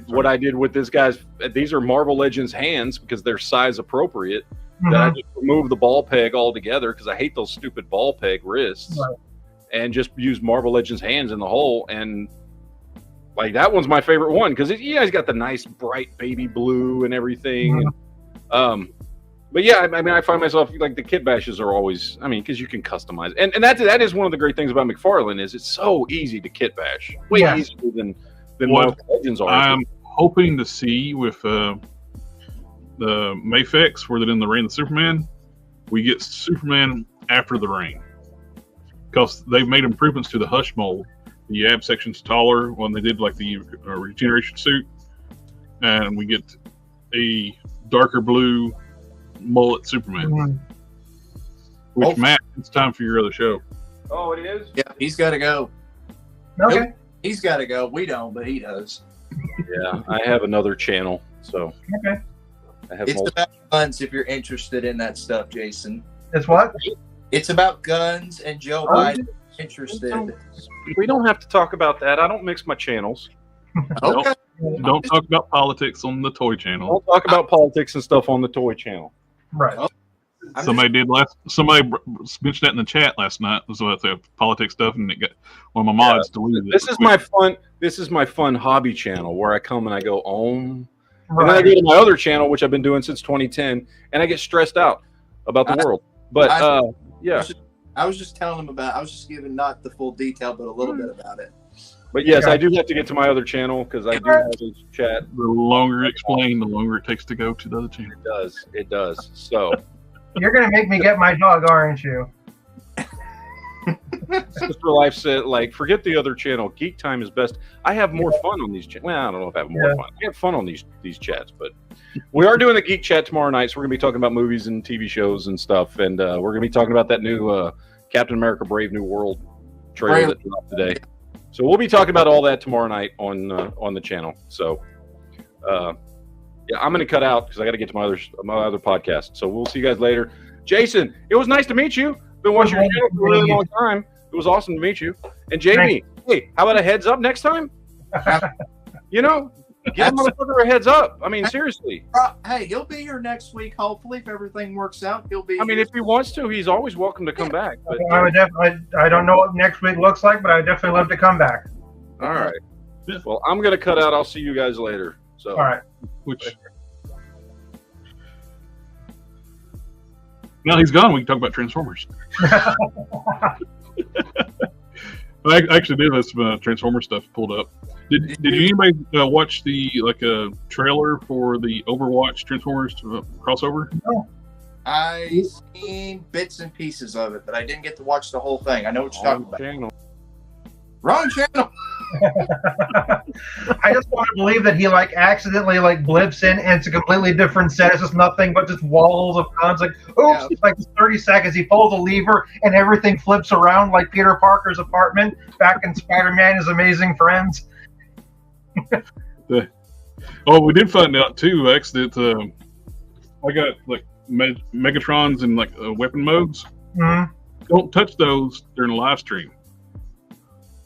what I did with this guy's. These are Marvel Legends hands because they're size appropriate. That I just removed the ball peg altogether because I hate those stupid ball peg wrists, and just use Marvel Legends hands in the hole. And like that one's my favorite one because he's got the nice bright baby blue and everything. But yeah, I mean, I find myself like the kit bashes are always. I mean, because you can customize, and that is one of the great things about McFarlane is it's so easy to kit bash, way easier than Marvel Legends are. I'm hoping to see with the Mafex, where they're in the Reign of Superman, we get Superman after the Reign, because they've made improvements to the Hush mold. The ab section's taller when they did like the regeneration suit, and we get a darker blue mullet Superman. Which Matt, it's time for your other show. Oh, it is? Yeah, he's got to go. Okay. He's got to go. We don't, but he does. Yeah, I have another channel, so Okay. I have It's about guns if you're interested in that stuff, Jason. It's what? It's about guns and Joe Biden interested. We don't have to talk about that. I don't mix my channels. Okay. Don't talk about politics on the toy channel. Don't talk about politics and stuff on the toy channel. Right. Somebody mentioned that in the chat last night. So that's politics stuff, and it got one of my mods deleted it. This is my fun hobby channel where I come and I go Om. Right. And then I go to my other channel, which I've been doing since 2010, and I get stressed out about the world. But yeah. I was just telling him about. I was just giving not the full detail, but a little bit about it. But yes, I do have to get to my other channel because I do have this chat. The longer you explain, the longer it takes to go to the other channel. It does. So You're gonna make me get my dog, aren't you? Sister Life said, like, forget the other channel. Geek Time is best. I have more fun on these chats. Well, I don't know if I have more fun. I have fun on these chats, but we are doing the Geek Chat tomorrow night, so we're going to be talking about movies and TV shows and stuff, and we're going to be talking about that new Captain America Brave New World trailer that dropped today. So we'll be talking about all that tomorrow night on the channel. So, yeah, I'm going to cut out because I got to get to my other podcast. So we'll see you guys later. Jason, it was nice to meet you. Been watching your channel for a really long time. It was awesome to meet you. And JB, hey, how about a heads up next time? You know, give a motherfucker a heads up. I mean, seriously. Hey, he'll be here next week. Hopefully, if everything works out, he'll be. I mean, if he wants to, he's always welcome to come back. But I would definitely. I don't know what next week looks like, but I would definitely love to come back. All right. Well, I'm gonna cut out. I'll see you guys later. So. All right. Now he's gone. We can talk about Transformers. I actually did have some Transformer stuff pulled up. Did anybody watch the trailer for the Overwatch Transformers crossover? No. I seen bits and pieces of it, but I didn't get to watch the whole thing. I know what you're talking about. Channel. Wrong channel. I just want to believe that he like accidentally like blips in and it's a completely different set. It's just nothing but just walls of guns. Like, oops, Yeah. like 30 seconds. He pulls a lever and everything flips around like Peter Parker's apartment back in Spider-Man His Amazing Friends. Oh, we did find out too, X, that I got like Megatrons and like weapon modes. Mm-hmm. Don't touch those during a live stream.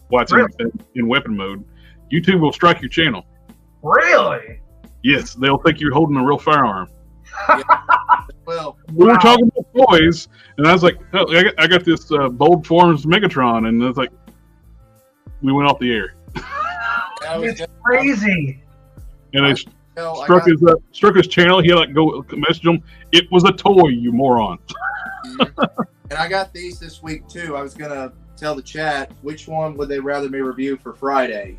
While it's Really? in weapon mode, YouTube will strike your channel. Really? Yes, they'll think you're holding a real firearm. Well, We were talking about toys, and I was like, oh, I got this Bold Forms Megatron, and it's like, we went off the air. I was It's crazy. And they gonna- I struck his channel. He had like go message him. It was a toy, you moron. and I got these this week too. I was gonna tell the chat which one would they rather me review for Friday,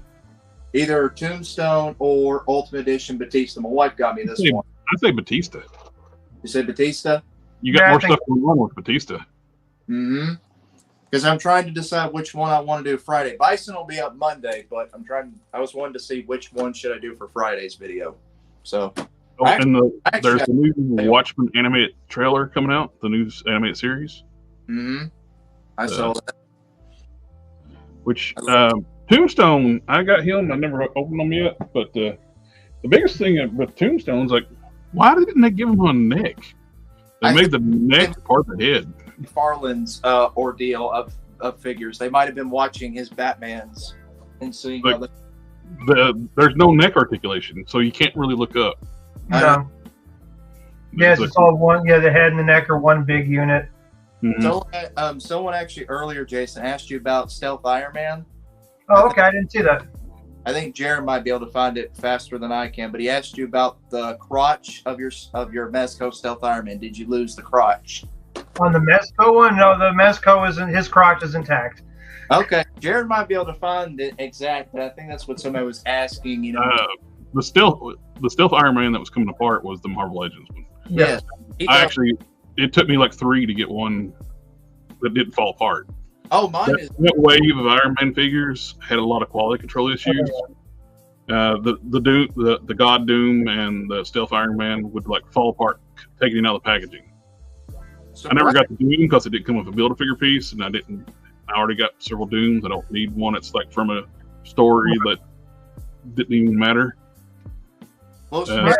either Tombstone or Ultimate Edition Batista. My wife got me this Yeah. one. I say Batista. You say Batista? You got Yeah, I more think- stuff going on with Batista. Mm-hmm. Because I'm trying to decide which one I want to do Friday. Bison will be up Monday, but I was wanting to see which one should I do for Friday's video. So Oh, and there's the new I- Watchmen animated trailer coming out. The new animated series, I saw that. which Tombstone. I got him. I never opened them yet. But the biggest thing with Tombstone is like, why didn't they give him a neck? They I made the neck part of the head. McFarlane's ordeal of figures. They might have been watching his Batmans and seeing how Like- There's no neck articulation, so you can't really look up. No. Yeah, it's just all one. Yeah, the head and the neck are one big unit. Mhm. So, someone actually earlier, Jason, asked you about Stealth Iron Man. Oh, okay. I didn't see that. I think Jared might be able to find it faster than I can, but he asked you about the crotch of your Mezco Stealth Iron Man. Did you lose the crotch? On the Mezco one, no, the Mezco isn't. His crotch is intact. Okay, Jared might be able to find it exact, but I think that's what somebody was asking. You know, The stealth Iron Man that was coming apart was the Marvel Legends one. yeah. It took me like 3 to get one that didn't fall apart. Oh, mine is. That wave of Iron Man figures had a lot of quality control issues. The God Doom and the Stealth Iron Man would like fall apart taking it out of the packaging. So I never got the Doom because it didn't come with a Build-A-Figure piece, and I already got several Dooms. I don't need one that's like from a story that didn't even matter. Well, Uh,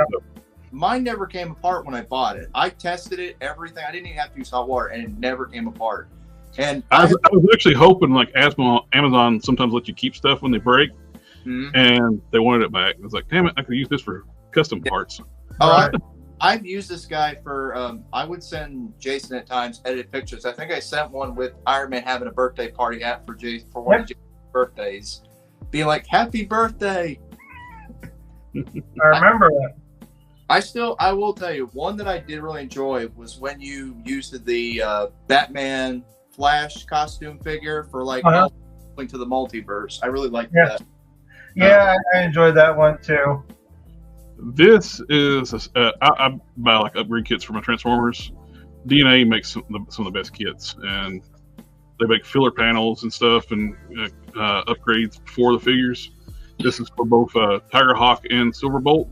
mine never came apart when I bought it. I tested it, everything. I didn't even have to use hot water, and it never came apart. And I was actually hoping like Amazon sometimes let you keep stuff when they break, Mhm. and they wanted it back. I was like, damn it, I could use this for custom parts. Oh, I've used this guy for. I would send Jason at times edited pictures. I think I sent one with Iron Man having a birthday party hat for one of Jason's birthdays, being like, "Happy birthday!" I remember that. I will tell you one that I did really enjoy was when you used the Batman Flash costume figure for like going to the multiverse. I really liked that. Yeah, I enjoyed that one too. This is I buy like upgrade kits for my Transformers. DNA makes some of the best kits, and they make filler panels and stuff and upgrades for the figures. This is for both Tigerhawk and Silverbolt.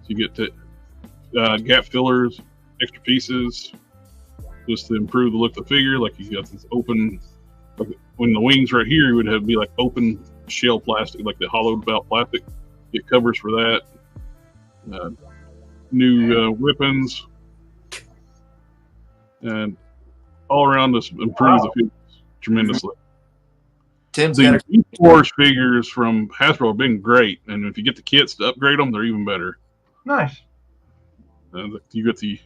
So you get to gap fillers, extra pieces, just to improve the look of the figure. Like you got this open, like when the wings right here would have be like open shell plastic, like the hollowed out plastic. Get covers for that. New weapons, and all around this improves the figures tremendously. Tim's The got Geek Force figures from Hasbro have been great, and if you get the kits to upgrade them, they're even better. Nice. You get the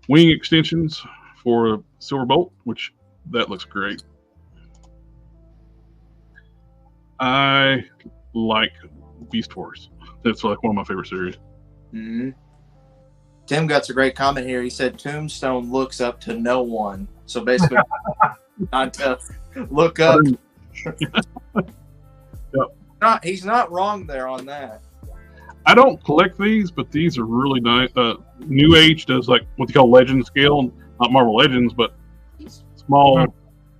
wing extensions for Silverbolt, which that looks great. I like Beast Wars. That's like one of my favorite series. Mm-hmm. Tim got a great comment here. He said Tombstone looks up to no one. So basically, not to look up. He's not wrong there on that. I don't collect these, but these are really nice. New Age does like what they call Legend scale, not Marvel Legends, but small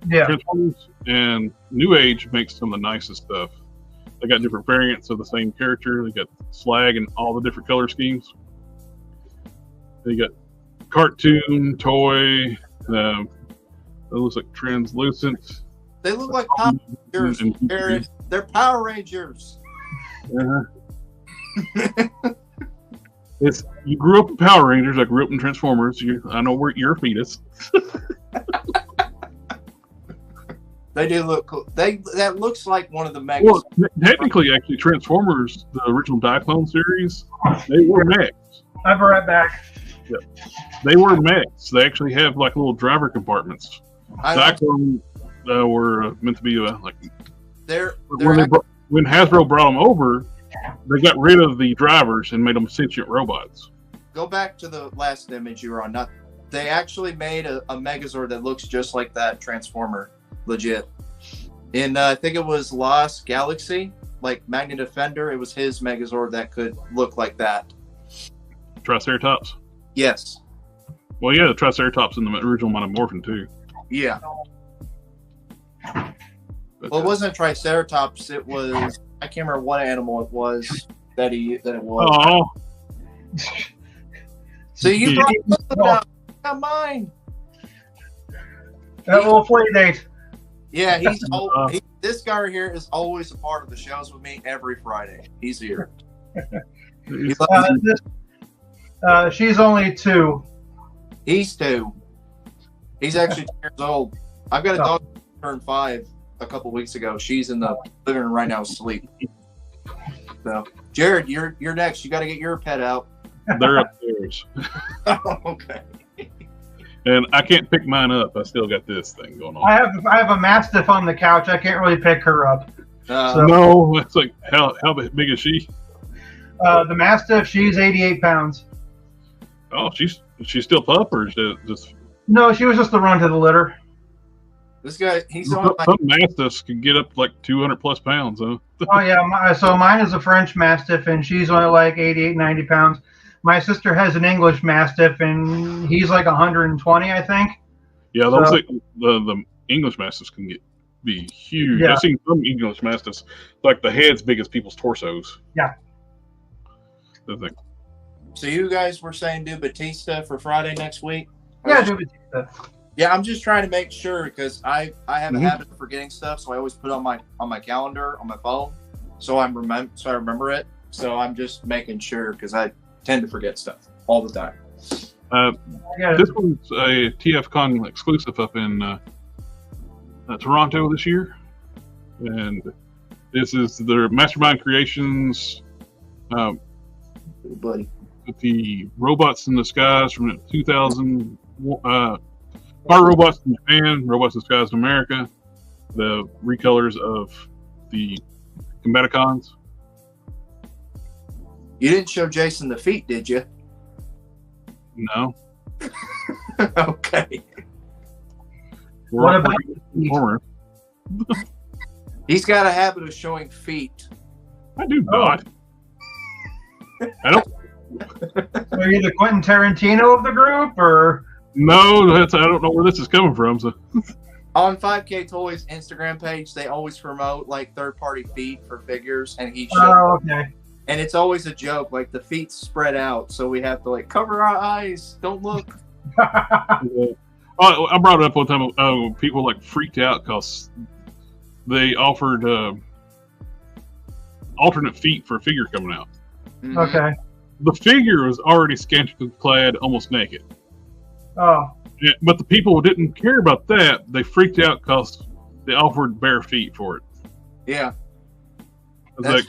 Yeah. Transformers. And New Age makes some of the nicest stuff. They got different variants of the same character. They got slag and all the different color schemes. They got cartoon, toy. It looks like translucent. They look like Power Rangers. They're Power Rangers. You grew up in Power Rangers. I grew up in Transformers. I know you're a fetus. They do look cool. That looks like one of the mega. Well, technically, actually, Transformers, the original Diaclone series, they were mechs. I'll be right back. Yep. They were mechs. They actually have like little driver compartments. Diaclone were meant to be like. When Hasbro brought them over, they got rid of the drivers and made them sentient robots. Go back to the last image you were on. They actually made a Megazord that looks just like that Transformer, legit. And I think it was Lost Galaxy, like Magnet Defender. It was his Megazord that could look like that. Triceratops. Yes. Well, yeah, the Triceratops in the original Monomorphin too. Yeah. But, well, it wasn't a Triceratops. It was, I can't remember what animal it was that it was. Oh. So you brought not mine. That little play date. Yeah, this guy right here is always a part of the shows with me every Friday. He's here. She's only 2. He's 2. He's actually 2 years old. I've got a dog who turned 5 a couple weeks ago. She's in the living room right now asleep. So, Jared, you're next. You got to get your pet out. They're upstairs. Oh, okay. And I can't pick mine up. I still got this thing going on. I have a Mastiff on the couch. I can't really pick her up. No, it's like how big is she? The Mastiff, she's 88 pounds. Oh, she's still pup, or is it just? No, she was just the run to the litter. This guy, he's on. Some Mastiffs can get up like 200 plus pounds, huh? Oh yeah, so mine is a French Mastiff, and she's only like 88, 90 pounds. My sister has an English Mastiff, and he's like 120, I think. Yeah, those the English Mastiffs can be huge. Yeah. I've seen some English Mastiffs, like the head's big as people's torsos. Yeah. So you guys were saying do Batista for Friday next week? Yeah, do Batista. Yeah, I'm just trying to make sure because I have a habit of forgetting stuff, so I always put it on my calendar on my phone, so I remember it. So I'm just making sure because I tend to forget stuff all the time. This one's a TFCon exclusive up in Toronto this year, and this is their Mastermind Creations. Buddy. The Robots in the Skies from 2000. Our Robots in Japan, Robots in the Skies in America, the recolors of the Combaticons. You didn't show Jason the feet, did you? No. Okay. What about He's got a habit of showing feet. I do not. I don't. Are you the Quentin Tarantino of the group, or? No, I don't know where this is coming from. So. On 5K Toys Instagram page, they always promote like third-party feet for figures, and he shows. Oh, okay. And it's always a joke, like the feet spread out, so we have to like cover our eyes, don't look. I brought it up one time. People like freaked out because they offered alternate feet for a figure coming out. Mm-hmm. Okay. The figure was already scantily clad, almost naked. Oh. Yeah, but the people who didn't care about that, they freaked out because they offered bare feet for it. Yeah. It's like,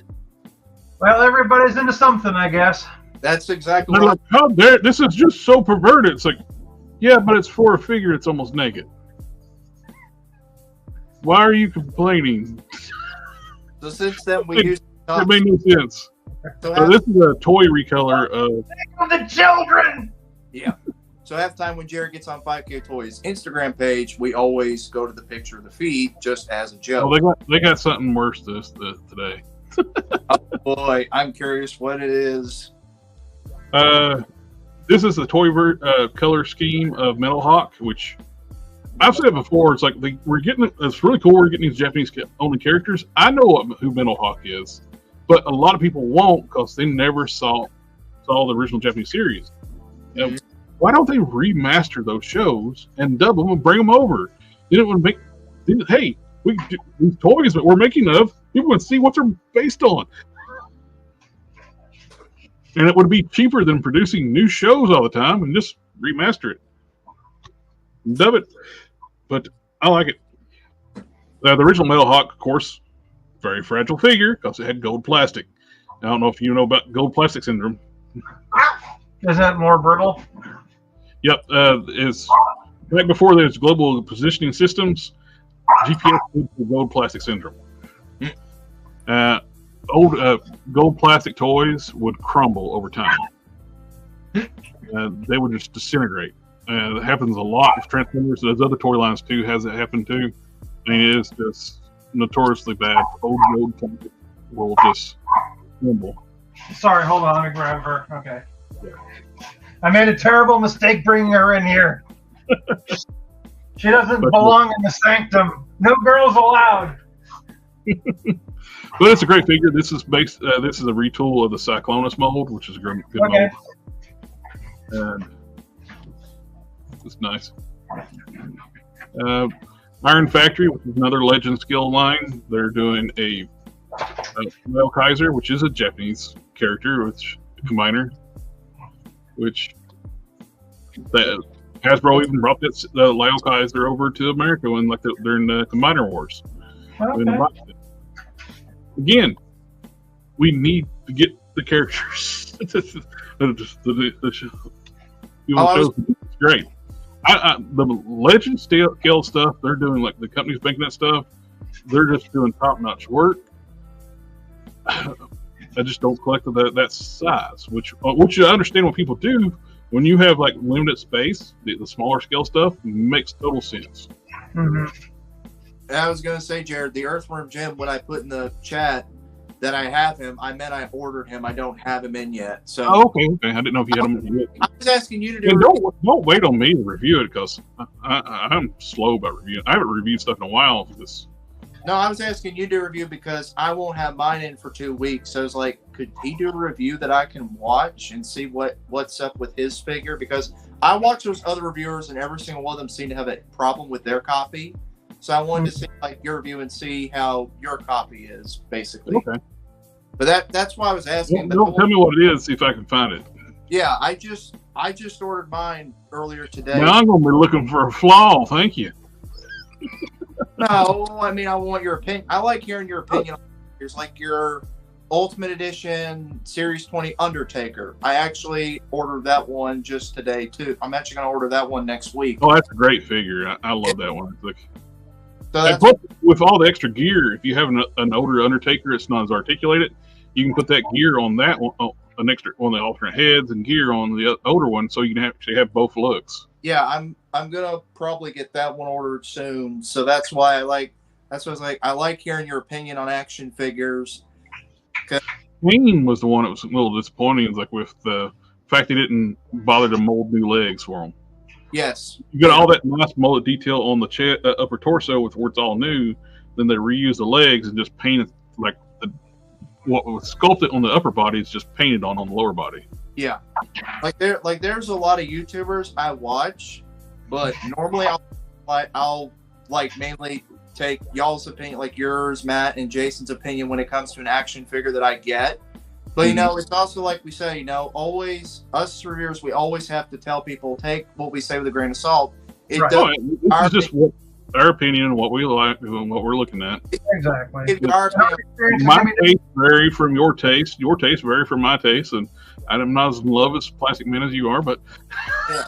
well, everybody's into something, I guess. That's exactly they're what. Like, how dare this is just so perverted. It's like, yeah, but it's for a figure that's almost naked. Why are you complaining? So since then we used to It made no sense. So this is a toy recolor of the children. Yeah. So half time when Jared gets on 5K Toys Instagram page, we always go to the picture of the feet just as a joke. Oh, they got something worse today. Oh boy, I'm curious what it is. This is the toy color scheme of Metal Hawk, which I've said it before. It's like we're getting. It's really cool. We're getting these Japanese only characters. I know who Metal Hawk is, but a lot of people won't because they never saw the original Japanese series. Mm-hmm. Why don't they remaster those shows and dub them and bring them over? Then it would make. Hey, we do these toys that we're making of. People would see what they're based on, and it would be cheaper than producing new shows all the time and just remaster it, dub it. But I like it. The original Metal Hawk, of course, very fragile figure because it had gold plastic. I don't know if you know about gold plastic syndrome. Is that more brittle? Yep. It's right before there's global positioning systems. GPS did the gold plastic syndrome. Old gold plastic toys would crumble over time. They would just disintegrate. It happens a lot with Transformers. Those other toy lines too has it happen too. I mean, it is just notoriously bad. Old gold plastic will just crumble. Sorry, hold on. Let me grab her. Okay. I made a terrible mistake bringing her in here. She doesn't belong in the sanctum. No girls allowed. But it's a great figure. This is based. This is a retool of the Cyclonus mold, which is a good mold. And it's nice. Iron Factory, which is another Legend skill line. They're doing a Leo Kaiser, which is a Japanese character, which combiner. Which Hasbro even brought the Leo Kaiser over to America when during the Combiner Wars. Okay. Again, we need to get the characters. It's great. The Legend scale stuff they're doing, like the companies making that stuff, they're just doing top-notch work. I just don't collect that size, which I understand what people do. When you have like limited space, the smaller scale stuff makes total sense. Mm-hmm. I was going to say, Jared, the Earthworm Jim, when I put in the chat that I have him, I meant I ordered him. I don't have him in yet. So okay. I didn't know if you had him yet. I was asking you to do. Don't wait on me to review it because I'm slow about reviewing. I haven't reviewed stuff in a while. No, I was asking you to review because I won't have mine in for 2 weeks. So I was like, could he do a review that I can watch and see what's up with his figure? Because I watch those other reviewers and every single one of them seem to have a problem with their copy. So I wanted to see like your review and see how your copy is, basically. Okay. But that's why I was asking. Don't tell me what it is, see if I can find it. Yeah, I just ordered mine earlier today. Now I'm gonna be looking for a flaw. Thank you. No, I mean I want your opinion. I like hearing your opinion. Here's like your Ultimate Edition Series 20 Undertaker. I actually ordered that one just today too. I'm actually gonna order that one next week. Oh, that's a great figure. I love that one. So with all the extra gear, if you have an older Undertaker, it's not as articulated. You can put that gear on that one, an extra one of the alternate heads and gear on the older one, so you can actually have both looks. Yeah, I'm gonna probably get that one ordered soon. So that's why I like. That's what I was like. I like hearing your opinion on action figures. Kane was the one that was a little disappointing. It's like with the fact they didn't bother to mold new legs for him. Yes. You got all that nice mullet detail on the upper torso where it's all new. Then they reuse the legs and just painted like what was sculpted on the upper body is just painted on the lower body. Yeah, there's a lot of YouTubers I watch, but normally I'll mainly take y'all's opinion, like yours, Matt, and Jason's opinion when it comes to an action figure that I get. But it's also like we say, always us reviewers, we always have to tell people take what we say with a grain of salt. This is just our opinion and what we like and what we're looking at. Exactly. My taste vary from your taste. Your taste vary from my taste, and I'm not as in love as Plastic Man as you are, but yeah.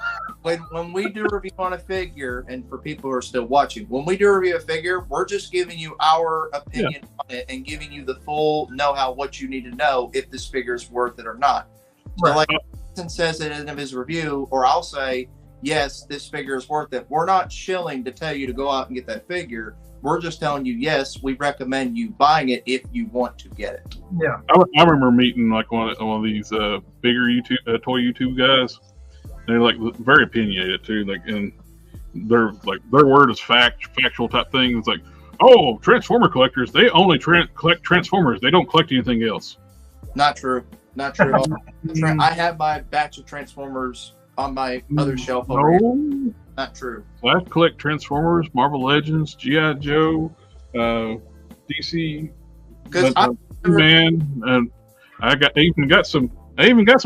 When we do a review on a figure, and for people who are still watching, when we do a review of a figure, we're just giving you our opinion on it and giving you the full know-how, what you need to know if this figure is worth it or not. So like Jason says at the end of his review, or I'll say, yes, this figure is worth it. We're not shilling to tell you to go out and get that figure. We're just telling you, yes, we recommend you buying it if you want to get it. Yeah. I remember meeting like one of these bigger toy YouTube guys. They're like very opinionated too. Like, and their word is factual type thing. It's like, oh, Transformer collectors, they only collect Transformers. They don't collect anything else. Not true. Not true at all. I have my batch of Transformers on my other shelf over here. Not true. I collect Transformers, Marvel Legends, G.I. Joe, DC, Man, and I even got some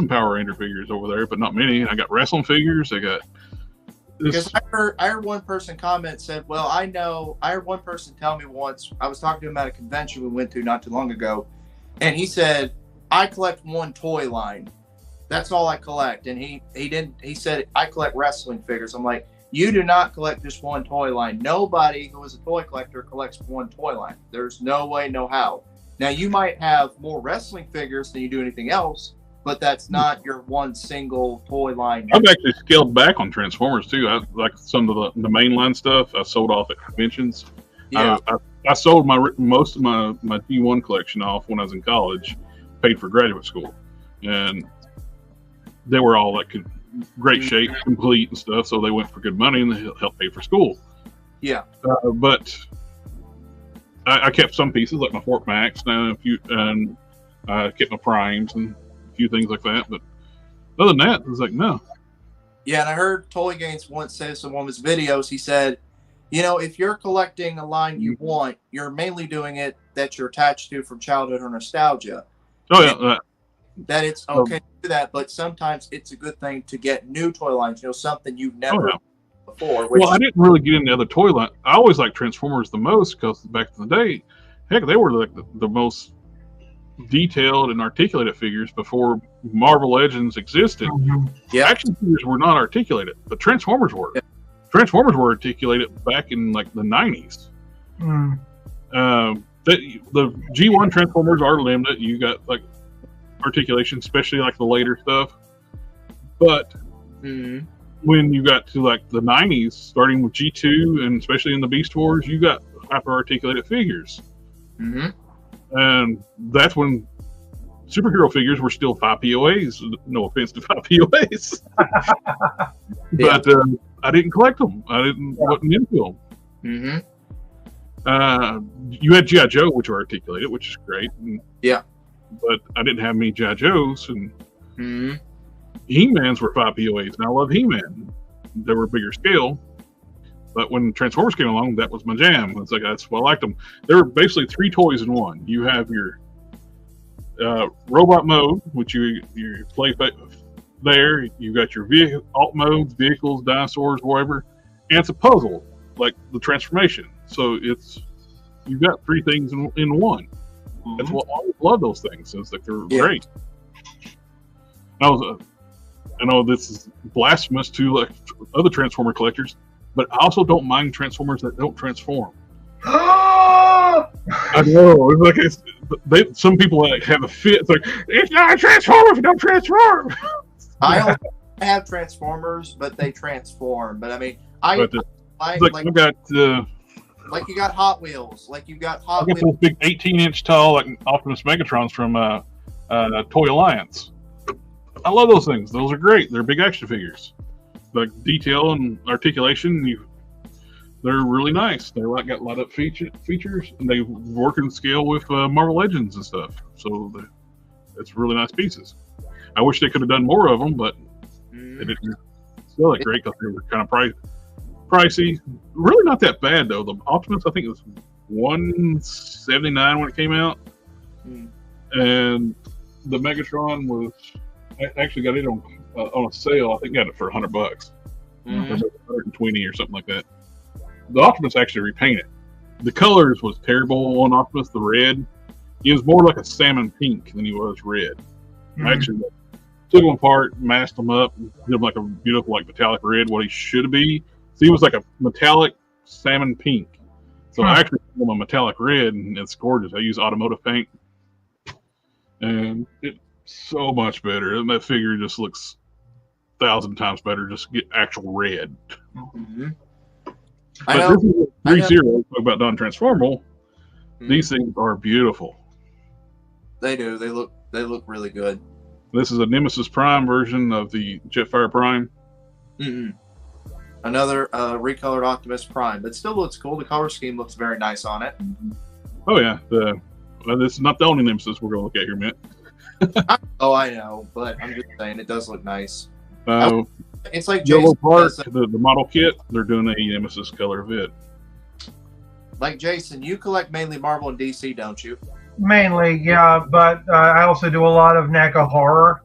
Power Ranger figures over there, but not many. I got wrestling figures. I got this. Because I heard one person comment, said, well, I heard one person tell me once, I was talking to him at a convention we went to not too long ago, and he said, I collect one toy line. That's all I collect. And he said, I collect wrestling figures. I'm like, you do not collect just one toy line. Nobody who is a toy collector collects one toy line. There's no way, no how. Now, you might have more wrestling figures than you do anything else, but that's not your one single toy line. I've actually scaled back on Transformers too. I like some of the mainline stuff. I sold off at conventions. Yeah. I sold most of my G1 collection off when I was in college, paid for graduate school, and they were all like great shape, complete and stuff. So they went for good money and they helped pay for school. Yeah. But I kept some pieces like my Fort Max and I kept my Primes and a few things like that. But other than that, it was like, no. Yeah, and I heard Toy Gaines once say in one of his videos, he said, you know, if you're collecting a line you want, you're mainly doing it that you're attached to from childhood or nostalgia. Oh, yeah. That it's okay to do that, but sometimes it's a good thing to get new toy lines, you know, something you've never before. Well, I didn't really get into other toy line. I always liked Transformers the most because back in the day, heck, they were like the most detailed and articulated figures before Marvel Legends existed. Yeah. Action figures were not articulated, but Transformers were. Yeah. Transformers were articulated back in like the 90s. The G1 Transformers are limited. You got like articulation, especially like the later stuff. But when you got to like the 90s, starting with G2 and especially in the Beast Wars, you got hyper articulated figures. And that's when superhero figures were still 5 POAs. No offense to 5 POAs. But I didn't collect them. Wasn't into them. You had G.I. Joe, which were articulated, which is great. Yeah. But I didn't have any G.I. Joes, and He-Mans were 5 POAs, and I love He-Man. They were bigger scale, but when Transformers came along, that was my jam. It's like that's why I liked them. There were basically 3 toys in one. You have your robot mode, which you play there. You got your alt modes, vehicles, dinosaurs, whatever, and it's a puzzle like the transformation. So you've got 3 things in one. That's what I always love those things. It's like they're great. I know this is blasphemous to like other Transformer collectors, but I also don't mind Transformers that don't transform. I know. It's like some people like have a fit. It's like it's not a Transformer if it don't transform. I have Transformers, but they transform. But I mean, like you got Hot Wheels, like you got Hot Wheels. Those big 18-inch tall, like Optimus Megatrons from Toy Alliance. I love those things. Those are great. They're big action figures. Like detail and articulation, they're really nice. They got a lot of features, and they work in scale with Marvel Legends and stuff. So it's really nice pieces. I wish they could have done more of them, but they didn't. Still, like great because they were kind of pricey. Really not that bad though. The Optimus, I think it was $179 when it came out, and the Megatron was. I actually got it on a sale. I think I got it for $100, $120 or something like that. The Optimus actually repainted. The colors was terrible on Optimus. The red, he was more like a salmon pink than he was red. I actually took him apart, masked him up, did him like a beautiful like metallic red, what he should be. So he was like a metallic salmon pink. So I actually put him a metallic red, and it's gorgeous. I use automotive paint, and it's so much better. And that figure just looks 1,000 times better. Just get actual red. But this is 3-0 about non-transformable. These things are beautiful. They do. They look really good. This is a Nemesis Prime version of the Jetfire Prime. Another recolored Optimus Prime, but still looks cool. The color scheme looks very nice on it. Oh yeah, this is not the only Nemesis we're going to look at here, man. Oh, I know, but I'm just saying it does look nice. It's like Yellow Jason Park, says, the model kit, they're doing a Nemesis color of it. like Jason, you collect mainly Marvel and DC, don't you? Mainly, yeah, but I also do a lot of NECA horror.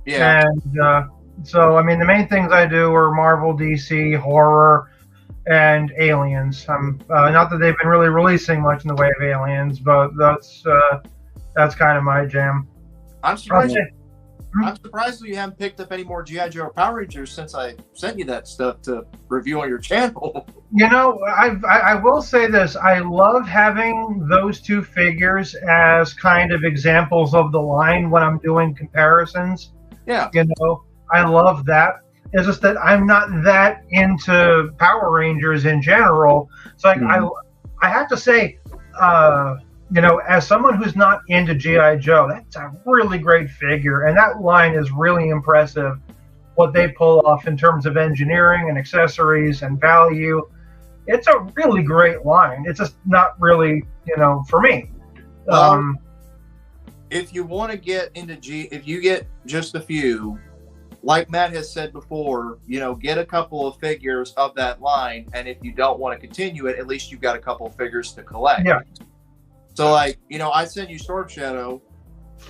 Yeah. And so, I mean, the main things I do are Marvel, DC, horror, and aliens. Not that they've been really releasing much in the way of aliens, but that's kind of my jam. I'm surprised. I'm surprised you haven't picked up any more G.I. Joe or Power Rangers since I sent you that stuff to review on your channel. You know, I will say this. I love having those two figures as kind of examples of the line when I'm doing comparisons. Yeah. You know, I love that. It's just that I'm not that into Power Rangers in general. So I have to say, you know, as someone who's not into G.I. Joe, that's a really great figure. And that line is really impressive, what they pull off in terms of engineering and accessories and value. It's a really great line. It's just not really, you know, for me. If you want to get into if you get just a few, like Matt has said before, you know, get a couple of figures of that line. And if you don't want to continue it, at least you've got a couple of figures to collect. Yeah. So, like, you know, I sent you Storm Shadow.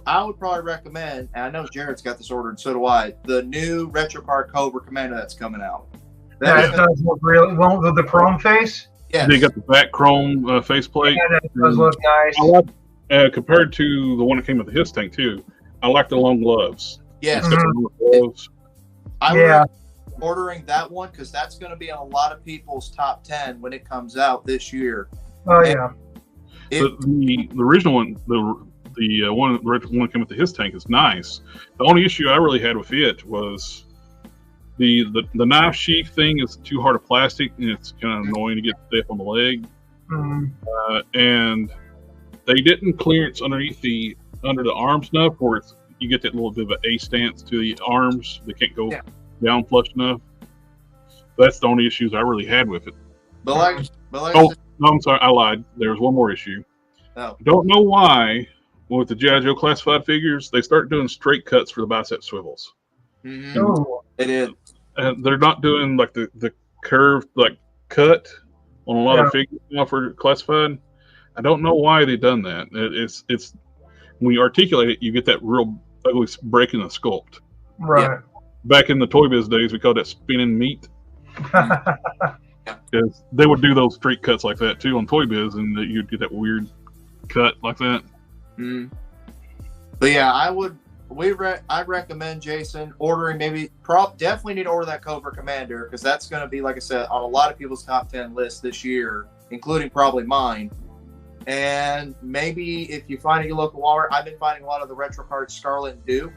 I would probably recommend, and I know Jared's got this ordered, so do I, the new RetroCard Cobra Commander that's coming out. That does look really well with the chrome face. Yeah. They got the back chrome faceplate. Yeah, that does look nice. I like, compared to the one that came with the His tank, too, I like the long gloves. Yes. It's got the long gloves. I would recommend ordering that one because that's going to be on a lot of people's top 10 when it comes out this year. Oh, yeah. The original one, the one that came with the His tank is nice. The only issue I really had with it was the knife sheath thing is too hard of plastic, and it's kind of annoying to get stiff on the leg. And they didn't clearance under the arms enough, where you get that little bit of an A stance to the arms. They can't go down flush enough. That's the only issues I really had with it. But no, I'm sorry, I lied. There was one more issue. Oh. Don't know why, with the G.I. Joe classified figures, they start doing straight cuts for the bicep swivels. It is. And they're not doing like the curved like cut on a lot of figures now for classified. I don't know why they've done that. It's when you articulate it, you get that real ugly break in the sculpt. Right. Yeah. Back in the Toy Biz days, we called that spinning meat. Because they would do those straight cuts like that too on Toy Biz, and you'd get that weird cut like that. But yeah, I recommend Jason ordering definitely need to order that Cobra Commander because that's going to be, like I said, on a lot of people's top 10 lists this year, including probably mine. And maybe if you find your local Walmart, I've been finding a lot of the RetroCard Scarlet and Duke.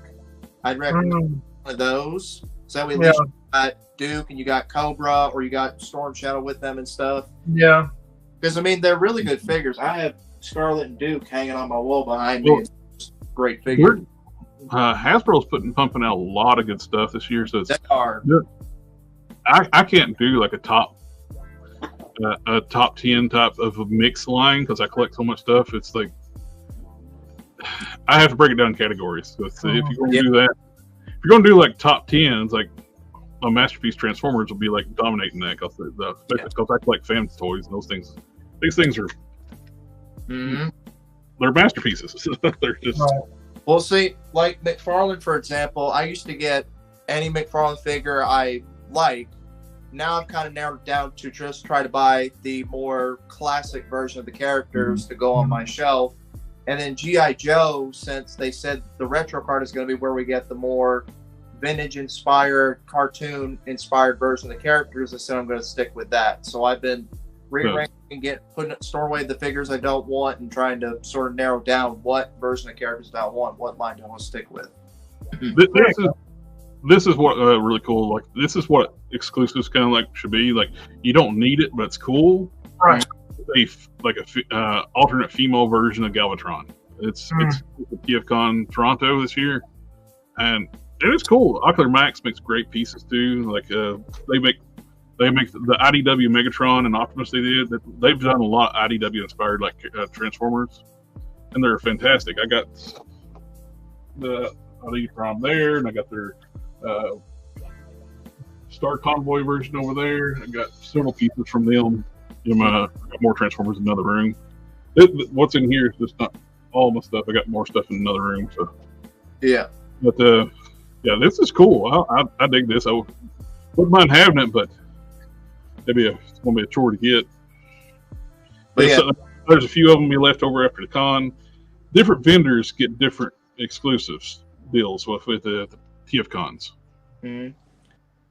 I'd recommend one of those. So that way at least you got Duke and you got Cobra or you got Storm Shadow with them and stuff. Yeah. Because, I mean, they're really good figures. I have Scarlet and Duke hanging on my wall behind me. It's great figure. Hasbro's pumping out a lot of good stuff this year. So They are. I can't do like a top 10 type of a mix line because I collect so much stuff. It's like I have to break it down in categories. So if you're going to do that, if you're going to do like top 10s, like a Masterpiece Transformers will be like dominating that because I collect fan toys and those things. These things are they're masterpieces. They're just. Well, see, like McFarlane, for example, I used to get any McFarlane figure I like. Now I've kind of narrowed it down to just try to buy the more classic version of the characters to go on my shelf. And then G.I. Joe, since they said the retro card is going to be where we get the more vintage-inspired, cartoon-inspired version of the characters, I said I'm going to stick with that. So I've been rearranging and storing away the figures I don't want and trying to sort of narrow down what version of characters I want, what line do I want to stick with. This is what really cool. Like this is what exclusives kind of like should be. Like you don't need it, but it's cool. Right. Like a alternate female version of Galvatron. It's TFCon Toronto this year, and it's cool. Ocular Max makes great pieces too. Like they They make the IDW Megatron and Optimus. They've done a lot of IDW inspired like Transformers, and they're fantastic. I got the from there, and I got their Star Convoy version over there. I got several pieces from them. I got more Transformers in another room. What's in here is just not all my stuff. I got more stuff in another room. So yeah, but yeah, this is cool. I dig this. I wouldn't mind having it, but it's gonna be a chore to get. But yeah, there's a few of them be left over after the con. Different vendors get different exclusives deals with the TF cons. Mm-hmm.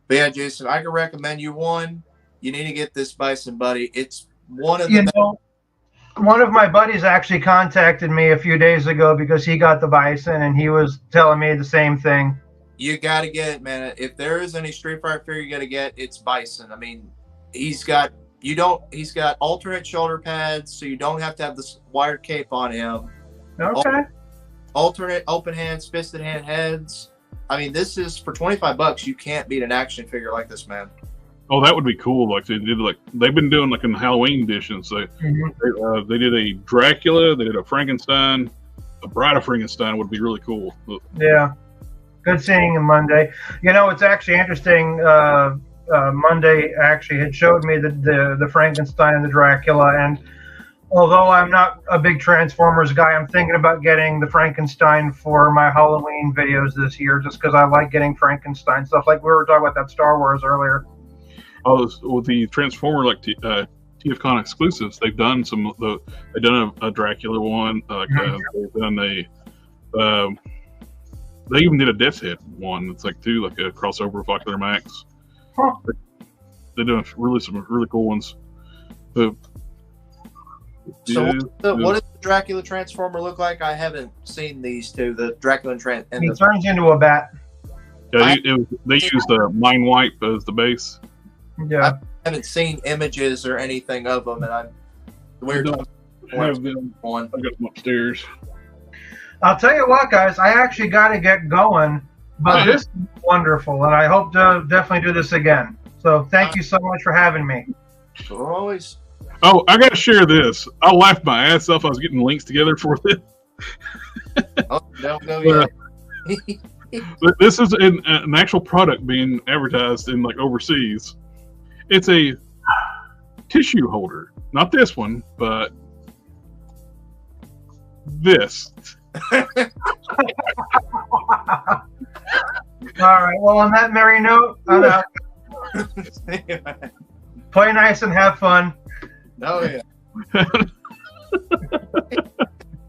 But yeah, Jason, I can recommend you one. You need to get this Bison Buddy. It's one of the. One of my buddies actually contacted me a few days ago because he got the Bison, and he was telling me the same thing. You got to get it, man. If there is any Street Fighter figure you got to get, it's Bison. I mean, he's got alternate shoulder pads, so you don't have to have this wired cape on him. Okay. Alternate open hands, fisted hand heads. I mean, this is for $25. You can't beat an action figure like this, man. Oh, that would be cool. Like they've been doing like in the Halloween editions. They did a Dracula, they did a Frankenstein, a Bride of Frankenstein would be really cool. Yeah, good seeing him Monday. It's actually interesting. Monday actually had showed me the Frankenstein and the Dracula, and although I'm not a big Transformers guy, I'm thinking about getting the Frankenstein for my Halloween videos this year, just because I like getting Frankenstein stuff. Like we were talking about that Star Wars earlier. With the Transformer TFCon exclusives, they've done they've done a Dracula one. They've done they even did a Death's Head one. It's like a crossover with Ocular Max. Huh. They're doing some really cool ones. So what does the Dracula Transformer look like? I haven't seen these two. The Dracula and he turns into a bat. Yeah, they use the Mind Wipe as the base. Yeah, I haven't seen images or anything of them, and we're talking have them. I got them upstairs. I'll tell you what, guys, I actually got to get going, but this is wonderful, and I hope to definitely do this again. So thank you so much for having me. Always. Oh, I got to share this. I laughed my ass off. I was getting links together for this. Don't go yet. But this is an actual product being advertised in overseas. It's a tissue holder, not this one, but this. All right. Well, on that merry note, I'm out. Play nice and have fun. Oh yeah.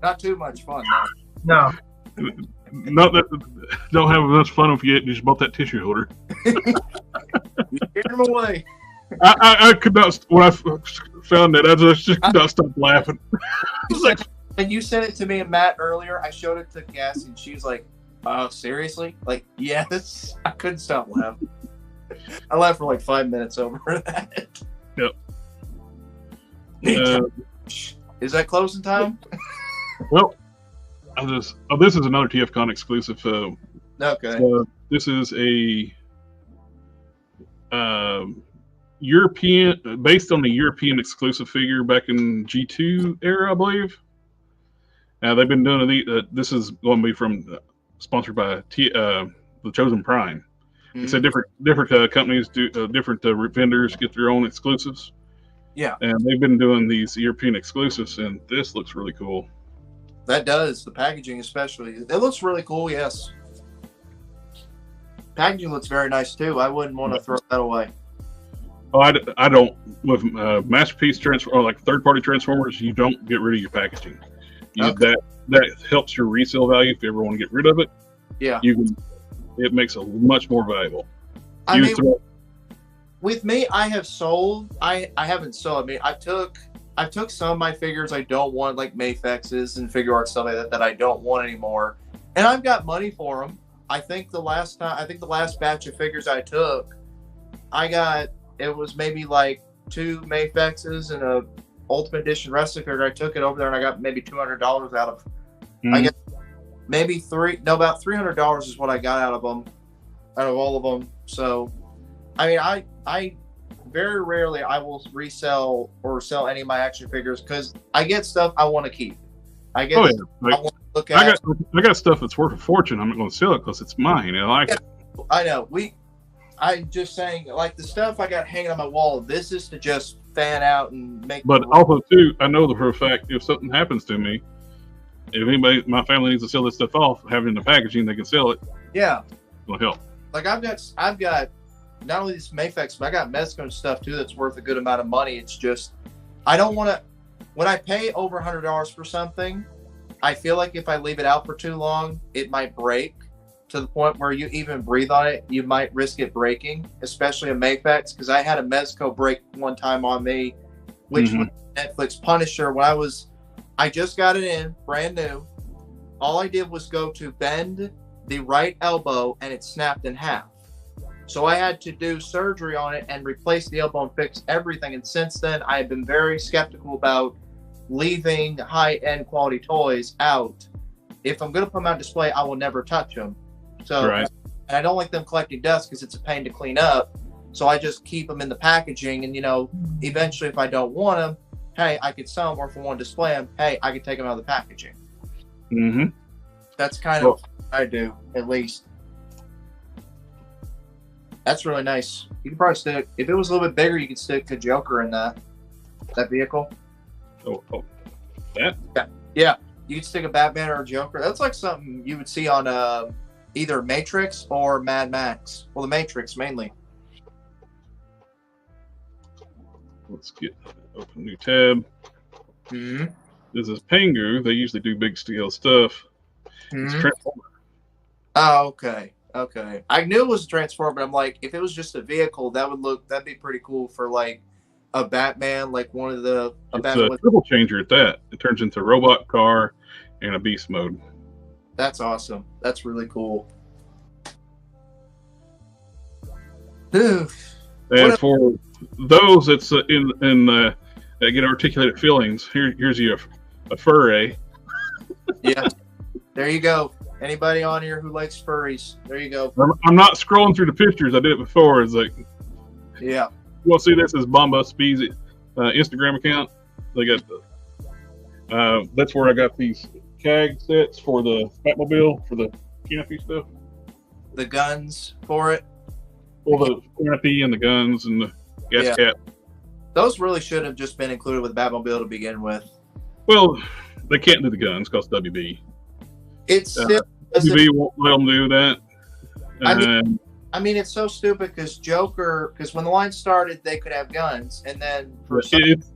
Not too much fun, though. No. Don't have much fun if you just bought that tissue holder. You scared him away. I could not. When I found that, I just could not stop laughing. And you sent it to me and Matt earlier. I showed it to Cassie, and she was like, "Oh, seriously?" Like, yes. I couldn't stop laughing. I laughed for 5 minutes over that. Yep. Is that closing time? Well, this is another TFCon exclusive. Okay. This is a European, based on the European exclusive figure back in G2 era, I believe. Now they've been doing this is going to be sponsored by the Chosen Prime. Mm-hmm. It's a different companies do different vendors get their own exclusives. Yeah, and they've been doing these European exclusives, and this looks really cool. That does. The packaging especially. It looks really cool, yes. Packaging looks very nice too. I wouldn't want to throw that away. Oh, I don't. With Masterpiece or third-party Transformers, you don't get rid of your packaging. That helps your resale value if you ever want to get rid of it. Yeah. It makes it much more valuable. With me, I have sold. I haven't sold. I mean, I took some of my figures I don't want, like Mafexes and figure art stuff like that I don't want anymore, and I've got money for them. I think the last batch of figures I took, it was maybe 2 Mafexes and a Ultimate Edition wrestling figure. I took it over there and I got maybe $200 out of. I guess maybe about $300 is what I got out of them, out of all of them. So, I mean, very rarely I will resell or sell any of my action figures because I get stuff I want to keep. I get stuff I want to look at. I got stuff that's worth a fortune. I'm not going to sell it because it's mine. I like it. I know. I'm just saying, like the stuff I got hanging on my wall. This is to just fan out and make. But also too, I know for a fact if something happens to me, if anybody, my family needs to sell this stuff off, have it in the packaging, they can sell it. Yeah, it'll help. Like I've got not only these Mayfex, but I got Mezco stuff too that's worth a good amount of money. It's just I don't want to. When I pay over $100 for something, I feel like if I leave it out for too long, it might break to the point where you even breathe on it, you might risk it breaking, especially a Mayfex. Because I had a Mezco break one time on me, which was Netflix Punisher. When I just got it in, brand new. All I did was go to bend the right elbow and it snapped in half. So I had to do surgery on it and replace the elbow and fix everything. And since then, I have been very skeptical about leaving high-end quality toys out. If I'm going to put them on display, I will never touch them. So, and I don't like them collecting dust because it's a pain to clean up. So I just keep them in the packaging. And, eventually if I don't want them, hey, I could sell them. Or if I want to display them, hey, I could take them out of the packaging. Mm-hmm. That's kind of what I do, at least. That's really nice. You could probably stick, if it was a little bit bigger, you could stick a Joker in that vehicle. Oh, that? Yeah. You could stick a Batman or a Joker. That's like something you would see on either Matrix or Mad Max. Well, the Matrix mainly. Let's open a new tab. Mm-hmm. This is Pengu. They usually do big scale stuff. Mm-hmm. It's Transformer. Oh, okay. Okay. I knew it was a Transformer, but I'm like, if it was just a vehicle, that'd be pretty cool for like a Batman, like one of the It's a triple changer at that. It turns into a robot car and a beast mode. That's awesome. That's really cool. Dude. And for those that's that get articulated feelings, here's you a furry. Yeah. There you go. Anybody on here who likes furries, there you go. I'm not scrolling through the pictures. I did it before. It's like, yeah. You want to see this? Is Bomba Speed's Instagram account? They got that's where I got these CAG sets for the Batmobile for the canopy stuff. The guns for it. Well, the canopy and the guns and the gas cap. Those really should have just been included with Batmobile to begin with. Well, they can't do the guns because WB. It's still WB won't let them do that. I mean, it's so stupid because when the line started, they could have guns, and then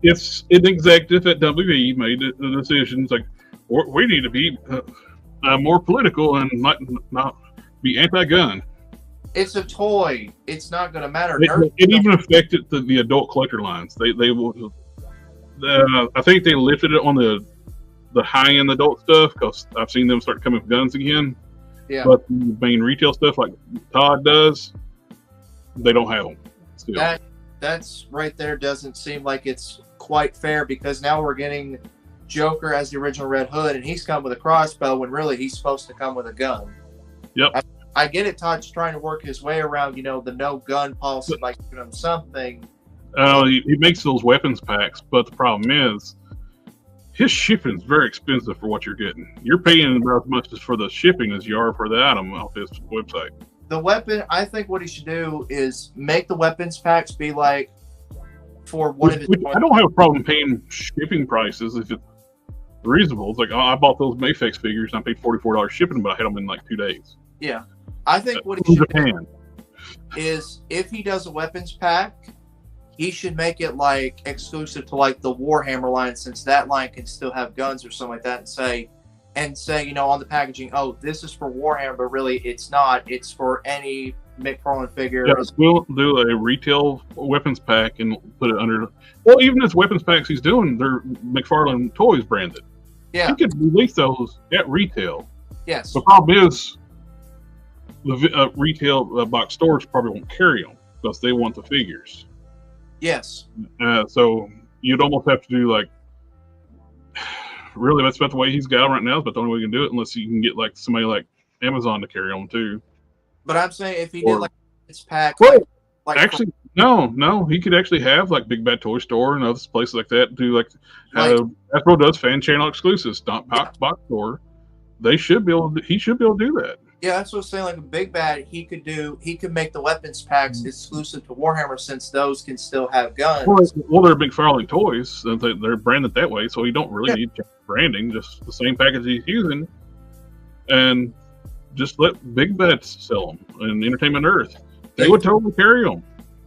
it's executive at WB made the decisions like we need to be more political and not be anti-gun. It's a toy. It's not going to matter. It even affected the adult collector lines. They will. I think they lifted it on the high-end adult stuff because I've seen them start coming with guns again. Yeah. But the main retail stuff like Todd does, they don't have them still. That's right there doesn't seem like it's quite fair because now we're getting Joker as the original Red Hood and he's come with a crossbow when really he's supposed to come with a gun. Yep. I get it. Todd's trying to work his way around, the no gun policy by giving him something. He makes those weapons packs, but the problem is his shipping is very expensive for what you're getting. You're paying about as much for the shipping as you are for the item off his website. The weapon, I think what he should do is make the weapons packs be like for one of his. I don't have a problem paying shipping prices if it's reasonable. It's like I bought those Mayfex figures and I paid $44 shipping, but I had them in like 2 days. Yeah, I think what he should do is if he does a weapons pack, he should make it like exclusive to like the Warhammer line, since that line can still have guns or something like that, and say, on the packaging, oh, this is for Warhammer, but really it's not. It's for any McFarlane figure. Yeah, we'll do a retail weapons pack and put it under. Well, even his weapons packs he's doing, they're McFarlane Toys branded. Yeah, he could release those at retail. Yes. The problem is the retail box stores probably won't carry them because they want the figures. Yes. So you'd almost have to do like, really, that's about the way he's got right now. But the only way you can do it unless you can get like somebody like Amazon to carry on too. But I'm saying if he did like it's packed, well, actually, No, he could actually have like Big Bad Toy Store and other places like that do like Hasbro does fan channel exclusives, not box store. He should be able to do that. Yeah, that's what I was saying. Like a Big Bad, he could make the weapons packs exclusive to Warhammer, since those can still have guns. Well, they're McFarlane toys. So they're branded that way, so you don't really need branding. Just the same package he's using, and just let Big Bad sell them and Entertainment Earth. They would totally carry them.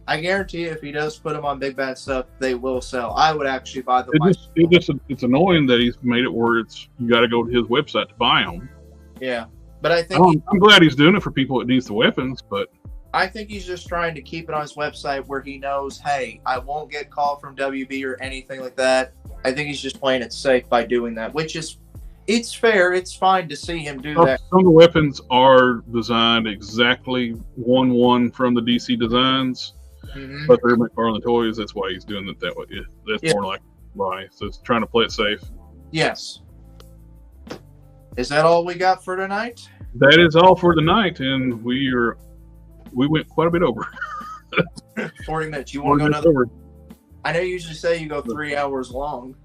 I guarantee you, if he does put them on Big Bad stuff, they will sell. I would actually buy them. It's annoying that he's made it where you got to go to his website to buy them. Yeah, but I think I'm glad he's doing it for people that needs the weapons, but I think he's just trying to keep it on his website where he knows, hey, I won't get called from WB or anything like that. I think he's just playing it safe by doing that, which is, it's fair. It's fine to see him do that. Some of the weapons are designed exactly 1-1 from the DC designs. Mm-hmm. But they're McFarlane toys. That's why he's doing it that way. That's more like why. So it's trying to play it safe. Yes. Is that all we got for tonight? That is all for the night, and we went quite a bit over. 40 minutes. You want to go another? I know you usually say you go 3 hours long.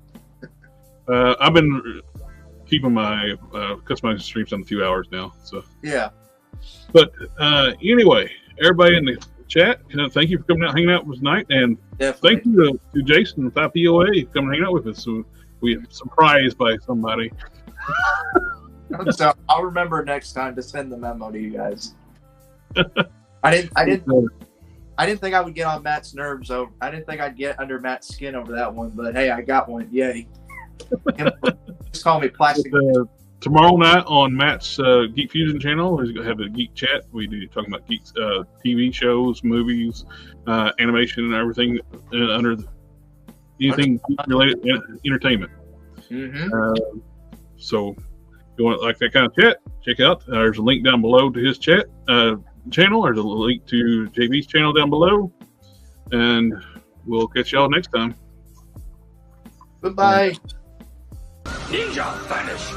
I've been keeping my customizing streams on 2 hours now. So yeah. But anyway, everybody in the chat, thank you for coming out, hanging out with us tonight, and thank you to Jason with IPOA coming hang out with us. So we surprised by somebody. So I'll remember next time to send the memo to you guys. I didn't think I would get on Matt's nerves over. I didn't think I'd get under Matt's skin over that one, but hey, I got one. Yay! Just call me plastic. Tomorrow night on Matt's Geek Fusion channel, we're going to have a geek chat. We do talking about geeks, TV shows, movies, animation, and everything under anything related entertainment. Mm-hmm. So, if you want like that kind of chat, check out. There's a link down below to his chat channel. There's a link to JB's channel down below, and we'll catch y'all next time. Goodbye. Ninja vanish.